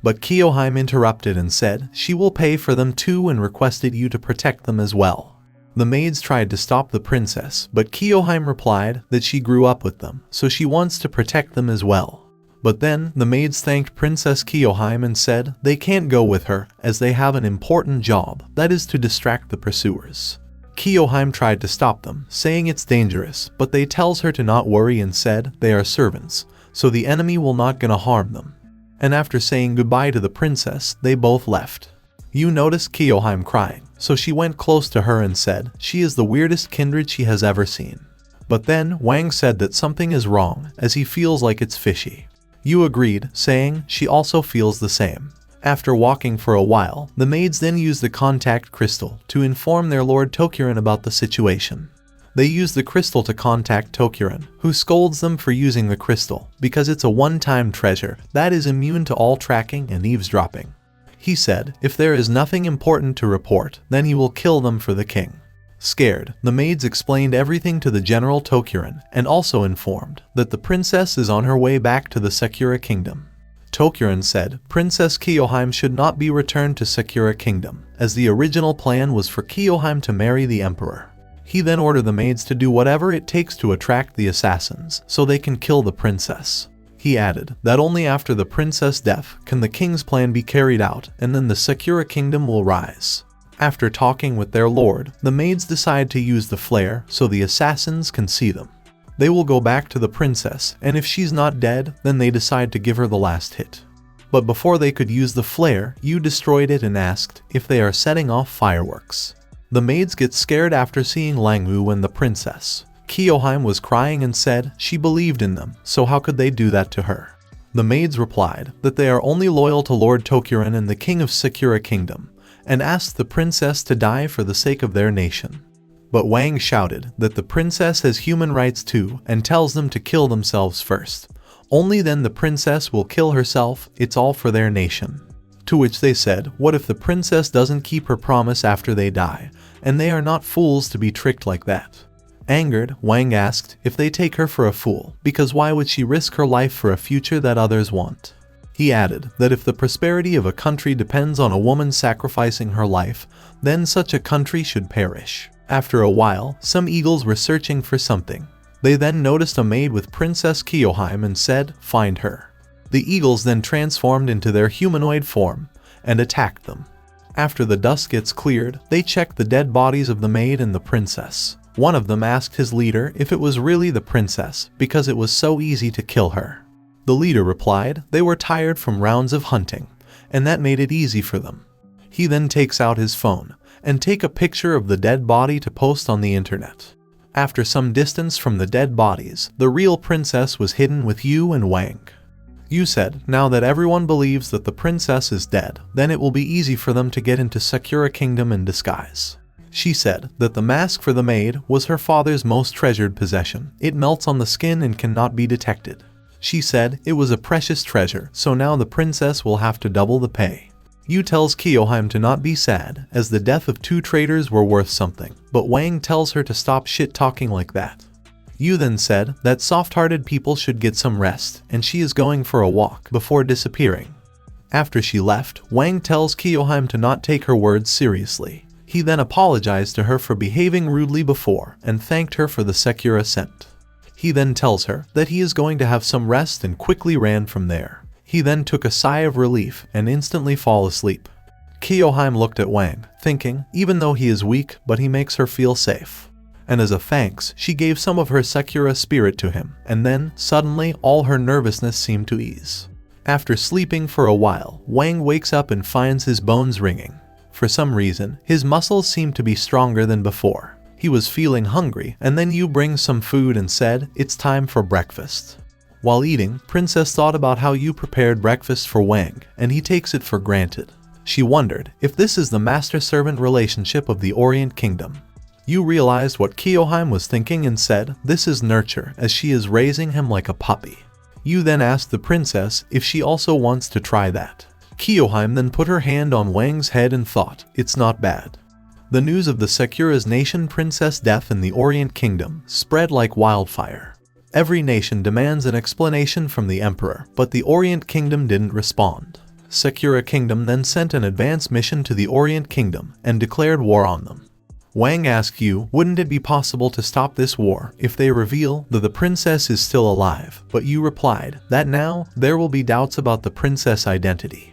But Kyoheim interrupted and said she will pay for them too and requested Yu to protect them as well. The maids tried to stop the princess, but Kyoheim replied that she grew up with them, so she wants to protect them as well. But then, the maids thanked Princess Kyoheim and said they can't go with her as they have an important job, that is to distract the pursuers. Kyoheim tried to stop them, saying it's dangerous, but they tells her to not worry and said they are servants, so the enemy will not gonna harm them. And after saying goodbye to the princess, they both left. Yu noticed Kyoheim crying, so she went close to her and said she is the weirdest kindred she has ever seen. But then Wang said that something is wrong as he feels like it's fishy. Yu agreed, saying she also feels the same. After walking for a while, the maids then used the contact crystal to inform their lord Tokuren about the situation. They use the crystal to contact Tokuren, who scolds them for using the crystal because it's a one-time treasure that is immune to all tracking and eavesdropping. He said if there is nothing important to report, then he will kill them for the king. Scared, the maids explained everything to the General Tokuren and also informed that the princess is on her way back to the Sakura Kingdom. Tokuren said Princess Kyoheim should not be returned to Sakura Kingdom, as the original plan was for Kyoheim to marry the emperor. He then ordered the maids to do whatever it takes to attract the assassins so they can kill the princess. He added that only after the princess' death can the king's plan be carried out, and then the Sakura Kingdom will rise. After talking with their lord, the maids decide to use the flare so the assassins can see them. They will go back to the princess, and if she's not dead, then they decide to give her the last hit. But before they could use the flare, Yu destroyed it and asked if they are setting off fireworks. The maids get scared after seeing Langwu and the princess. Kyoheim was crying and said she believed in them, so how could they do that to her? The maids replied that they are only loyal to Lord Tokuren and the king of Sakura Kingdom, and asked the princess to die for the sake of their nation. But Wang shouted that the princess has human rights too and tells them to kill themselves first. Only then the princess will kill herself, it's all for their nation. To which they said, what if the princess doesn't keep her promise after they die, and they are not fools to be tricked like that? Angered, Wang asked if they take her for a fool, because why would she risk her life for a future that others want? He added that if the prosperity of a country depends on a woman sacrificing her life, then such a country should perish. After a while, some eagles were searching for something. They then noticed a maid with Princess Kyoheim and said, find her. The eagles then transformed into their humanoid form and attacked them. After the dust gets cleared, they checked the dead bodies of the maid and the princess. One of them asked his leader if it was really the princess because it was so easy to kill her. The leader replied they were tired from rounds of hunting, and that made it easy for them. He then takes out his phone and take a picture of the dead body to post on the internet. After some distance from the dead bodies, the real princess was hidden with Yu and Wang. Yu said now that everyone believes that the princess is dead, then it will be easy for them to get into Sakura Kingdom in disguise. She said that the mask for the maid was her father's most treasured possession. It melts on the skin and cannot be detected. She said it was a precious treasure, so now the princess will have to double the pay. Yu tells Kyoheim to not be sad, as the death of two traitors were worth something, but Wang tells her to stop shit-talking like that. Yu then said that soft-hearted people should get some rest, and she is going for a walk before disappearing. After she left, Wang tells Kyoheim to not take her words seriously. He then apologized to her for behaving rudely before and thanked her for the Sakura scent. He then tells her that he is going to have some rest and quickly ran from there. He then took a sigh of relief and instantly fall asleep. Kyoheim looked at Wang, thinking, even though he is weak, but he makes her feel safe. And as a thanks, she gave some of her Sakura spirit to him, and then, suddenly, all her nervousness seemed to ease. After sleeping for a while, Wang wakes up and finds his bones ringing. For some reason, his muscles seemed to be stronger than before. He was feeling hungry, and then Yu brings some food and said, it's time for breakfast. While eating, Princess thought about how Yu prepared breakfast for Wang, and he takes it for granted. She wondered if this is the master-servant relationship of the Orient Kingdom. Yu realized what Kyoheim was thinking and said, "This is nurture, as she is raising him like a puppy." Yu then asked the princess if she also wants to try that. Kyoheim then put her hand on Wang's head and thought, "It's not bad." The news of the Sakura's nation princess death in the Orient Kingdom spread like wildfire. Every nation demands an explanation from the emperor, but the Orient Kingdom didn't respond. Sakura Kingdom then sent an advance mission to the Orient Kingdom and declared war on them. Wang asked Yu, wouldn't it be possible to stop this war if they reveal that the princess is still alive, but Yu replied that now there will be doubts about the princess' identity.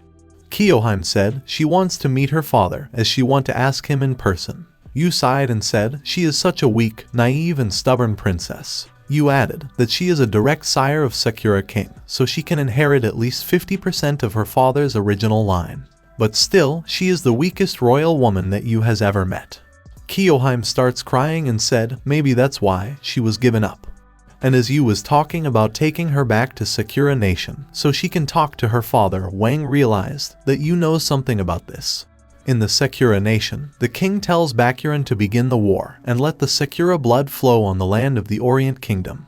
Kyoheim said she wants to meet her father as she wants to ask him in person. Yu sighed and said she is such a weak, naive and stubborn princess. Yu added that she is a direct sire of Sakura King, so she can inherit at least 50% of her father's original line. But still, she is the weakest royal woman that Yu has ever met. Kyoheim starts crying and said maybe that's why she was given up. And as Yu was talking about taking her back to Sakura Nation so she can talk to her father, Wang realized that Yu knows something about this. In the Sakura Nation, the king tells Bakuran to begin the war and let the Sakura blood flow on the land of the Orient Kingdom.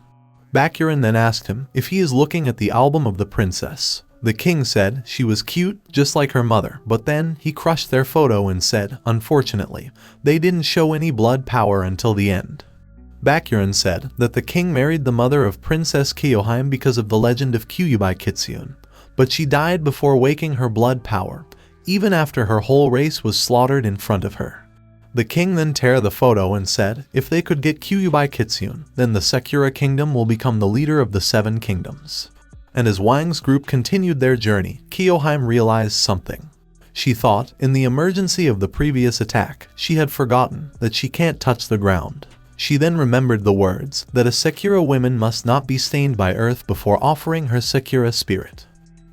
Bakuran then asked him if he is looking at the album of the princess. The king said she was cute, just like her mother, but then he crushed their photo and said, unfortunately, they didn't show any blood power until the end. Bakuran said that the king married the mother of Princess Kyoheim because of the legend of Kyuubi Kitsune, but she died before waking her blood power, even after her whole race was slaughtered in front of her. The king then tore the photo and said if they could get Kyuubi Kitsune, then the Sakura Kingdom will become the leader of the 7 kingdoms. And as Wang's group continued their journey, Kyoheim realized something. She thought, in the emergency of the previous attack, she had forgotten that she can't touch the ground. She then remembered the words that a Sakura woman must not be stained by earth before offering her Sakura spirit.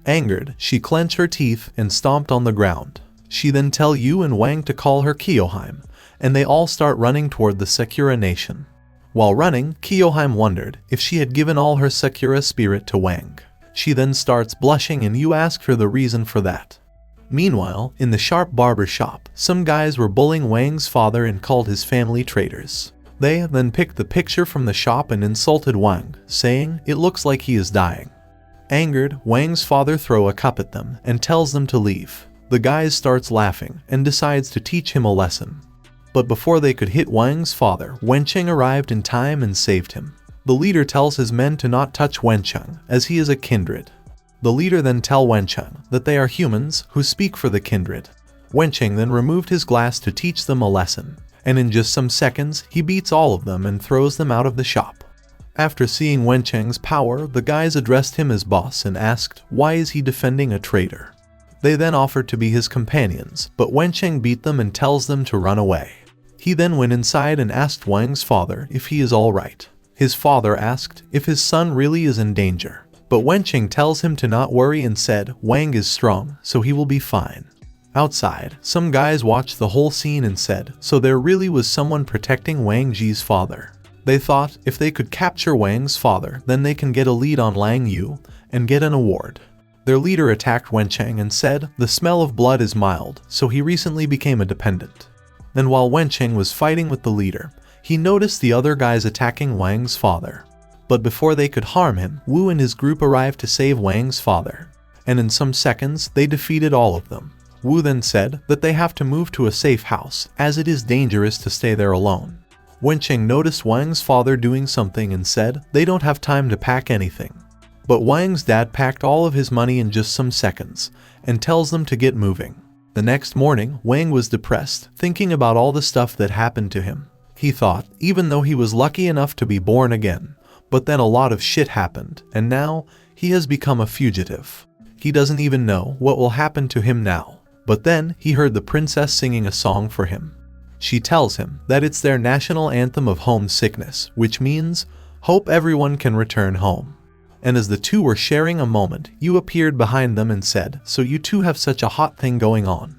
Angered, she clenched her teeth and stomped on the ground. She then tells Yu and Wang to call her Kyoheim, and they all start running toward the Sakura Nation. While running, Kyoheim wondered if she had given all her Sakura spirit to Wang. She then starts blushing and Yu asks her the reason for that. Meanwhile, in the sharp barber shop, some guys were bullying Wang's father and called his family traitors. They then picked the picture from the shop and insulted Wang, saying it looks like he is dying. Angered, Wang's father throws a cup at them and tells them to leave. The guys starts laughing and decides to teach him a lesson. But before they could hit Wang's father, Wencheng arrived in time and saved him. The leader tells his men to not touch Wencheng, as he is a kindred. The leader then tells Wencheng that they are humans who speak for the kindred. Wencheng then removed his glass to teach them a lesson, and in just some seconds, he beats all of them and throws them out of the shop. After seeing Wencheng's power, the guys addressed him as boss and asked why is he defending a traitor. They then offered to be his companions, but Wencheng beat them and tells them to run away. He then went inside and asked Wang's father if he is alright. His father asked if his son really is in danger, but Wencheng tells him to not worry and said Wang is strong, so he will be fine. Outside, some guys watched the whole scene and said, so there really was someone protecting Wang Zhe's father. They thought if they could capture Wang's father, then they can get a lead on Lang Yu and get an award. Their leader attacked Wencheng and said the smell of blood is mild, so he recently became a dependent. Then while Wencheng was fighting with the leader, he noticed the other guys attacking Wang's father. But before they could harm him, Wu and his group arrived to save Wang's father. And in some seconds, they defeated all of them. Wu then said that they have to move to a safe house, as it is dangerous to stay there alone. Wencheng noticed Wang's father doing something and said they don't have time to pack anything. But Wang's dad packed all of his money in just some seconds, and tells them to get moving. The next morning, Wang was depressed, thinking about all the stuff that happened to him. He thought, even though he was lucky enough to be born again, but then a lot of shit happened, and now he has become a fugitive. He doesn't even know what will happen to him now. But then he heard the princess singing a song for him. She tells him that it's their national anthem of homesickness, which means, hope everyone can return home. And as the two were sharing a moment, Yu appeared behind them and said, so you two have such a hot thing going on.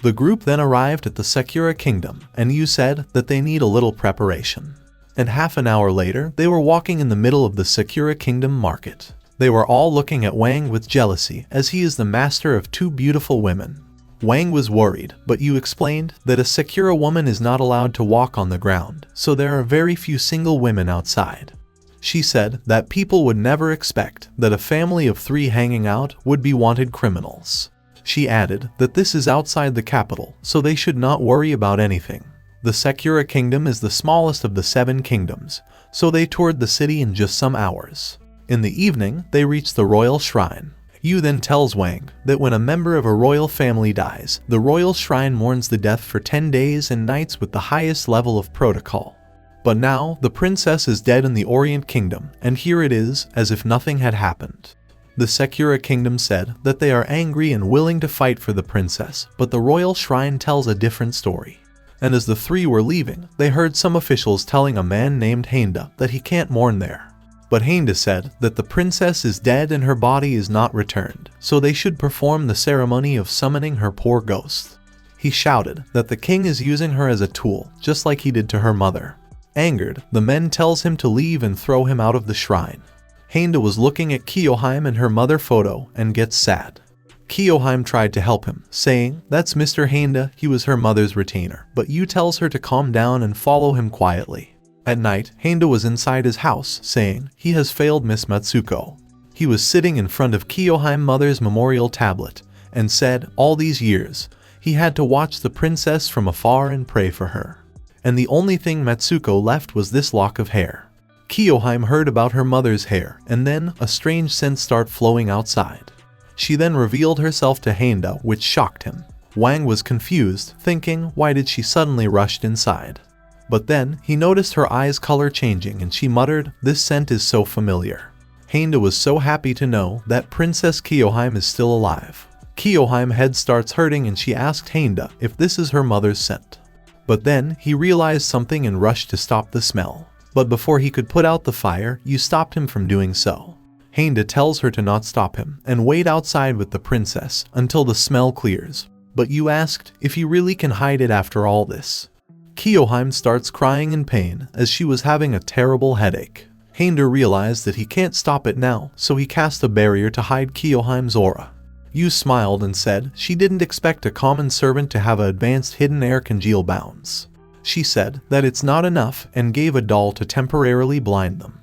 The group then arrived at the Sakura Kingdom, and Yu said that they need a little preparation. And half an hour later, they were walking in the middle of the Sakura Kingdom market. They were all looking at Wang with jealousy, as he is the master of 2 beautiful women. Wang was worried, but Yu explained that a Sakura woman is not allowed to walk on the ground, so there are very few single women outside. She said that people would never expect that a family of 3 hanging out would be wanted criminals. She added that this is outside the capital, so they should not worry about anything. The Sakura Kingdom is the smallest of the 7 kingdoms, so they toured the city in just some hours. In the evening, they reached the royal shrine. Yu then tells Wang that when a member of a royal family dies, the royal shrine mourns the death for 10 days and nights with the highest level of protocol. But now, the princess is dead in the Orient Kingdom, and here it is, as if nothing had happened. The Sakura Kingdom said that they are angry and willing to fight for the princess, but the royal shrine tells a different story. And as the 3 were leaving, they heard some officials telling a man named Heinda that he can't mourn there. But Heinda said that the princess is dead and her body is not returned, so they should perform the ceremony of summoning her poor ghost. He shouted that the king is using her as a tool, just like he did to her mother. Angered, the men tells him to leave and throw him out of the shrine. Heinda was looking at Kiyohime and her mother photo and gets sad. Kiyohime tried to help him, saying, "That's Mr. Heinda, he was her mother's retainer," but Yu tells her to calm down and follow him quietly. At night, Heinda was inside his house, saying, "He has failed Miss Matsuko." He was sitting in front of Kiyohime's mother's memorial tablet, and said, all these years, he had to watch the princess from afar and pray for her. And the only thing Matsuko left was this lock of hair. Kiyohime heard about her mother's hair, and then a strange scent started flowing outside. She then revealed herself to Heinda, which shocked him. Wang was confused, thinking, why did she suddenly rush inside? But then, he noticed her eyes' color changing and she muttered, "This scent is so familiar." Heinda was so happy to know that Princess Kiyohime is still alive. Kiyohime's head starts hurting and she asked Heinda if this is her mother's scent. But then, he realized something and rushed to stop the smell. But before he could put out the fire, Yu stopped him from doing so. Heinda tells her to not stop him and wait outside with the princess until the smell clears. But Yu asked if he really can hide it after all this. Kiyohime starts crying in pain as she was having a terrible headache. Heinda realized that he can't stop it now, so he cast a barrier to hide Kiyohime's aura. Yu smiled and said she didn't expect a common servant to have advanced hidden air congeal bounds. She said that it's not enough and gave a doll to temporarily blind them.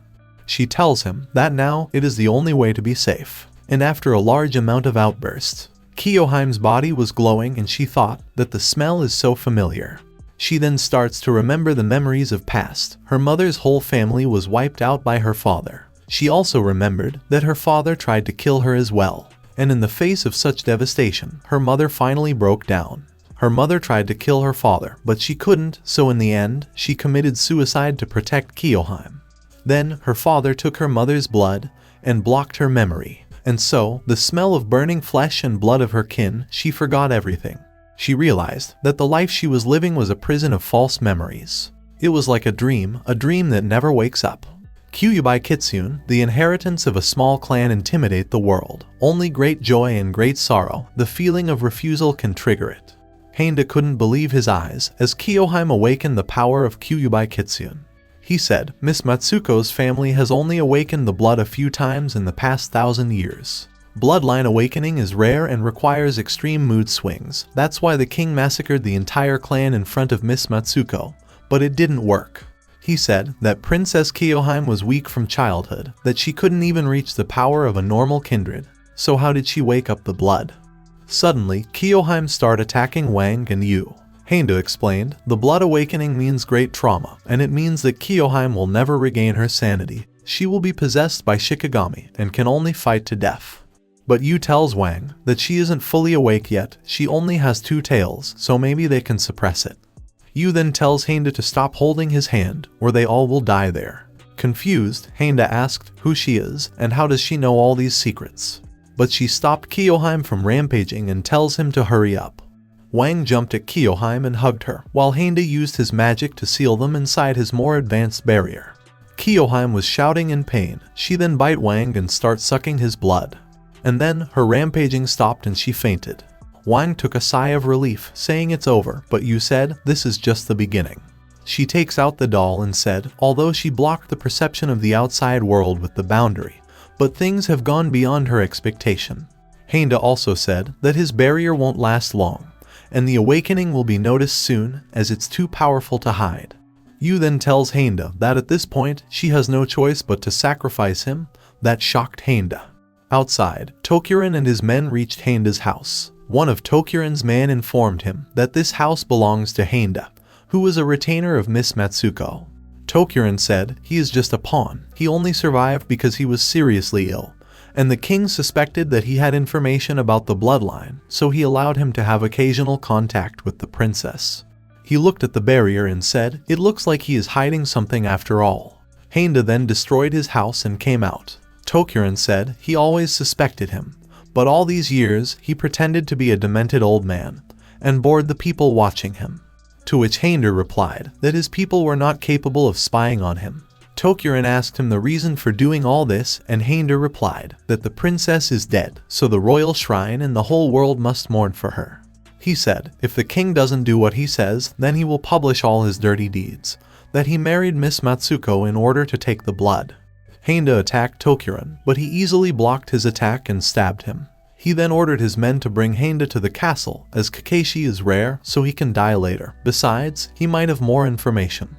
She tells him that now it is the only way to be safe. And after a large amount of outbursts, Kiyohime's body was glowing and she thought that the smell is so familiar. She then starts to remember the memories of past. Her mother's whole family was wiped out by her father. She also remembered that her father tried to kill her as well. And in the face of such devastation, her mother finally broke down. Her mother tried to kill her father, but she couldn't, so in the end, she committed suicide to protect Kiyohime. Then, her father took her mother's blood and blocked her memory. And so, the smell of burning flesh and blood of her kin, she forgot everything. She realized that the life she was living was a prison of false memories. It was like a dream that never wakes up. Kyuubi Kitsune, the inheritance of a small clan, intimidate the world. Only great joy and great sorrow, the feeling of refusal can trigger it. Heinda couldn't believe his eyes as Kiyohime awakened the power of Kyuubi Kitsune. He said, Miss Matsuko's family has only awakened the blood a few times in the past 1,000 years. Bloodline awakening is rare and requires extreme mood swings. That's why the king massacred the entire clan in front of Miss Matsuko. But it didn't work. He said that Princess Kiyohime was weak from childhood, that she couldn't even reach the power of a normal kindred. So how did she wake up the blood? Suddenly, Kiyohime started attacking Wang and Yu. Heinda explained, the blood awakening means great trauma, and it means that Kiyohime will never regain her sanity. She will be possessed by Shikigami and can only fight to death. But Yu tells Wang that she isn't fully awake yet, she only has 2 tails, so maybe they can suppress it. Yu then tells Heinda to stop holding his hand, or they all will die there. Confused, Heinda asked who she is and how does she know all these secrets. But she stopped Kiyohime from rampaging and tells him to hurry up. Wang jumped at Kiyohime and hugged her, while Heinda used his magic to seal them inside his more advanced barrier. Kiyohime was shouting in pain. She then bit Wang and started sucking his blood. And then, her rampaging stopped and she fainted. Wang took a sigh of relief, saying it's over, but Yu said, this is just the beginning. She takes out the doll and said, although she blocked the perception of the outside world with the boundary, but things have gone beyond her expectation. Heinda also said that his barrier won't last long. and the awakening will be noticed soon as it's too powerful to hide. Yu then tells Heinda that at this point she has no choice but to sacrifice him. That shocked Heinda. Outside, Tokuren and his men reached Heinda's house. One of Tokuren's men informed him that this house belongs to Heinda, who was a retainer of Miss Matsuko. Tokuren said he is just a pawn. He only survived because he was seriously ill, and the king suspected that he had information about the bloodline, so he allowed him to have occasional contact with the princess. He looked at the barrier and said, "It looks like he is hiding something after all." Heinda then destroyed his house and came out. Tokuren said he always suspected him, but all these years he pretended to be a demented old man and bored the people watching him. To which Heinda replied that his people were not capable of spying on him. Tokuren asked him the reason for doing all this, and Heinda replied that the princess is dead, so the royal shrine and the whole world must mourn for her. He said if the king doesn't do what he says, then he will publish all his dirty deeds, that he married Miss Matsuko in order to take the blood. Heinda attacked Tokuren, but he easily blocked his attack and stabbed him. He then ordered his men to bring Heinda to the castle, as Kakashi is rare, so he can die later. Besides, he might have more information.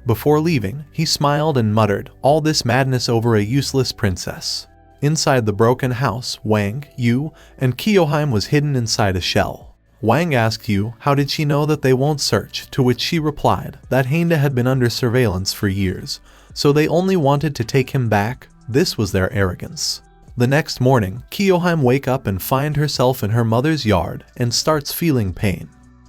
Before leaving, he smiled and muttered, "All this madness over a useless princess." Inside the broken house, Wang, Yu, and Kyoheim was hidden inside a shell. Wang asked Yu how did she know that they won't search, to which she replied that Heinda had been under surveillance for years, so they only wanted to take him back. This was their arrogance. The next morning, Kyoheim wake up and find herself in her mother's yard and starts feeling pain.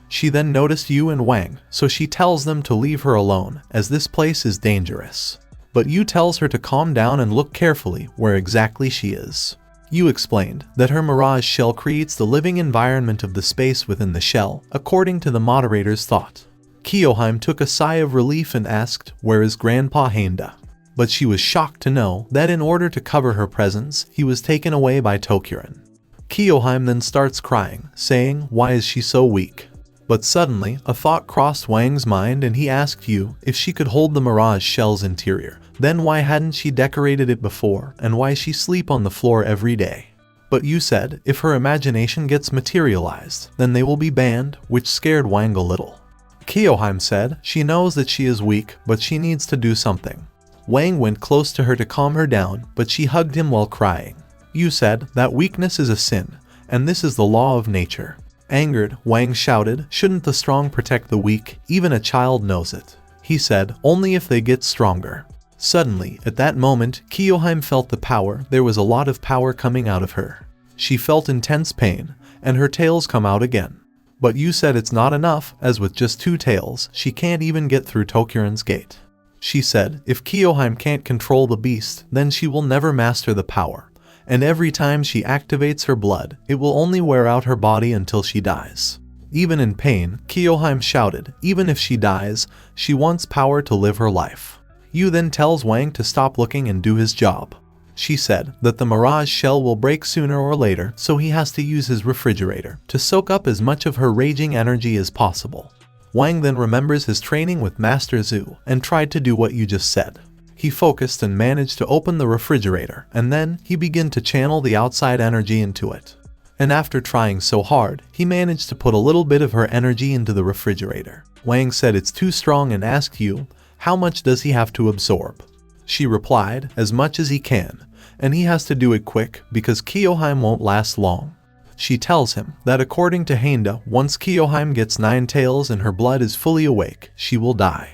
She then noticed Yu and Wang, so she tells them to leave her alone, as this place is dangerous. But Yu tells her to calm down and look carefully where exactly she is. Yu explained that her mirage shell creates the living environment of the space within the shell, according to the moderator's thought. Kyoheim took a sigh of relief and asked, "Where is Grandpa Heinda?" But she was shocked to know that in order to cover her presence, he was taken away by Tokuren. Kyoheim then starts crying, saying, "Why is she so weak?" But suddenly, a thought crossed Wang's mind and he asked Yu if she could hold the mirage shell's interior. Then why hadn't she decorated it before, and why she sleep on the floor every day? But Yu said if her imagination gets materialized, then they will be banned, which scared Wang a little. Kyoheim said she knows that she is weak, but she needs to do something. Wang went close to her to calm her down, but she hugged him while crying. Yu said that weakness is a sin, and this is the law of nature. Angered, Wang shouted, "Shouldn't the strong protect the weak? Even a child knows it." He said, "Only if they get stronger." Suddenly, at that moment, Kyoheim felt the power. There was a lot of power coming out of her. She felt intense pain, and her tails come out again. But Yu said it's not enough, as with just 2 tails, she can't even get through Tokuren's gate. She said if Kyoheim can't control the beast, then she will never master the power, and every time she activates her blood, it will only wear out her body until she dies. Even in pain, Kyoheim shouted, even if she dies, she wants power to live her life. Yu then tells Wang to stop looking and do his job. She said that the mirage shell will break sooner or later, so he has to use his refrigerator to soak up as much of her raging energy as possible. Wang then remembers his training with Master Zhu and tried to do what you just said. He focused and managed to open the refrigerator, and then he began to channel the outside energy into it. And after trying so hard, he managed to put a little bit of her energy into the refrigerator. Wang said it's too strong and asked Yu, how much does he have to absorb? She replied, as much as he can, and he has to do it quick because Kyoheim won't last long. She tells him that according to Heinda, once Kyoheim gets 9 tails and her blood is fully awake, she will die.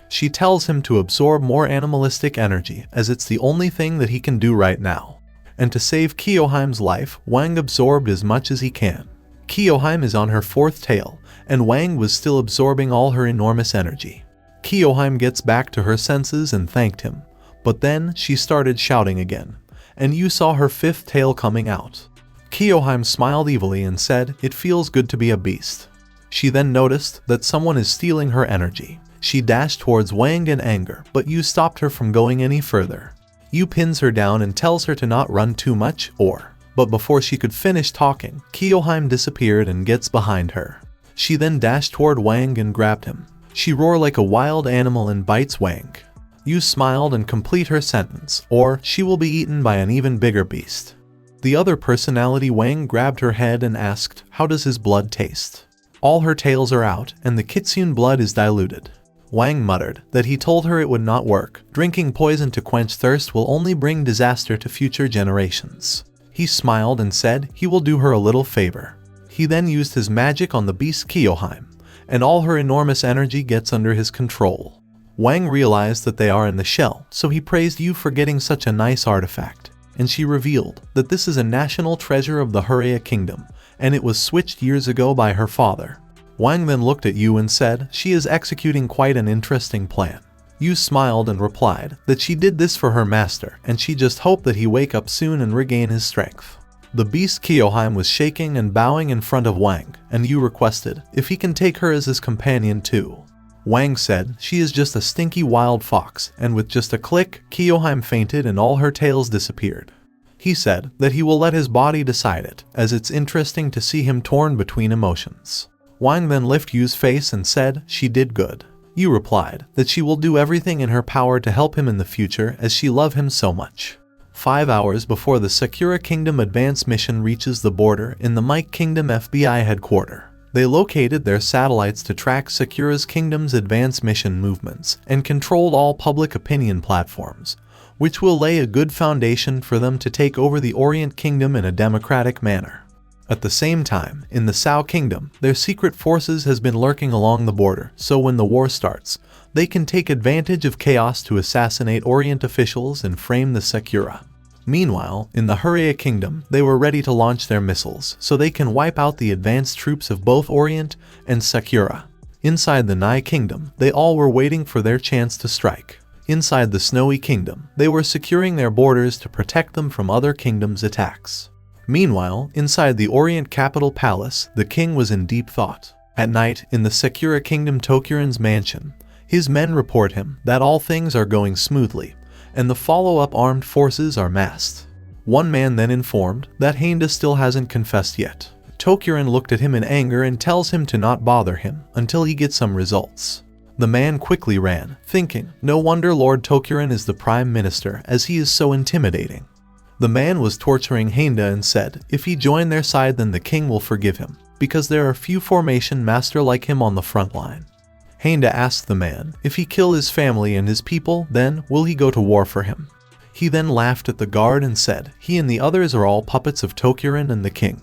She tells him to absorb more animalistic energy, as it's the only thing that he can do right now. And to save Kyoheim's life, Wang absorbed as much as he can. Kyoheim is on her 4th tail, and Wang was still absorbing all her enormous energy. Kyoheim gets back to her senses and thanked him, but then she started shouting again, and you saw her 5th tail coming out. Kyoheim smiled evilly and said, "It feels good to be a beast." She then noticed that someone is stealing her energy. She dashed towards Wang in anger, but Yu stopped her from going any further. Yu pins her down and tells her to not run too much, but before she could finish talking, Kyoheim disappeared and gets behind her. She then dashed toward Wang and grabbed him. She roared like a wild animal and bites Wang. Yu smiled and complete her sentence, or she will be eaten by an even bigger beast. The other personality Wang grabbed her head and asked, how does his blood taste? All her tails are out, and the kitsune blood is diluted. Wang muttered that he told her it would not work. Drinking poison to quench thirst will only bring disaster to future generations. He smiled and said he will do her a little favor. He then used his magic on the beast Kyoheim, and all her enormous energy gets under his control. Wang realized that they are in the shell, so he praised Yu for getting such a nice artifact, and she revealed that this is a national treasure of the Huria kingdom, and it was switched years ago by her father. Wang then looked at Yu and said she is executing quite an interesting plan. Yu smiled and replied that she did this for her master, and she just hoped that he wake up soon and regain his strength. The beast Kyoheim was shaking and bowing in front of Wang, and Yu requested if he can take her as his companion too. Wang said she is just a stinky wild fox, and with just a click, Kyoheim fainted and all her tails disappeared. He said that he will let his body decide it, as it's interesting to see him torn between emotions. Wang then lifted Yu's face and said she did good. Yu replied that she will do everything in her power to help him in the future as she loves him so much. 5 hours before the Sakura Kingdom advance mission reaches the border in the Mike Kingdom FBI headquarters, they located their satellites to track Sakura's kingdom's advance mission movements and controlled all public opinion platforms, which will lay a good foundation for them to take over the Orient Kingdom in a democratic manner. At the same time, in the Sao Kingdom, their secret forces has been lurking along the border, so when the war starts, they can take advantage of chaos to assassinate Orient officials and frame the Sakura. Meanwhile, in the Huria Kingdom, they were ready to launch their missiles, so they can wipe out the advanced troops of both Orient and Sakura. Inside the Nai Kingdom, they all were waiting for their chance to strike. Inside the Snowy Kingdom, they were securing their borders to protect them from other kingdoms' attacks. Meanwhile, inside the Orient Capital Palace, the king was in deep thought. At night, in the Sakura Kingdom Tokurin's mansion, his men report him that all things are going smoothly, and the follow-up armed forces are massed. One man then informed that Heinda still hasn't confessed yet. Tokurin looked at him in anger and tells him to not bother him until he gets some results. The man quickly ran, thinking, no wonder Lord Tokurin is the prime minister, as he is so intimidating. The man was torturing Heinda and said if he joined their side then the king will forgive him, because there are few formation master like him on the front line. Heinda asked the man if he kill his family and his people, then will he go to war for him. He then laughed at the guard and said he and the others are all puppets of Tokurin and the king.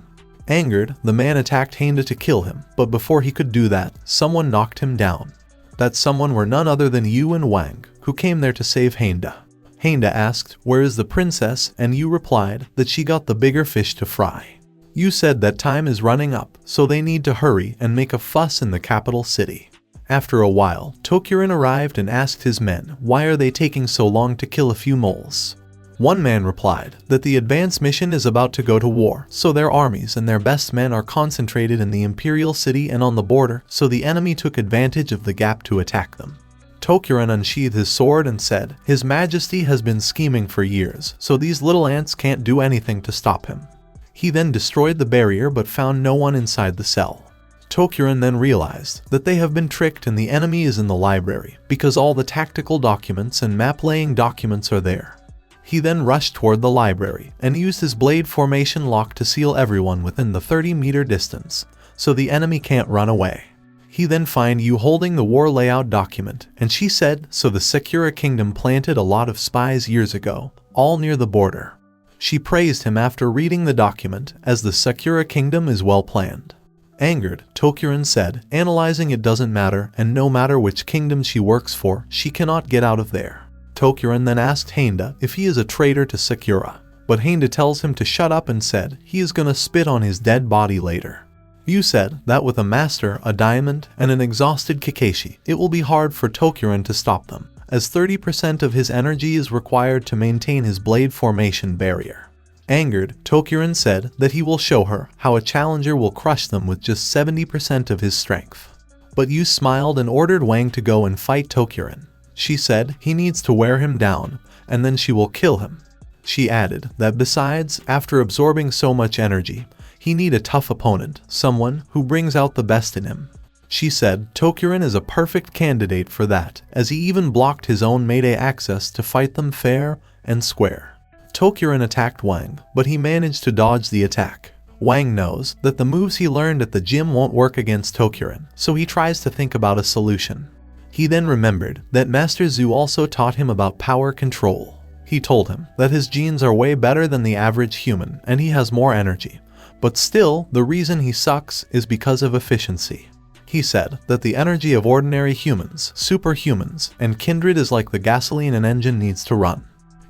Angered, the man attacked Heinda to kill him, but before he could do that, someone knocked him down. That someone were none other than Yu and Wang, who came there to save Heinda. Heinda asked, where is the princess, and Yu replied that she got the bigger fish to fry. Yu said that time is running up, so they need to hurry and make a fuss in the capital city. After a while, Tokurin arrived and asked his men why are they taking so long to kill a few moles. One man replied that the advance mission is about to go to war, so their armies and their best men are concentrated in the imperial city and on the border, so the enemy took advantage of the gap to attack them. Tokurin unsheathed his sword and said his majesty has been scheming for years, so these little ants can't do anything to stop him. He then destroyed the barrier but found no one inside the cell. Tokurin then realized that they have been tricked and the enemy is in the library, because all the tactical documents and map-laying documents are there. He then rushed toward the library and used his blade formation lock to seal everyone within the 30-meter distance, so the enemy can't run away. He then found Yu holding the war layout document, and she said so the Sakura Kingdom planted a lot of spies years ago, all near the border. She praised him after reading the document, as the Sakura Kingdom is well planned. Angered, Tokurin said, analyzing it doesn't matter, and no matter which kingdom she works for, she cannot get out of there. Tokurin then asked Heinda if he is a traitor to Sakura, but Heinda tells him to shut up and said he is gonna spit on his dead body later. Yu said that with a master, a diamond, and an exhausted Kakashi, it will be hard for Tokurin to stop them, as 30% of his energy is required to maintain his blade formation barrier. Angered, Tokurin said that he will show her how a challenger will crush them with just 70% of his strength. But Yu smiled and ordered Wang to go and fight Tokurin. She said he needs to wear him down, and then she will kill him. She added that besides, after absorbing so much energy, he need a tough opponent, someone who brings out the best in him. She said Tokurin is a perfect candidate for that, as he even blocked his own Mayday access to fight them fair and square. Tokurin attacked Wang, but he managed to dodge the attack. Wang knows that the moves he learned at the gym won't work against Tokurin, so he tries to think about a solution. He then remembered that Master Zhu also taught him about power control. He told him that his genes are way better than the average human and he has more energy. But still, the reason he sucks is because of efficiency. He said that the energy of ordinary humans, superhumans, and kindred is like the gasoline an engine needs to run.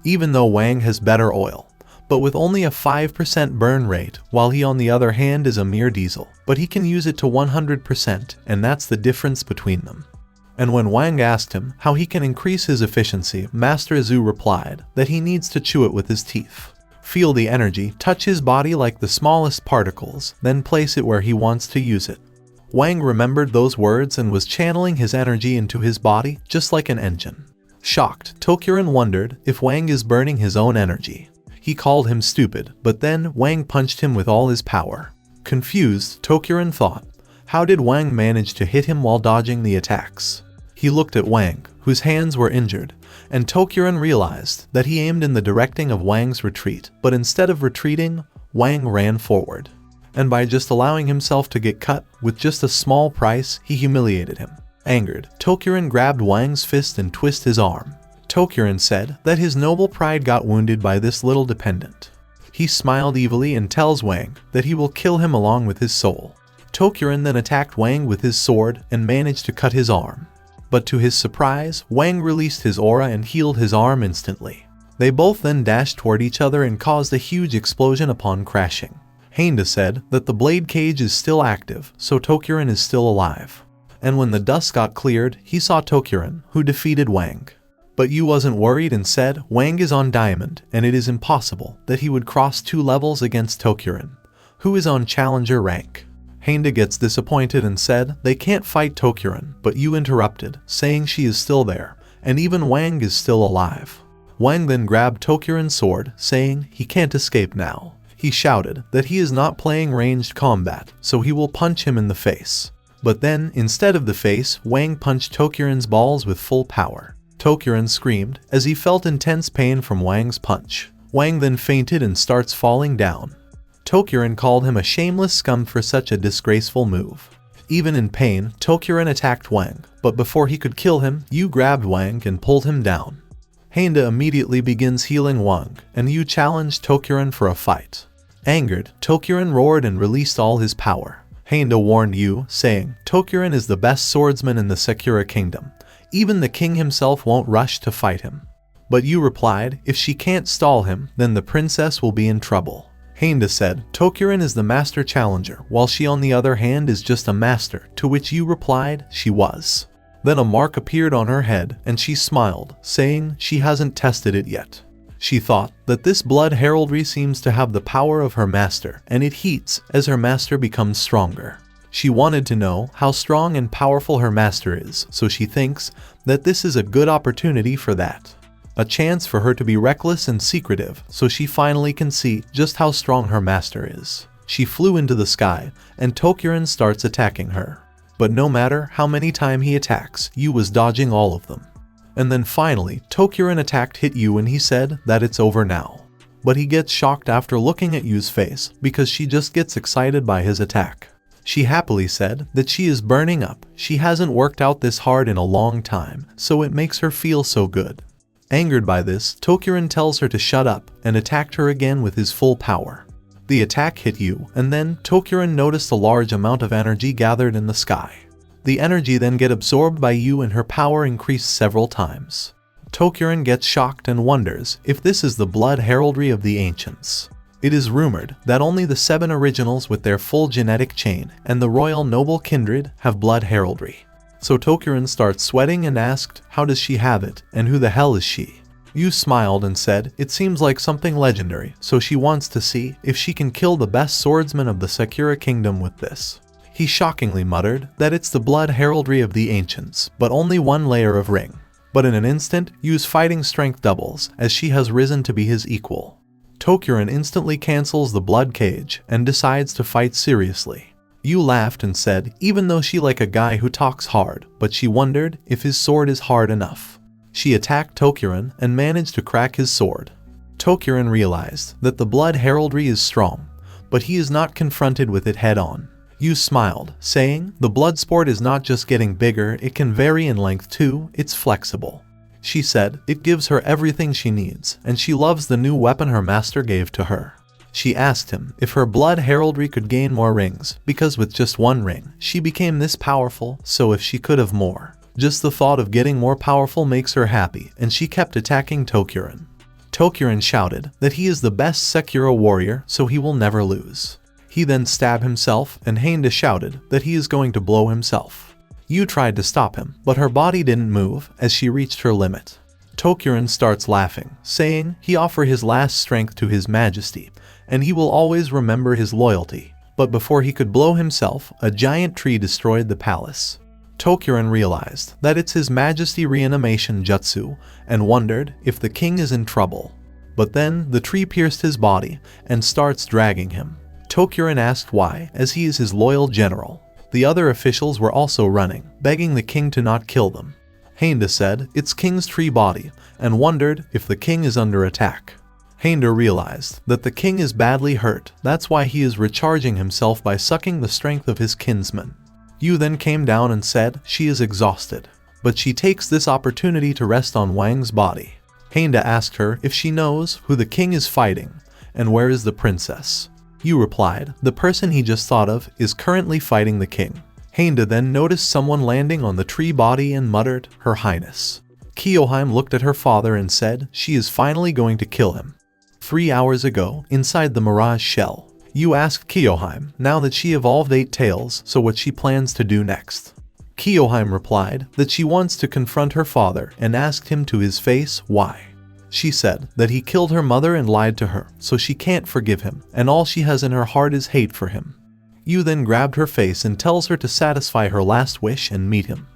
Even though Wang has better oil, but with only a 5% burn rate, while he on the other hand is a mere diesel, but he can use it to 100%, and that's the difference between them. And when Wang asked him how he can increase his efficiency, Master Zhu replied that he needs to chew it with his teeth. Feel the energy touch his body like the smallest particles, then place it where he wants to use it. Wang remembered those words and was channeling his energy into his body just like an engine. Shocked, Tokurin wondered if Wang is burning his own energy. He called him stupid, but then Wang punched him with all his power. Confused, Tokurin thought, how did Wang manage to hit him while dodging the attacks? He looked at Wang, whose hands were injured, and Tokurin realized that he aimed in the direction of Wang's retreat, but instead of retreating, Wang ran forward. And by just allowing himself to get cut with just a small price, he humiliated him. Angered, Tokurin grabbed Wang's fist and twisted his arm. Tokurin said that his noble pride got wounded by this little dependent. He smiled evilly and tells Wang that he will kill him along with his soul. Tokurin then attacked Wang with his sword and managed to cut his arm. But to his surprise, Wang released his aura and healed his arm instantly. They both then dashed toward each other and caused a huge explosion upon crashing. Handa said that the blade cage is still active, so Tokurin is still alive. And when the dust got cleared, he saw Tokurin, who defeated Wang. But Yu wasn't worried and said Wang is on diamond and it is impossible that he would cross 2 levels against Tokurin, who is on challenger rank. Handa gets disappointed and said they can't fight Tokurin, but Yu interrupted, saying she is still there, and even Wang is still alive. Wang then grabbed Tokurin's sword, saying he can't escape now. He shouted that he is not playing ranged combat, so he will punch him in the face. But then, instead of the face, Wang punched Tokurin's balls with full power. Tokurin screamed as he felt intense pain from Wang's punch. Wang then fainted and starts falling down. Tokurin called him a shameless scum for such a disgraceful move. Even in pain, Tokurin attacked Wang, but before he could kill him, Yu grabbed Wang and pulled him down. Handa immediately begins healing Wang, and Yu challenged Tokurin for a fight. Angered, Tokurin roared and released all his power. Handa warned Yu, saying, Tokurin is the best swordsman in the Sakura Kingdom. Even the king himself won't rush to fight him. But Yu replied, if she can't stall him, then the princess will be in trouble. Handa said, Tokurin is the master challenger, while she on the other hand is just a master, to which Yu replied, she was. Then a mark appeared on her head, and she smiled, saying she hasn't tested it yet. She thought that this blood heraldry seems to have the power of her master, and it heats as her master becomes stronger. She wanted to know how strong and powerful her master is, so she thinks that this is a good opportunity for that. A chance for her to be reckless and secretive, so she finally can see just how strong her master is. She flew into the sky, and Tokurin starts attacking her. But no matter how many times he attacks, Yu was dodging all of them. And then finally, Tokurin hit Yu and he said that it's over now. But he gets shocked after looking at Yu's face, because she just gets excited by his attack. She happily said that she is burning up, she hasn't worked out this hard in a long time, so it makes her feel so good. Angered by this, Tokurin tells her to shut up and attacked her again with his full power. The attack hit Yu, and then Tokurin noticed a large amount of energy gathered in the sky. The energy then get absorbed by Yu and her power increased several times. Tokurin gets shocked and wonders if this is the blood heraldry of the ancients. It is rumored that only the 7 originals with their full genetic chain and the royal noble kindred have blood heraldry. So Tokurin starts sweating and asked how does she have it and who the hell is she? Yu smiled and said it seems like something legendary, so she wants to see if she can kill the best swordsman of the Sakura Kingdom with this. He shockingly muttered that it's the blood heraldry of the ancients, but only 1 layer of ring. But in an instant, Yu's fighting strength doubles as she has risen to be his equal. Tokurin instantly cancels the blood cage and decides to fight seriously. Yu laughed and said even though she like a guy who talks hard, but she wondered if his sword is hard enough. She attacked Tokurin and managed to crack his sword. Tokurin realized that the blood heraldry is strong, but he is not confronted with it head-on. Yu smiled, saying, "The blood sport is not just getting bigger, it can vary in length too, it's flexible." She said it gives her everything she needs, and she loves the new weapon her master gave to her. She asked him if her blood heraldry could gain more rings, because with just one ring, she became this powerful, so if she could have more. Just the thought of getting more powerful makes her happy, and she kept attacking Tokuren. Tokuren shouted that he is the best Sekiro warrior, so he will never lose. He then stabbed himself, and Heinda shouted that he is going to blow himself. Yu tried to stop him, but her body didn't move as she reached her limit. Tokuren starts laughing, saying he offered his last strength to his majesty, and he will always remember his loyalty. But before he could blow himself, a giant tree destroyed the palace. Tokuren realized that it's his majesty reanimation jutsu, and wondered if the king is in trouble. But then the tree pierced his body and starts dragging him. Tokuren asked why, as he is his loyal general. The other officials were also running, begging the king to not kill them. Heinda said it's king's tree body, and wondered if the king is under attack. Heinda realized that the king is badly hurt, that's why he is recharging himself by sucking the strength of his kinsman. Yu then came down and said she is exhausted, but she takes this opportunity to rest on Wang's body. Heinda asked her if she knows who the king is fighting, and where is the princess. Yu replied the person he just thought of is currently fighting the king. Heinda then noticed someone landing on the tree body and muttered, "Her Highness." Kyoheim looked at her father and said she is finally going to kill him. 3 hours ago, inside the Mirage shell, Yu asked Kyoheim now that she evolved 8 tails, so what she plans to do next. Kyoheim replied that she wants to confront her father and asked him to his face why. She said that he killed her mother and lied to her, so she can't forgive him, and all she has in her heart is hate for him. Yu then grabbed her face and tells her to satisfy her last wish and meet him.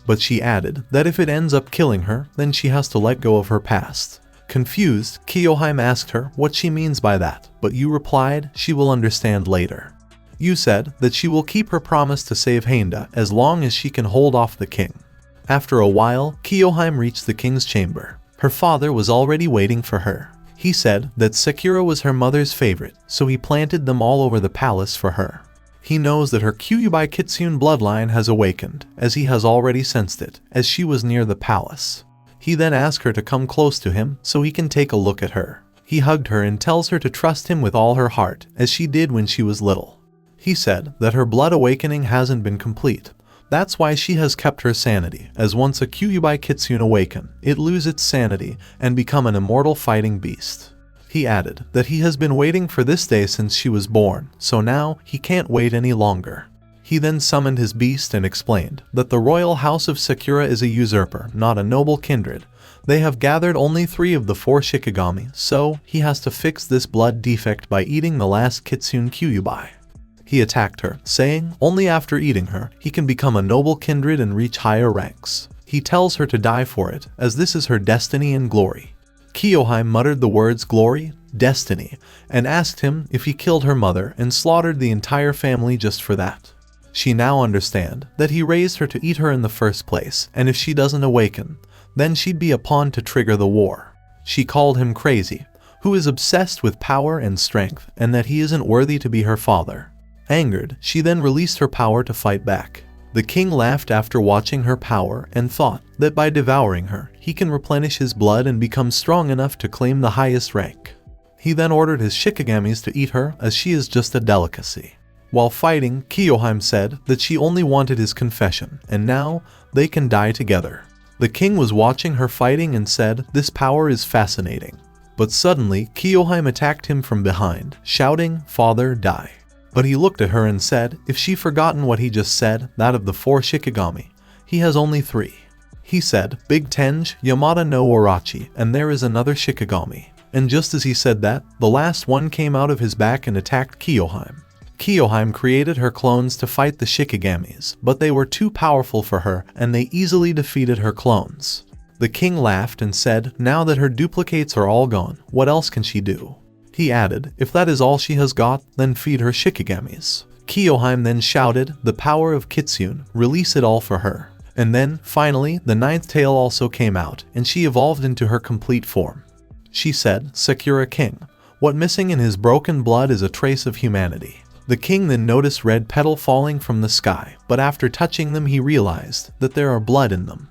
But she added that if it ends up killing her, then she has to let go of her past. Confused, Kyoheim asked her what she means by that, but Yu replied she will understand later. Yu said that she will keep her promise to save Heinda as long as she can hold off the king. After a while, Kyoheim reached the king's chamber. Her father was already waiting for her. He said that Sekiro was her mother's favorite, so he planted them all over the palace for her. He knows that her Kyuubi Kitsune bloodline has awakened, as he has already sensed it, as she was near the palace. He then asks her to come close to him so he can take a look at her. He hugged her and tells her to trust him with all her heart, as she did when she was little. He said that her blood awakening hasn't been complete. That's why she has kept her sanity, as once a Kyuubi Kitsune awaken, it lose its sanity and become an immortal fighting beast. He added that he has been waiting for this day since she was born, so now he can't wait any longer. He then summoned his beast and explained that the royal house of Sakura is a usurper, not a noble kindred. They have gathered only 3 of the 4 Shikigami, so he has to fix this blood defect by eating the last Kitsune Kyuubi. He attacked her, saying only after eating her, he can become a noble kindred and reach higher ranks. He tells her to die for it, as this is her destiny and glory. Kyoheim muttered the words glory, destiny, and asked him if he killed her mother and slaughtered the entire family just for that. She now understands that he raised her to eat her in the first place, and if she doesn't awaken, then she'd be a pawn to trigger the war. She called him crazy, who is obsessed with power and strength, and that he isn't worthy to be her father. Angered, she then released her power to fight back. The king laughed after watching her power and thought that by devouring her, he can replenish his blood and become strong enough to claim the highest rank. He then ordered his Shikigamis to eat her, as she is just a delicacy. While fighting, Kyoheim said that she only wanted his confession, and now they can die together. The king was watching her fighting and said this power is fascinating. But suddenly, Kyoheim attacked him from behind, shouting, "Father, die." But he looked at her and said if she forgotten what he just said, that of the 4 Shikigami, he has only 3. He said, "Big Tenji, Yamada no Warachi, and there is another Shikigami." And just as he said that, the last one came out of his back and attacked Kyoheim. Kyoheim created her clones to fight the Shikigamis, but they were too powerful for her and they easily defeated her clones. The king laughed and said now that her duplicates are all gone, what else can she do? He added, if that is all she has got, then feed her Shikigamis. Kyoheim then shouted, the power of Kitsune, release it all for her. And then, finally, the 9th tail also came out, and she evolved into her complete form. She said, Sakura King, What missing in his broken blood is a trace of humanity. The king then noticed red petal falling from the sky, but after touching them he realized that there are blood in them.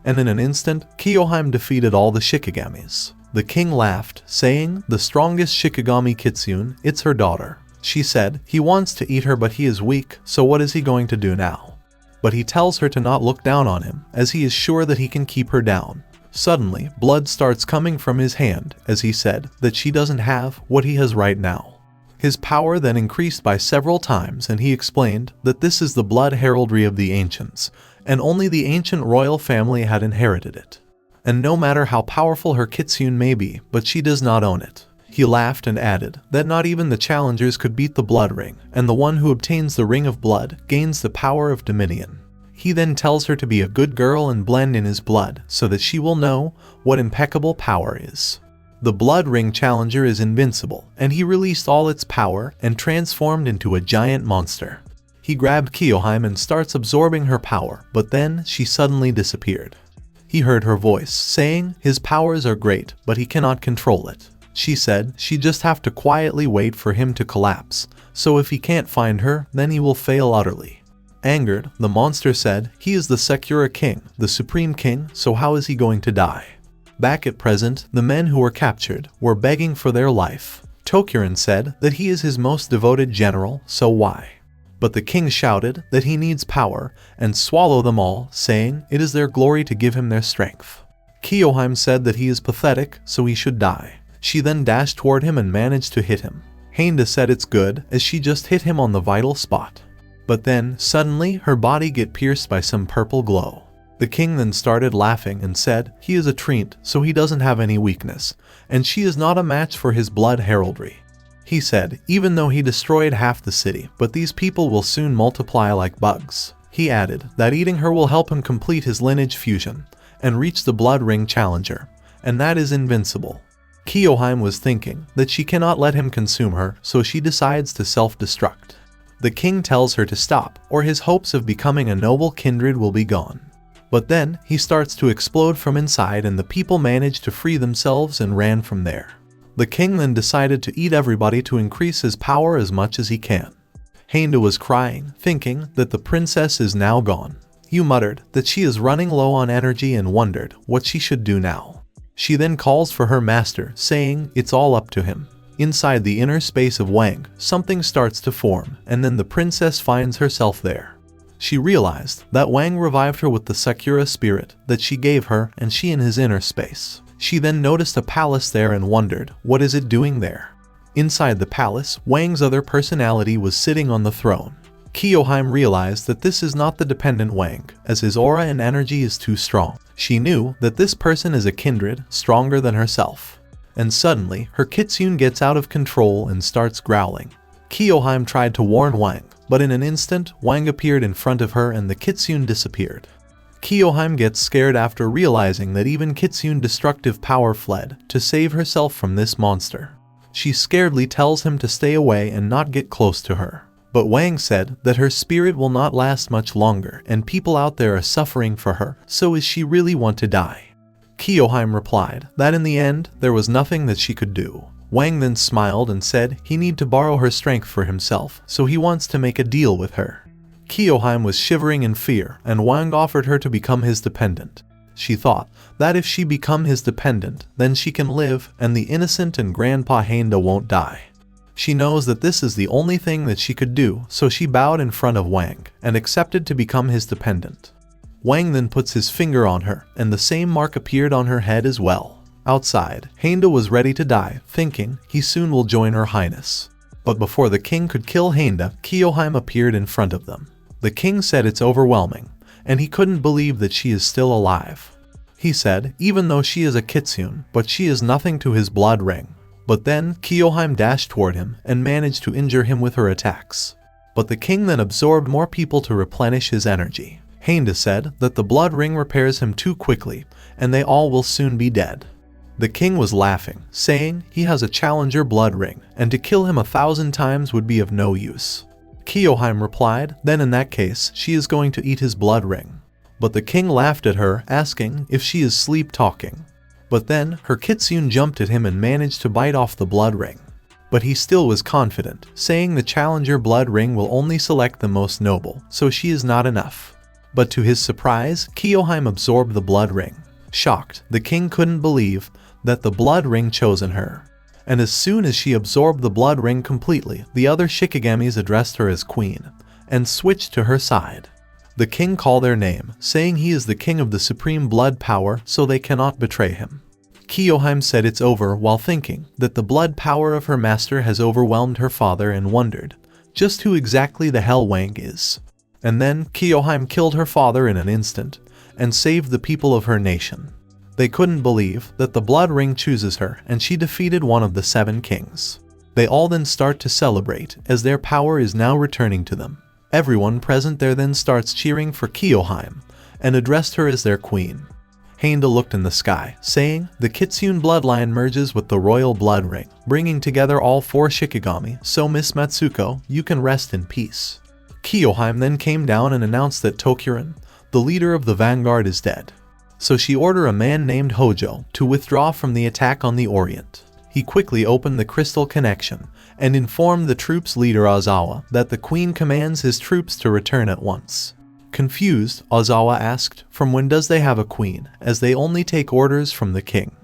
And in an instant, Kiyohime defeated all the Shikagamis. The king laughed, saying, "The strongest Shikigami Kitsune, it's her daughter." She said, "He wants to eat her but he is weak, so what is he going to do now?" But he tells her to not look down on him, as he is sure that he can keep her down. Suddenly, blood starts coming from his hand, as he said that she doesn't have what he has right now. His power then increased by several times, and he explained that this is the blood heraldry of the ancients, and only the ancient royal family had inherited it. And no matter how powerful her kitsune may be, but she does not own it. He laughed and added that not even the challengers could beat the blood ring, and the one who obtains the ring of blood gains the power of dominion. He then tells her to be a good girl and blend in his blood, so that she will know what impeccable power is. The blood ring challenger is invincible, and he released all its power and transformed into a giant monster. He grabbed Kiyohime and starts absorbing her power, but then she suddenly disappeared. He heard her voice saying his powers are great, but he cannot control it. She said she just have to quietly wait for him to collapse, so if he can't find her, then he will fail utterly. Angered, the monster said he is the Sekura king, the supreme king, so how is he going to die? Back at present, the men who were captured were begging for their life. Tokuren said that he is his most devoted general, so why? But the king shouted that he needs power and swallow them all, saying it is their glory to give him their strength. Kiyohime said that he is pathetic, so he should die. She then dashed toward him and managed to hit him. Heinda said it's good, as she just hit him on the vital spot. But then, suddenly, her body get pierced by some purple glow. The king then started laughing and said he is a treant, so he doesn't have any weakness, and she is not a match for his blood heraldry. He said, even though he destroyed half the city, but these people will soon multiply like bugs. He added that eating her will help him complete his lineage fusion and reach the blood ring challenger, and that is invincible. Kiyohime was thinking that she cannot let him consume her, so she decides to self-destruct. The king tells her to stop, or his hopes of becoming a noble kindred will be gone. But then, he starts to explode from inside and the people manage to free themselves and ran from there. The king then decided to eat everybody to increase his power as much as he can. Heinda was crying, thinking that the princess is now gone. Yu muttered that she is running low on energy and wondered what she should do now. She then calls for her master, saying it's all up to him. Inside the inner space of Wang, something starts to form, and then the princess finds herself there. She realized that Wang revived her with the Sakura spirit that she gave her, and she in his inner space. She then noticed a palace there and wondered, what is it doing there? Inside the palace, Wang's other personality was sitting on the throne. Kiyohime realized that this is not the dependent Wang, as his aura and energy is too strong. She knew that this person is a kindred, stronger than herself. And suddenly, her kitsune gets out of control and starts growling. Kiyohime tried to warn Wang, but in an instant, Wang appeared in front of her and the kitsune disappeared. Kiyohime gets scared after realizing that even kitsune destructive power fled to save herself from this monster. She scaredly tells him to stay away and not get close to her. But Wang said that her spirit will not last much longer and people out there are suffering for her, so is she really want to die? Kiyohime replied that in the end, there was nothing that she could do. Wang then smiled and said he need to borrow her strength for himself, so he wants to make a deal with her. Kiyohime was shivering in fear, and Wang offered her to become his dependent. She thought that if she become his dependent, then she can live, and the innocent and Grandpa Heinda won't die. She knows that this is the only thing that she could do, so she bowed in front of Wang, and accepted to become his dependent. Wang then puts his finger on her, and the same mark appeared on her head as well. Outside, Heinda was ready to die, thinking he soon will join her highness. But before the king could kill Heinda, Kiyohime appeared in front of them. The king said it's overwhelming, and he couldn't believe that she is still alive. He said, even though she is a kitsune, but she is nothing to his blood ring. But then, Kiyohime dashed toward him and managed to injure him with her attacks. But the king then absorbed more people to replenish his energy. Heinda said that the blood ring repairs him too quickly, and they all will soon be dead. The king was laughing, saying he has a challenger blood ring, and to kill him 1,000 times would be of no use. Kiyohime replied, then in that case, she is going to eat his blood ring. But the king laughed at her, asking if she is sleep talking. But then, her kitsune jumped at him and managed to bite off the blood ring. But he still was confident, saying the challenger blood ring will only select the most noble, so she is not enough. But to his surprise, Kyoheim absorbed the blood ring. Shocked, the king couldn't believe that the blood ring chosen her. And as soon as she absorbed the blood ring completely, the other Shikigamis addressed her as queen, and switched to her side. The king called their name, saying he is the king of the supreme blood power, so they cannot betray him. Kyoheim said it's over while thinking that the blood power of her master has overwhelmed her father and wondered just who exactly the hell Wang is. And then Kyoheim killed her father in an instant and saved the people of her nation. They couldn't believe that the blood ring chooses her and she defeated one of the 7 kings. They all then start to celebrate as their power is now returning to them. Everyone present there then starts cheering for Kyoheim and addressed her as their queen. Heinda looked in the sky, saying, the Kitsune bloodline merges with the royal blood ring, bringing together all 4 Shikigami, so Miss Matsuko, you can rest in peace. Kyoheim then came down and announced that Tokuren, the leader of the vanguard, is dead. So she ordered a man named Hojo to withdraw from the attack on the Orient. He quickly opened the crystal connection and informed the troops leader Ozawa that the queen commands his troops to return at once. Confused, Ozawa asked, from when does they have a queen, as they only take orders from the king?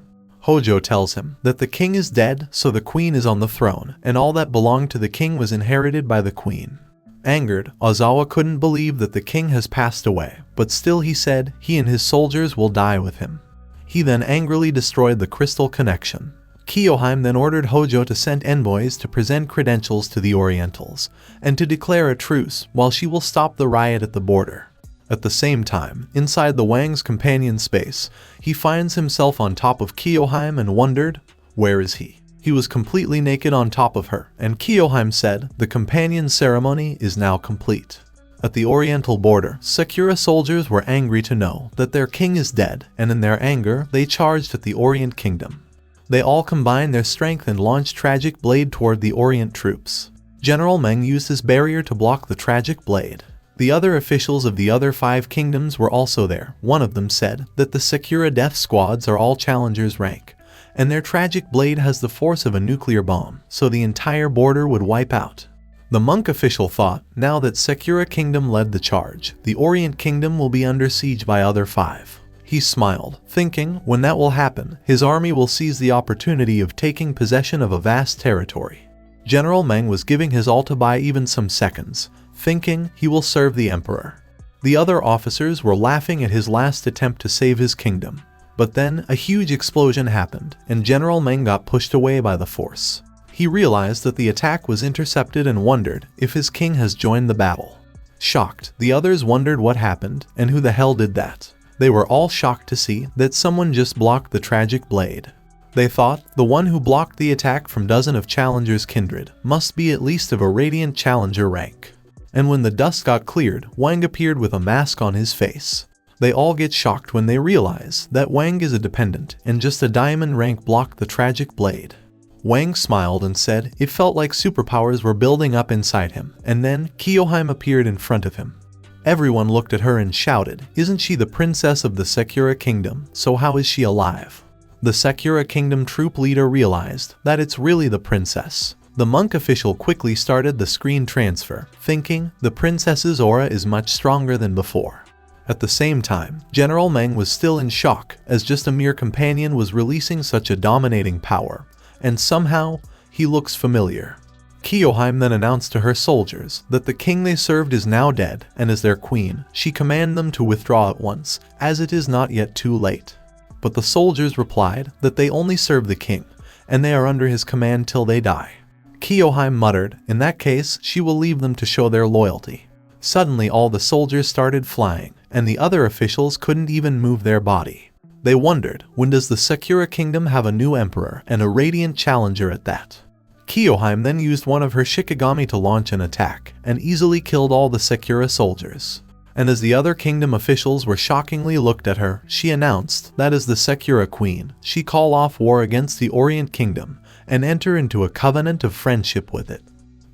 Hojo tells him that the king is dead, so the queen is on the throne, and all that belonged to the king was inherited by the queen. Angered, Ozawa couldn't believe that the king has passed away, but still he said he and his soldiers will die with him. He then angrily destroyed the crystal connection. Kyoheim then ordered Hojo to send envoys to present credentials to the Orientals, and to declare a truce while she will stop the riot at the border. At the same time, inside the Wang's companion space, he finds himself on top of Kyoheim and wondered, where is he? He was completely naked on top of her, and Kyoheim said the companion ceremony is now complete. At the Oriental border, Sakura soldiers were angry to know that their king is dead, and in their anger, they charged at the Orient Kingdom. They all combined their strength and launched Tragic Blade toward the Orient troops. General Meng used his barrier to block the Tragic Blade. The other officials of the other 5 kingdoms were also there. One of them said that the Sakura death squads are all challengers rank, and their Tragic Blade has the force of a nuclear bomb, so the entire border would wipe out. The monk official thought, now that Sakura Kingdom led the charge, the Orient Kingdom will be under siege by other 5. He smiled, thinking, when that will happen, his army will seize the opportunity of taking possession of a vast territory. General Meng was giving his all to buy even some seconds, thinking he will serve the emperor. The other officers were laughing at his last attempt to save his kingdom. But then, a huge explosion happened, and General Meng got pushed away by the force. He realized that the attack was intercepted and wondered if his king has joined the battle. Shocked, the others wondered what happened, and who the hell did that. They were all shocked to see that someone just blocked the Tragic Blade. They thought the one who blocked the attack from dozen of challengers kindred must be at least of a radiant challenger rank. And when the dust got cleared, Wang appeared with a mask on his face. They all get shocked when they realize that Wang is a dependent and just a diamond rank blocked the Tragic Blade. Wang smiled and said it felt like superpowers were building up inside him, and then Kyoheim appeared in front of him. Everyone looked at her and shouted, isn't she the princess of the Sakura Kingdom, so how is she alive? The Sakura Kingdom troop leader realized that it's really the princess. The monk official quickly started the screen transfer, thinking the princess's aura is much stronger than before. At the same time, General Meng was still in shock, as just a mere companion was releasing such a dominating power, and somehow, he looks familiar. Kyoheim then announced to her soldiers that the king they served is now dead, and as their queen, she commanded them to withdraw at once, as it is not yet too late. But the soldiers replied that they only serve the king, and they are under his command till they die. Kyoheim muttered, in that case, she will leave them to show their loyalty. Suddenly all the soldiers started flying, and the other officials couldn't even move their body. They wondered, when does the Sakura Kingdom have a new emperor, and a radiant challenger at that? Kyoheim then used one of her Shikigami to launch an attack, and easily killed all the Sakura soldiers. And as the other kingdom officials were shockingly looked at her, she announced that as the Sakura Queen, she call off war against the Orient Kingdom, and enter into a covenant of friendship with it.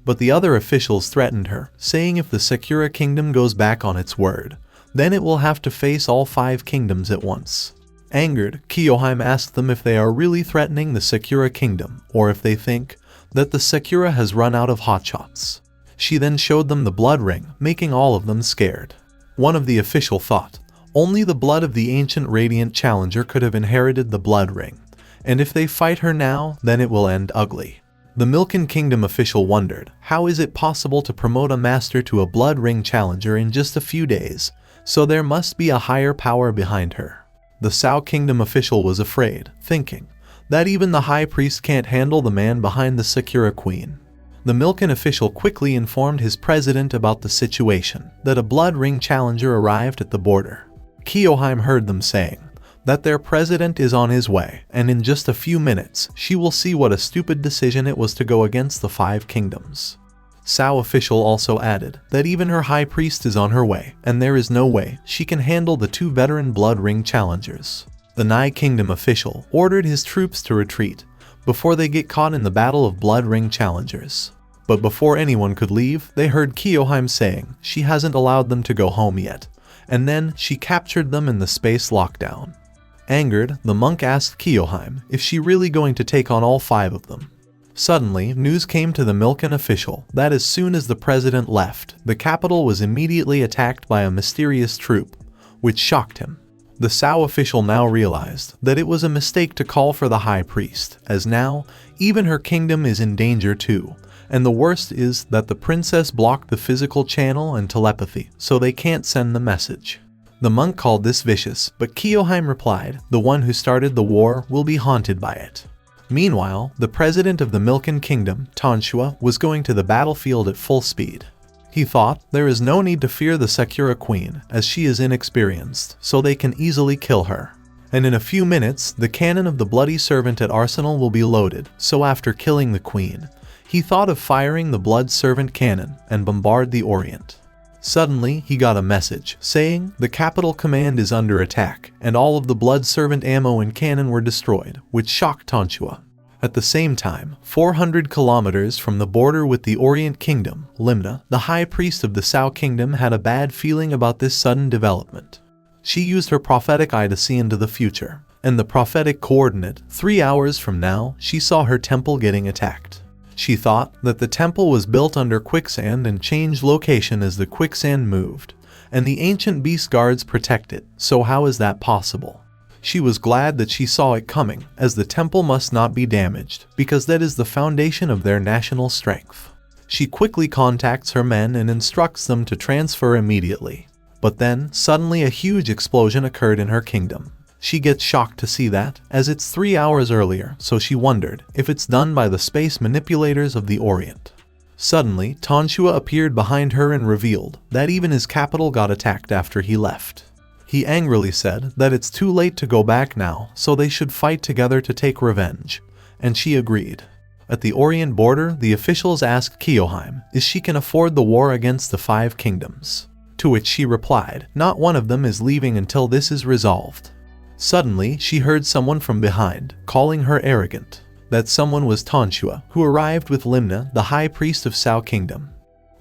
But the other officials threatened her, saying if the Sakura Kingdom goes back on its word, then it will have to face all 5 kingdoms at once. Angered, Kyoheim asked them if they are really threatening the Sakura Kingdom, or if they think that the Sakura has run out of hotshots. She then showed them the blood ring, making all of them scared. One of the official thought, only the blood of the ancient Radiant Challenger could have inherited the blood ring, and if they fight her now, then it will end ugly. The Milken Kingdom official wondered, how is it possible to promote a master to a blood ring challenger in just a few days, so there must be a higher power behind her. The Sao Kingdom official was afraid, thinking that even the high priest can't handle the man behind the Sakura Queen. The Milken official quickly informed his president about the situation, that a blood ring challenger arrived at the border. Kyoheim heard them saying that their president is on his way, and in just a few minutes, she will see what a stupid decision it was to go against the 5 kingdoms. Sao official also added that even her high priest is on her way, and there is no way she can handle the 2 veteran blood ring challengers. The Nai Kingdom official ordered his troops to retreat before they get caught in the battle of blood ring challengers. But before anyone could leave, they heard Kyoheim saying she hasn't allowed them to go home yet, and then she captured them in the space lockdown. Angered, the monk asked Kyoheim if she really going to take on all 5 of them. Suddenly, news came to the Milken official that as soon as the president left, the capital was immediately attacked by a mysterious troop, which shocked him. The Sao official now realized that it was a mistake to call for the high priest, as now, even her kingdom is in danger too, and the worst is that the princess blocked the physical channel and telepathy, so they can't send the message. The monk called this vicious, but Kyoheim replied, the one who started the war will be haunted by it. Meanwhile, the president of the Milken Kingdom, Tanshua, was going to the battlefield at full speed. He thought there is no need to fear the Sakura Queen, as she is inexperienced, so they can easily kill her. And in a few minutes, the cannon of the Bloody Servant at Arsenal will be loaded, so after killing the Queen, he thought of firing the Blood Servant cannon and bombard the Orient. Suddenly, he got a message saying the capital command is under attack, and all of the Blood Servant ammo and cannon were destroyed, which shocked Tanshua. At the same time, 400 kilometers from the border with the Orient Kingdom, Limna, the high priest of the Sao Kingdom, had a bad feeling about this sudden development. She used her prophetic eye to see into the future, and the prophetic coordinate, 3 hours from now, she saw her temple getting attacked. She thought that the temple was built under quicksand and changed location as the quicksand moved, and the ancient beast guards protect it, so how is that possible? She was glad that she saw it coming, as the temple must not be damaged, because that is the foundation of their national strength. She quickly contacts her men and instructs them to transfer immediately. But then, suddenly a huge explosion occurred in her kingdom. She gets shocked to see that, as it's 3 hours earlier, so she wondered if it's done by the space manipulators of the Orient. Suddenly, Tanshua appeared behind her and revealed that even his capital got attacked after he left. He angrily said that it's too late to go back now, so they should fight together to take revenge, and she agreed. At the Orient border, the officials asked Kyoheim if she can afford the war against the 5 kingdoms. To which she replied, not one of them is leaving until this is resolved. Suddenly, she heard someone from behind, calling her arrogant. That someone was Tanshua, who arrived with Limna, the high priest of Sao Kingdom.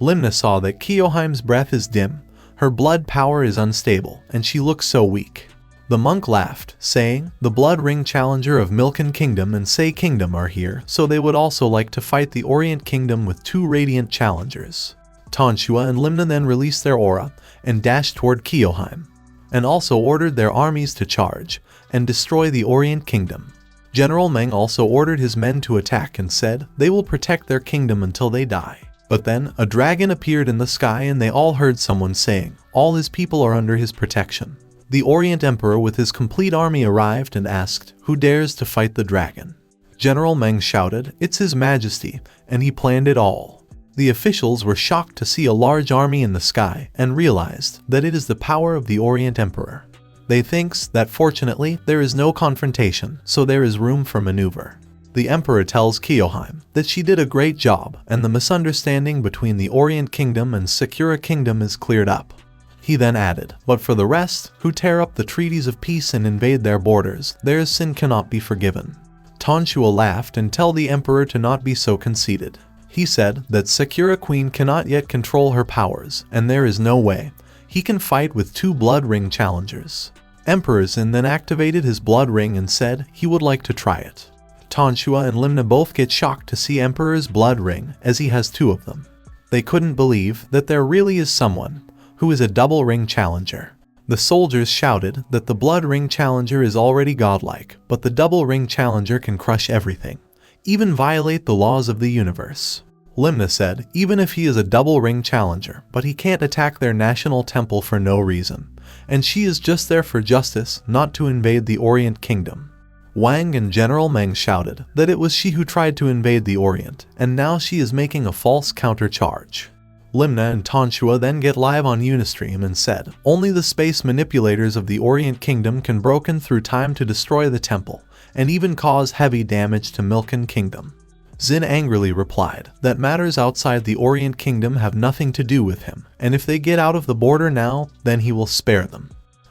Limna saw that Kyoheim's breath is dim, her blood power is unstable, and she looks so weak. The monk laughed, saying, the blood ring challenger of Milken Kingdom and Sei Kingdom are here, so they would also like to fight the Orient Kingdom with 2 radiant challengers. Tanshua and Limna then released their aura and dashed toward Kyoheim, and also ordered their armies to charge and destroy the Orient Kingdom. General Meng also ordered his men to attack and said they will protect their kingdom until they die. But then a dragon appeared in the sky and they all heard someone saying, all his people are under his protection. The Orient Emperor with his complete army arrived and asked, who dares to fight the dragon? General Meng shouted, it's His Majesty, and he planned it all. The officials were shocked to see a large army in the sky and realized that it is the power of the Orient Emperor. They thinks that fortunately there is no confrontation, so there is room for maneuver. The Emperor tells Kyoheim that she did a great job and the misunderstanding between the Orient Kingdom and Sakura Kingdom is cleared up. He then added, but for the rest, who tear up the treaties of peace and invade their borders, their sin cannot be forgiven. Tanshua laughed and told the Emperor to not be so conceited. He said that Sakura Queen cannot yet control her powers, and there is no way he can fight with 2 blood ring challengers. Emperor Zin then activated his blood ring and said he would like to try it. Tanxue and Limna both get shocked to see Emperor's blood ring, as he has 2 of them. They couldn't believe that there really is someone who is a double ring challenger. The soldiers shouted that the blood ring challenger is already godlike, but the double ring challenger can crush everything, even violate the laws of the universe. Limna said even if he is a double ring challenger, but he can't attack their national temple for no reason, and she is just there for justice, not to invade the Orient Kingdom. Wang and General Meng shouted that it was she who tried to invade the Orient, and now she is making a false countercharge. Limna and Tanxue then get live on Unistream and said only the space manipulators of the Orient Kingdom can broken through time to destroy the temple, and even cause heavy damage to Milken Kingdom. Xin angrily replied that matters outside the Orient Kingdom have nothing to do with him, and if they get out of the border now, then he will spare them.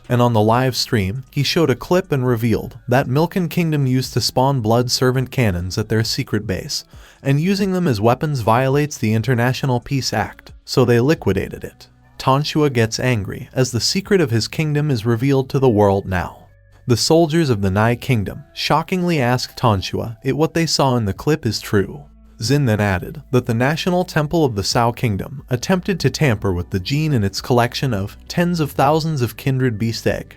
And on the live stream, he showed a clip and revealed that Milken Kingdom used to spawn blood servant cannons at their secret base, and using them as weapons violates the International Peace Act, so they liquidated it. Tanxue gets angry as the secret of his kingdom is revealed to the world now. The soldiers of the Nai Kingdom shockingly asked Tanxue if what they saw in the clip is true. Xin then added that the National Temple of the Sao Kingdom attempted to tamper with the gene in its collection of tens of thousands of kindred beast egg,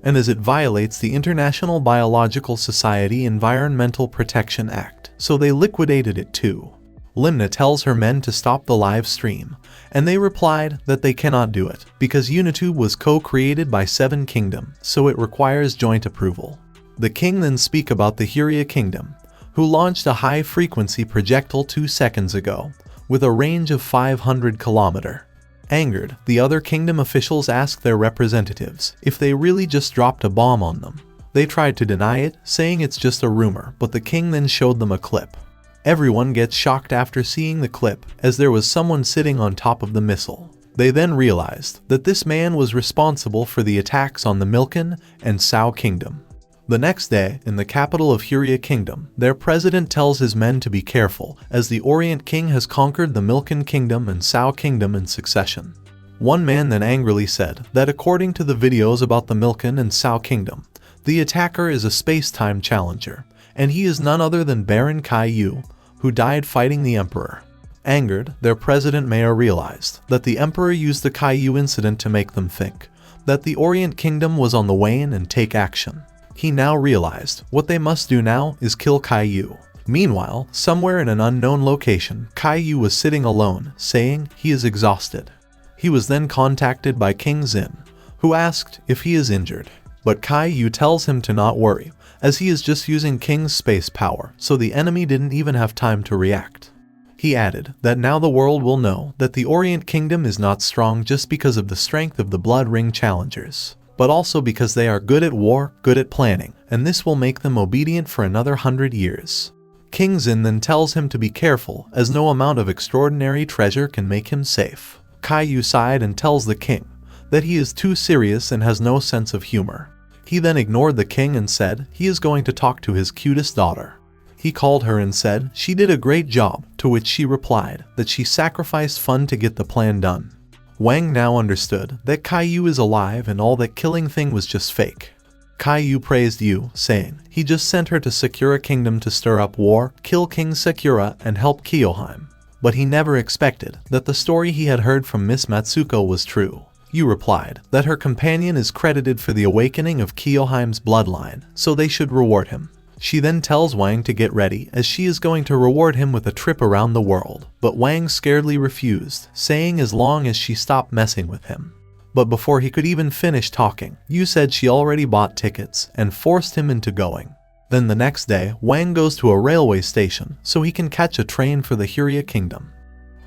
and as it violates the International Biological Society Environmental Protection Act, so they liquidated it too. Limna tells her men to stop the live stream, and they replied that they cannot do it because Unitube was co-created by 7 Kingdom, so it requires joint approval. The king then speak about the Huria Kingdom, who launched a high-frequency projectile 2 seconds ago, with a range of 500 km. Angered, the other kingdom officials asked their representatives if they really just dropped a bomb on them. They tried to deny it, saying it's just a rumor, but the king then showed them a clip. Everyone gets shocked after seeing the clip, as there was someone sitting on top of the missile. They then realized that this man was responsible for the attacks on the Milken and Sao Kingdom. The next day, in the capital of Huria Kingdom, their president tells his men to be careful, as the Orient King has conquered the Milken Kingdom and Sao Kingdom in succession. One man then angrily said that according to the videos about the Milken and Sao Kingdom, the attacker is a space-time challenger, and he is none other than Baron Kai Yu, who died fighting the Emperor. Angered, their president mayor realized that the Emperor used the Kai Yu incident to make them think that the Orient Kingdom was on the wane and take action. He now realized what they must do now is kill Kai Yu. Meanwhile, somewhere in an unknown location, Kai Yu was sitting alone, saying he is exhausted. He was then contacted by King Xin, who asked if he is injured. But Kai Yu tells him to not worry, as he is just using King's space power, so the enemy didn't even have time to react. He added that now the world will know that the Orient Kingdom is not strong just because of the strength of the Blood Ring challengers, but also because they are good at war, good at planning, and this will make them obedient for another 100 years. King Xin then tells him to be careful, as no amount of extraordinary treasure can make him safe. Kai Yu sighed and tells the king that he is too serious and has no sense of humor. He then ignored the king and said he is going to talk to his cutest daughter. He called her and said she did a great job, to which she replied that she sacrificed fun to get the plan done. Wang now understood that Kai Yu is alive and all that killing thing was just fake. Kai Yu praised Yu, saying he just sent her to Sakura Kingdom to stir up war, kill King Sakura, and help Kyoheim. But he never expected that the story he had heard from Miss Matsuko was true. Yu replied that her companion is credited for the awakening of Kyoheim's bloodline, so they should reward him. She then tells Wang to get ready, as she is going to reward him with a trip around the world, but Wang scaredly refused, saying as long as she stopped messing with him. But before he could even finish talking, Yu said she already bought tickets and forced him into going. Then the next day, Wang goes to a railway station so he can catch a train for the Huria Kingdom.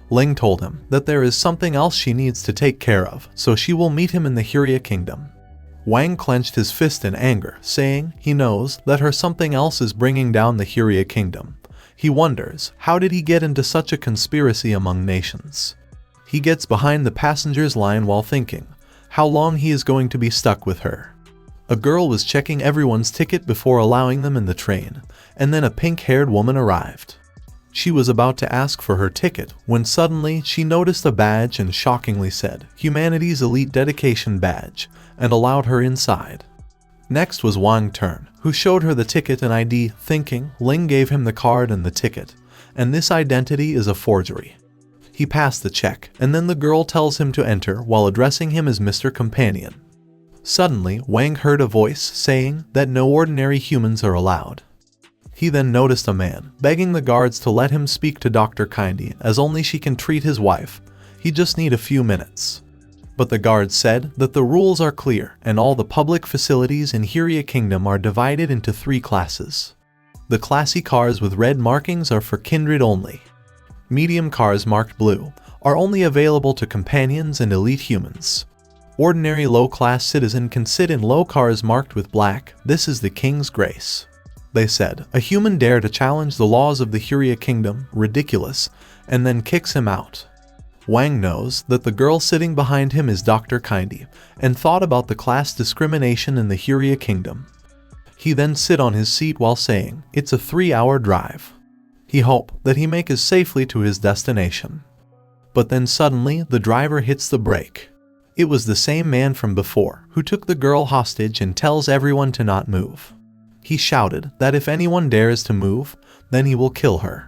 Ling told him that there is something else she needs to take care of, so she will meet him in the Huria Kingdom. Wang clenched his fist in anger, saying he knows that her something else is bringing down the Huria Kingdom. He wonders, how did he get into such a conspiracy among nations? He gets behind the passenger's line while thinking how long he is going to be stuck with her. A girl was checking everyone's ticket before allowing them in the train, and then a pink-haired woman arrived. She was about to ask for her ticket when suddenly she noticed a badge and shockingly said, "Humanity's Elite Dedication Badge," and allowed her inside. Next was Wang's turn, who showed her the ticket and ID, thinking Ling gave him the card and the ticket, and this identity is a forgery. He passed the check, and then the girl tells him to enter while addressing him as Mr. Companion. Suddenly, Wang heard a voice saying that no ordinary humans are allowed. He then noticed a man begging the guards to let him speak to Dr. Kindy, as only she can treat his wife. He just need a few minutes. But the guards said that the rules are clear and all the public facilities in Hyria Kingdom are divided into 3 classes. The classy cars with red markings are for kindred only. Medium cars marked blue are only available to companions and elite humans. Ordinary low-class citizen can sit in low cars marked with black. This is the king's grace. They said, a human dare to challenge the laws of the Hyria Kingdom, ridiculous, and then kicks him out. Wang knows that the girl sitting behind him is Dr. Kindy, and thought about the class discrimination in the Hyria Kingdom. He then sit on his seat while saying, it's a 3-hour drive. He hoped that he make it safely to his destination. But then suddenly the driver hits the brake. It was the same man from before, who took the girl hostage and tells everyone to not move. He shouted that if anyone dares to move, then he will kill her.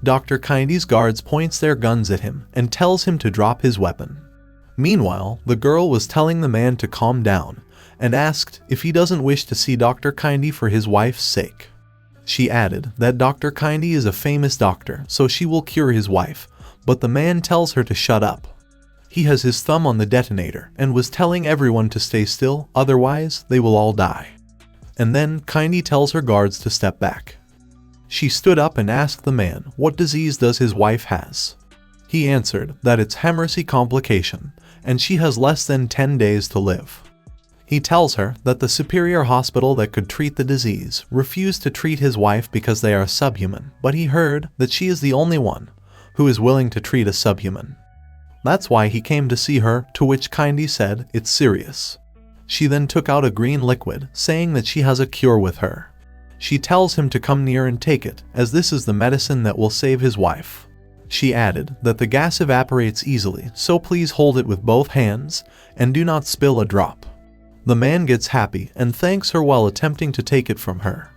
Dr. Kindy's guards points their guns at him and tells him to drop his weapon. Meanwhile, the girl was telling the man to calm down and asked if he doesn't wish to see Dr. Kindy for his wife's sake. She added that Dr. Kindy is a famous doctor, so she will cure his wife, but the man tells her to shut up. He has his thumb on the detonator and was telling everyone to stay still, otherwise they will all die. And then Kindy tells her guards to step back. She stood up and asked the man what disease does his wife has. He answered that it's heresy complication, and she has less than 10 days to live. He tells her that the superior hospital that could treat the disease refused to treat his wife because they are subhuman, but he heard that she is the only one who is willing to treat a subhuman. That's why he came to see her, to which Kindy said it's serious. She then took out a green liquid, saying that she has a cure with her. She tells him to come near and take it, as this is the medicine that will save his wife. She added that the gas evaporates easily, so please hold it with both hands and do not spill a drop. The man gets happy and thanks her while attempting to take it from her.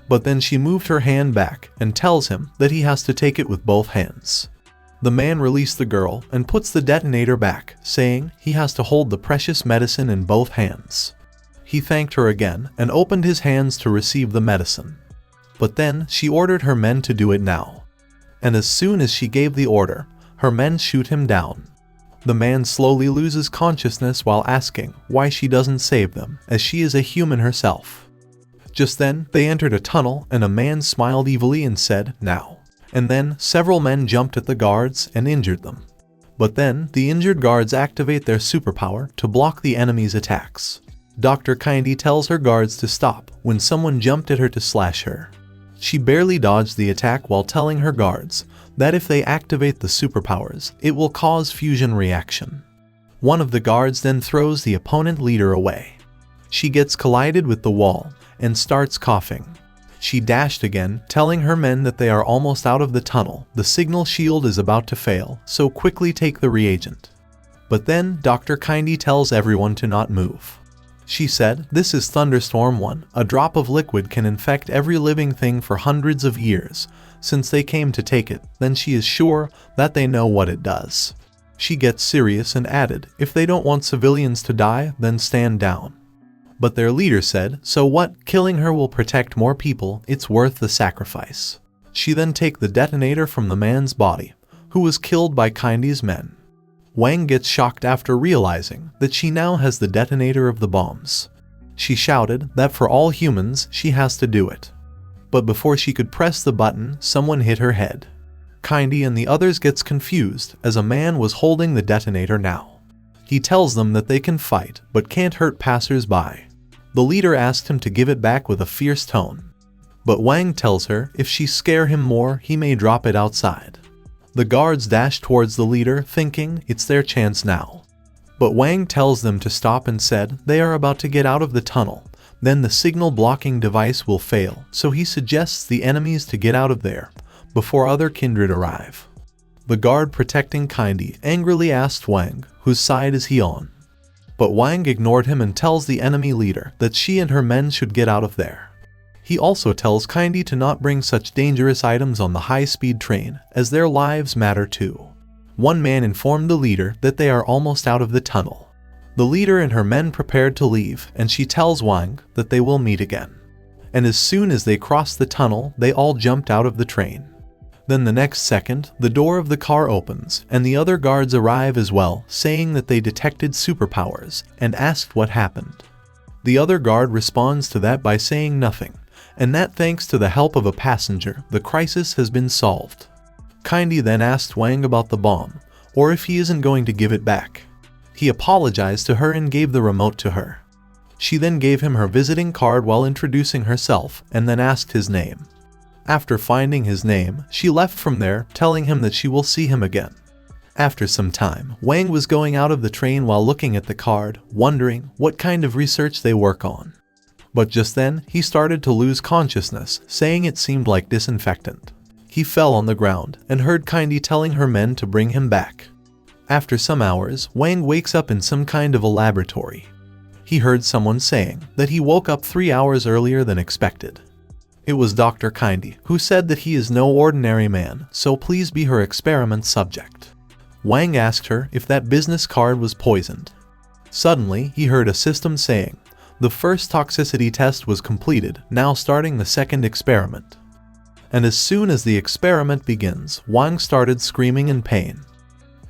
But then she moved her hand back and tells him that he has to take it with both hands. The man released the girl and puts the detonator back, saying he has to hold the precious medicine in both hands. He thanked her again and opened his hands to receive the medicine. But then she ordered her men to do it now. And as soon as she gave the order, her men shoot him down. The man slowly loses consciousness while asking why she doesn't save them, as she is a human herself. Just then, they entered a tunnel and a man smiled evilly and said, now. And then several men jumped at the guards and injured them. But then the injured guards activate their superpower to block the enemy's attacks. Dr. Kindy tells her guards to stop when someone jumped at her to slash her. She barely dodged the attack while telling her guards that if they activate the superpowers, it will cause fusion reaction. One of the guards then throws the opponent leader away. She gets collided with the wall and starts coughing. She dashed again, telling her men that they are almost out of the tunnel. The signal shield is about to fail, so quickly take the reagent. But then Dr. Kindy tells everyone to not move. She said, this is Thunderstorm 1. A drop of liquid can infect every living thing for hundreds of years. Since they came to take it, then she is sure that they know what it does. She gets serious and added, if they don't want civilians to die, then stand down. But their leader said, so what? Killing her will protect more people, it's worth the sacrifice. She then take the detonator from the man's body, who was killed by Kindy's men. Wang gets shocked after realizing that she now has the detonator of the bombs. She shouted that for all humans, she has to do it. But before she could press the button, someone hit her head. Kindy and the others gets confused as a man was holding the detonator now. He tells them that they can fight, but can't hurt passers-by. The leader asked him to give it back with a fierce tone. But Wang tells her if she scare him more, he may drop it outside. The guards dash towards the leader, thinking it's their chance now. But Wang tells them to stop and said they are about to get out of the tunnel. Then the signal blocking device will fail, so he suggests the enemies to get out of there before other kindred arrive. The guard protecting Kindy angrily asked Wang, whose side is he on? but Wang ignored him and tells the enemy leader that she and her men should get out of there. He also tells Kindy to not bring such dangerous items on the high-speed train, as their lives matter too. One man informed the leader that they are almost out of the tunnel. The leader and her men prepared to leave, and she tells Wang that they will meet again. And as soon as they crossed the tunnel, they all jumped out of the train. Then the next second, the door of the car opens, and the other guards arrive as well, saying that they detected superpowers, and asked what happened. The other guard responds to that by saying nothing, and that thanks to the help of a passenger, the crisis has been solved. Kindy then asked Wang about the bomb, or if he isn't going to give it back. He apologized to her and gave the remote to her. She then gave him her visiting card while introducing herself, and then asked his name. After finding his name, she left from there, telling him that she will see him again. After some time, Wang was going out of the train while looking at the card, wondering what kind of research they work on. But just then, he started to lose consciousness, saying it seemed like disinfectant. He fell on the ground, and heard Kindy telling her men to bring him back. After some hours, Wang wakes up in some kind of a laboratory. He heard someone saying that he woke up 3 hours earlier than expected. It was Dr. Kindy, who said that he is no ordinary man, so please be her experiment subject. Wang asked her if that business card was poisoned. Suddenly, he heard a system saying, the first toxicity test was completed, now starting the second experiment. And as soon as the experiment begins, Wang started screaming in pain.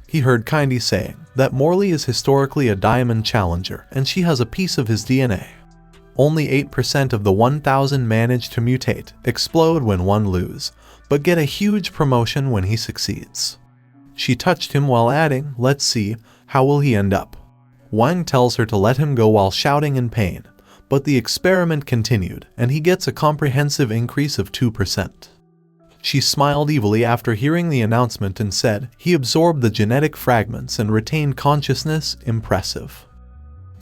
He heard Kindy saying that Morley is historically a diamond challenger and she has a piece of his DNA. Only 8% of the 1,000 manage to mutate, explode when one lose, but get a huge promotion when he succeeds. She touched him while adding, let's see, how will he end up? Wang tells her to let him go while shouting in pain, but the experiment continued, and he gets a comprehensive increase of 2%. She smiled evilly after hearing the announcement and said, he absorbed the genetic fragments and retained consciousness, impressive.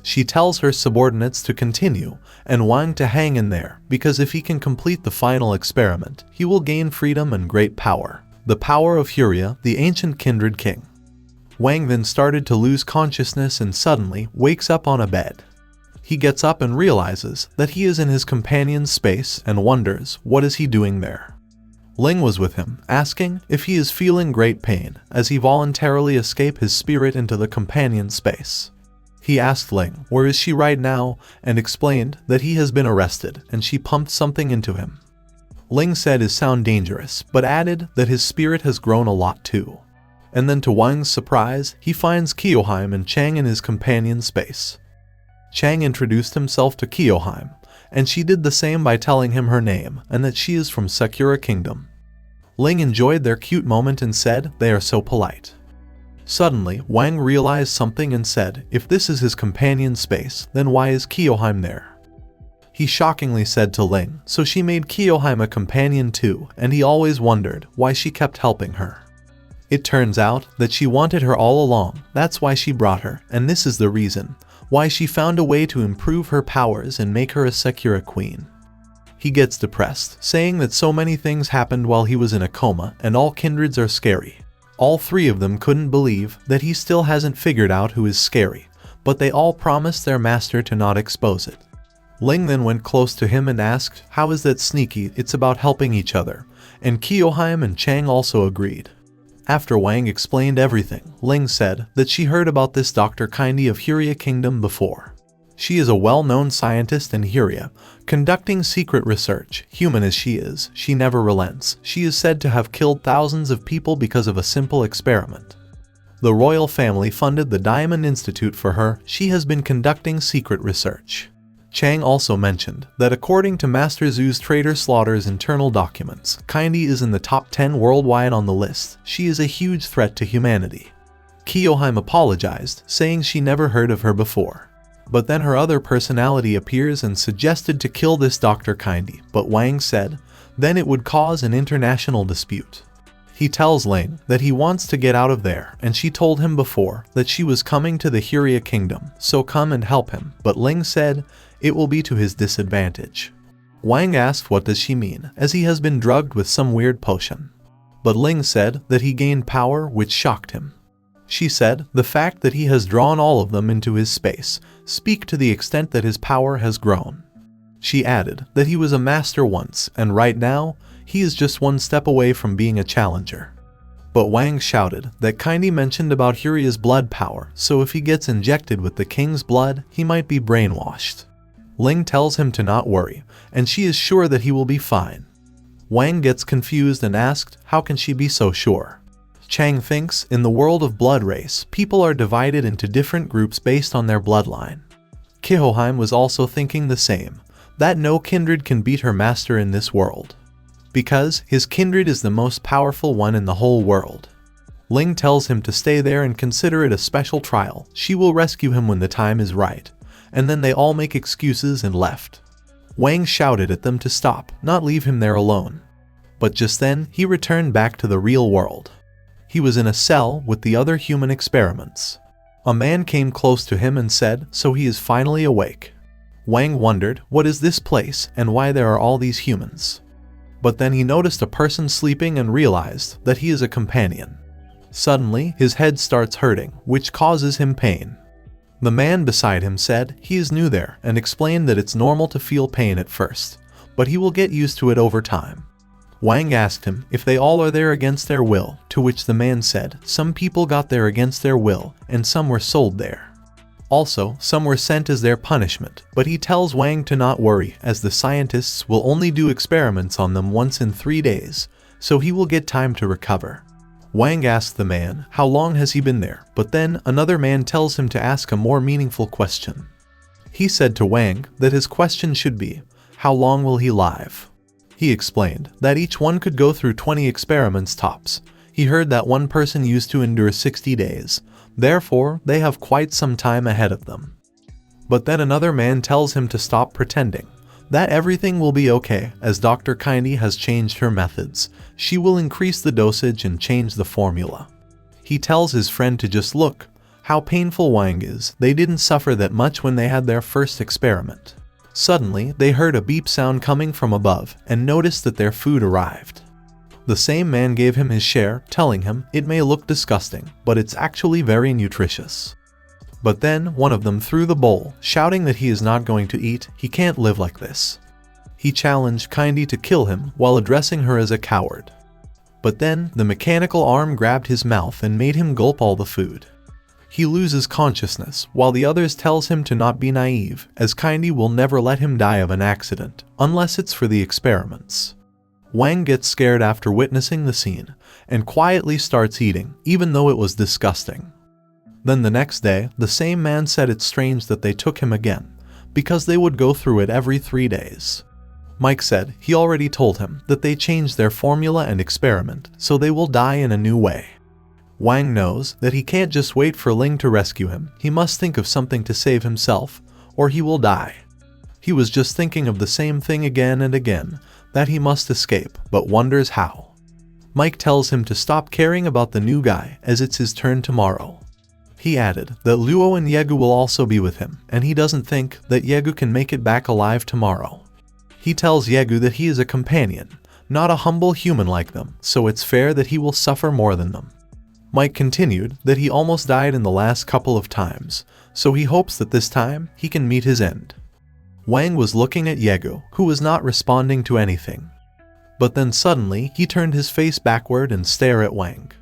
She tells her subordinates to continue, and Wang to hang in there, because if he can complete the final experiment, he will gain freedom and great power. The power of Huria, the ancient kindred king. Wang then started to lose consciousness and suddenly wakes up on a bed. He gets up and realizes that he is in his companion's space and wonders what is he doing there. Ling was with him, asking if he is feeling great pain as he voluntarily escaped his spirit into the companion's space. He asked Ling where is she right now and explained that he has been arrested and she pumped something into him. Ling said it sounded dangerous but added that his spirit has grown a lot too. And then to Wang's surprise, he finds Kyoheim and Chang in his companion's space. Chang introduced himself to Kyoheim, and she did the same by telling him her name and that she is from Sakura Kingdom. Ling enjoyed their cute moment and said they are so polite. Suddenly, Wang realized something and said if this is his companion's space, then why is Kyoheim there? He shockingly said to Ling, so she made Kyoheim a companion too, and he always wondered why she kept helping her. It turns out that she wanted her all along, that's why she brought her, and this is the reason why she found a way to improve her powers and make her a Sakura queen. He gets depressed, saying that so many things happened while he was in a coma and all kindreds are scary. All three of them couldn't believe that he still hasn't figured out who is scary, but they all promised their master to not expose it. Ling then went close to him and asked, how is that sneaky, it's about helping each other, and Kyoheim and Chang also agreed. After Wang explained everything, Ling said that she heard about this Dr. Kindy of Huria Kingdom before. She is a well-known scientist in Huria, conducting secret research. Human as she is, she never relents. She is said to have killed thousands of people because of a simple experiment. The royal family funded the Diamond Institute for her. She has been conducting secret research. Chang also mentioned that according to Master Zhu's Trader Slaughter's internal documents, Kindy is in the top 10 worldwide on the list. She is a huge threat to humanity. Kyoheim apologized, saying she never heard of her before. But then her other personality appears and suggested to kill this Dr. Kindy, but Wang said, then it would cause an international dispute. He tells Ling that he wants to get out of there, and she told him before that she was coming to the Huria Kingdom, so come and help him, but Ling said it will be to his disadvantage. Wang asked what does she mean, as he has been drugged with some weird potion. But Ling said that he gained power, which shocked him. She said the fact that he has drawn all of them into his space speak to the extent that his power has grown. She added that he was a master once, and right now, he is just one step away from being a challenger. But Wang shouted that Kindy mentioned about Huria's blood power, so if he gets injected with the king's blood, he might be brainwashed. Ling tells him to not worry, and she is sure that he will be fine. Wang gets confused and asked, how can she be so sure? Chang thinks, in the world of blood race, people are divided into different groups based on their bloodline. Kihoheim was also thinking the same, that no kindred can beat her master in this world, because his kindred is the most powerful one in the whole world. Ling tells him to stay there and consider it a special trial. She will rescue him when the time is right, and then they all make excuses and left. Wang shouted at them to stop, not leave him there alone. But just then, he returned back to the real world. He was in a cell with the other human experiments. A man came close to him and said, so he is finally awake. Wang wondered, what is this place and why there are all these humans? But then he noticed a person sleeping and realized that he is a companion. Suddenly, his head starts hurting, which causes him pain. The man beside him said he is new there and explained that it's normal to feel pain at first, but he will get used to it over time. Wang asked him if they all are there against their will, to which the man said some people got there against their will and some were sold there. Also, some were sent as their punishment, but he tells Wang to not worry as the scientists will only do experiments on them once in 3 days, so he will get time to recover. Wang asked the man how long has he been there, but then another man tells him to ask a more meaningful question. He said to Wang that his question should be, how long will he live? He explained that each one could go through 20 experiments tops. He heard that one person used to endure 60 days, therefore they have quite some time ahead of them. But then another man tells him to stop pretending, that everything will be okay as Dr. Kindy has changed her methods. She will increase the dosage and change the formula. He tells his friend to just look how painful Wang is. They didn't suffer that much when they had their first experiment. Suddenly, they heard a beep sound coming from above and noticed that their food arrived. The same man gave him his share, telling him it may look disgusting, but it's actually very nutritious. But then one of them threw the bowl, shouting that he is not going to eat, he can't live like this. He challenged Kindy to kill him while addressing her as a coward. But then the mechanical arm grabbed his mouth and made him gulp all the food. He loses consciousness, while the others tells him to not be naive, as Kindy will never let him die of an accident, unless it's for the experiments. Wang gets scared after witnessing the scene, and quietly starts eating, even though it was disgusting. Then the next day, the same man said it's strange that they took him again, because they would go through it every 3 days. Mike said he already told him that they changed their formula and experiment, so they will die in a new way. Wang knows that he can't just wait for Ling to rescue him, he must think of something to save himself, or he will die. He was just thinking of the same thing again and again, that he must escape, but wonders how. Mike tells him to stop caring about the new guy, as it's his turn tomorrow. He added that Luo and Yegu will also be with him, and he doesn't think that Yegu can make it back alive tomorrow. He tells Yegu that he is a companion, not a humble human like them, so it's fair that he will suffer more than them. Mike continued that he almost died in the last couple of times, so he hopes that this time he can meet his end. Wang was looking at Yegu, who was not responding to anything. But then suddenly he turned his face backward and stared at Wang.